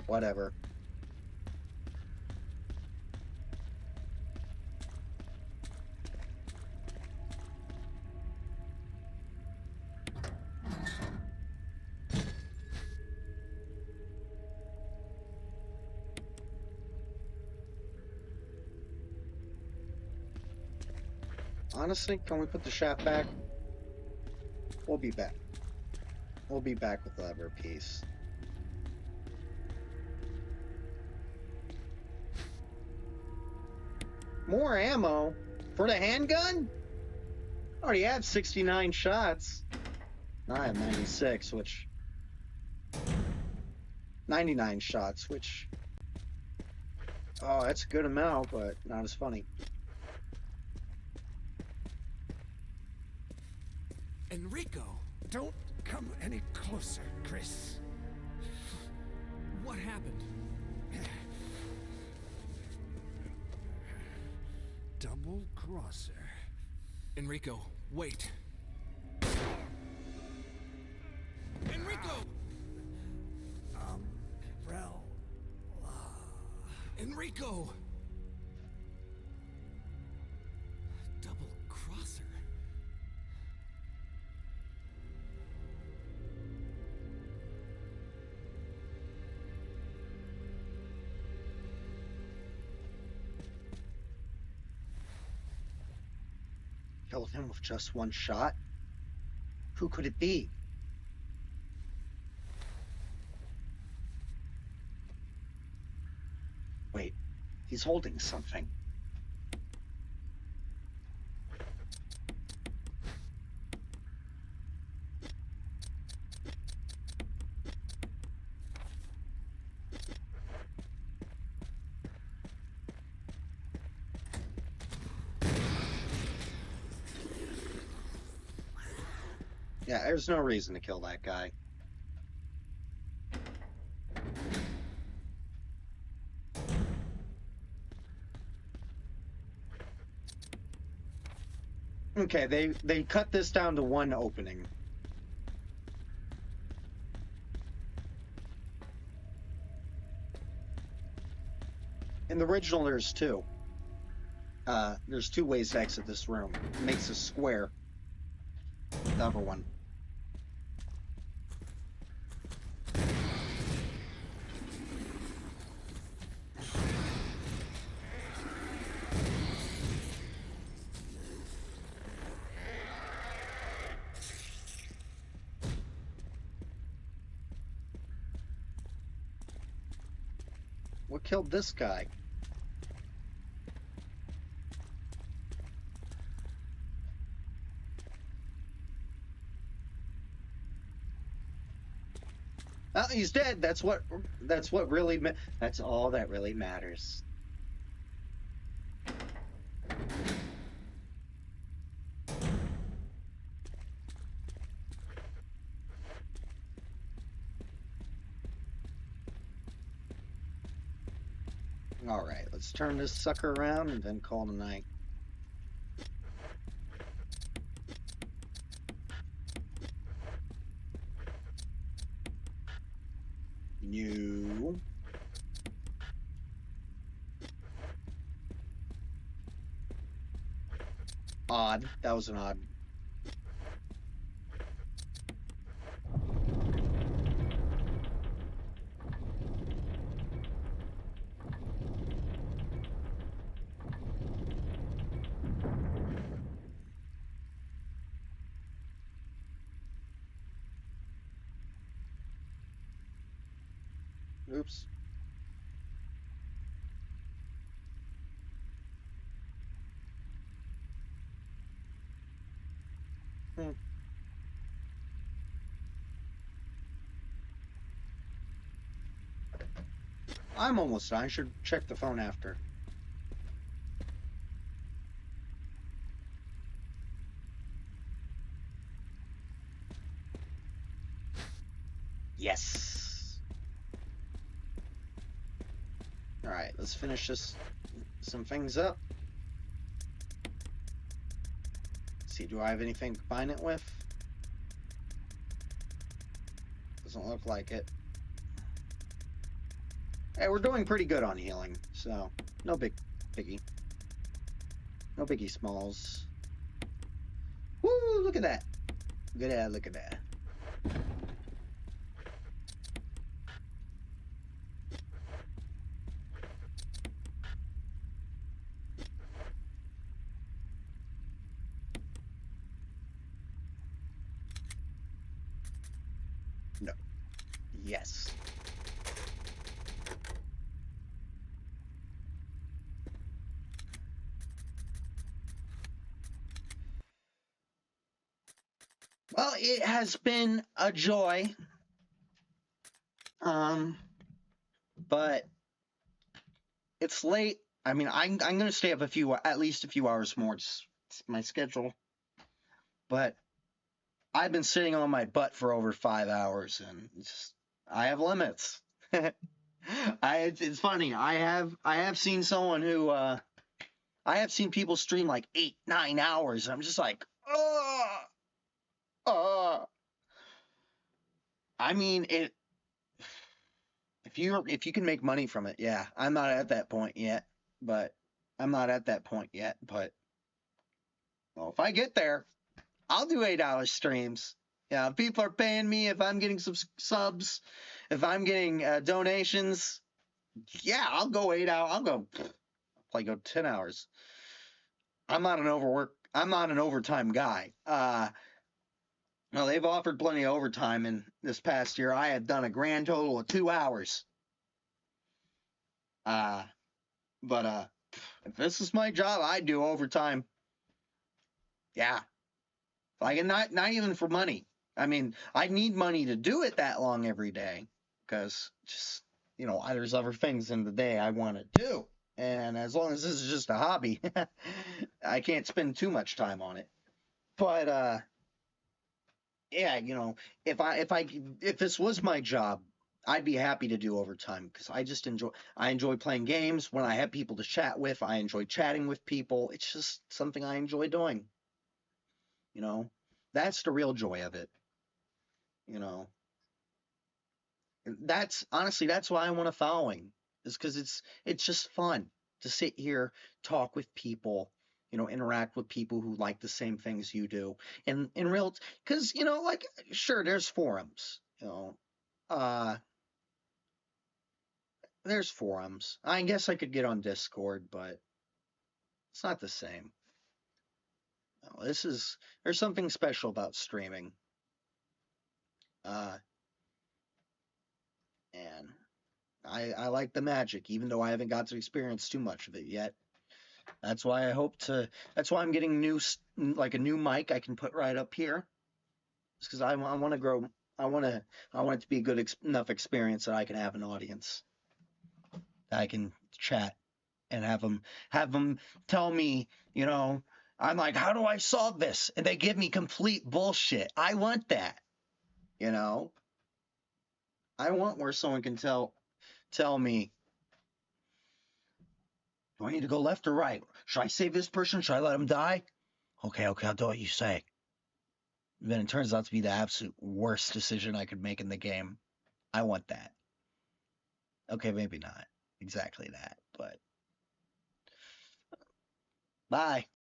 Whatever. Honestly, can we put the shaft back? We'll be back. We'll be back with the lever piece. More ammo? For the handgun? I already have 69 shots. I have 96, which... 99 shots, which... Oh, that's a good amount, but not as funny. Enrico! Don't come any closer, Chris. What happened? Double crosser. Enrico, wait. Enrico! Umbrella. Enrico! Double crosser. Killed him with just one shot? Who could it be? Wait, he's holding something. Yeah, there's no reason to kill that guy. Okay, they cut this down to one opening. In the original, there's two. There's two ways to exit this room. It makes a square. The other one. What killed this guy? Oh, he's dead. That's what really that's all that really matters. All right, let's turn this sucker around and then call it a night. New. Odd. That was an odd. Oops. I'm almost done. I should check the phone after. Yes. All right, let's finish some things up. See, do I have anything to combine it with? Doesn't look like it. Hey, we're doing pretty good on healing, so no biggie. No biggie smalls. Woo, look at that. Look at that, look at that. No. Yes. Well, it has been a joy. But it's late. I mean, I'm gonna stay up at least a few hours more. It's my schedule. But I've been sitting on my butt for over 5 hours, and I have limits. It's funny. I have seen someone who I have seen people stream like 8, 9 hours. I'm just like, oh, oh. I mean, if you can make money from it, yeah. I'm not at that point yet, but well, if I get there, I'll do 8 hour streams. Yeah, if people are paying me, if I'm getting some subs, if I'm getting donations, yeah, I'll go 8 hours. I'll probably go 10 hours. I'm not an overtime guy. No, they've offered plenty of overtime in this past year. I have done a grand total of 2 hours. But if this is my job, I'd do overtime. Yeah, like, and not even for money. I mean, I need money to do it that long every day because just there's other things in the day I want to do, and as long as this is just a hobby, I can't spend too much time on it. But yeah, if this was my job, I'd be happy to do overtime because I enjoy playing games. When I have people to chat with, I enjoy chatting with people. It's just something I enjoy doing. You know, that's the real joy of it. You know, that's honestly that's why I want a following, is because it's just fun to sit here, talk with people, interact with people who like the same things you do, and in real, because like, sure, there's forums, uh there's forums. I guess I could get on Discord, but it's not the same. No, there's something special about streaming. uh and I like the magic, even though I haven't got to experience too much of it yet. That's why I hope to. That's why I'm getting like a new mic I can put right up here. It's because I want to grow. I want it to be a good enough experience that I can have an audience. I can chat and have them tell me. I'm like, how do I solve this? And they give me complete bullshit. I want that. You know, I want where someone can tell me, do I need to go left or right? Should I save this person? Should I let him die? Okay, I'll do what you say. Then it turns out to be the absolute worst decision I could make in the game. I want that. Okay, maybe not exactly that, but bye.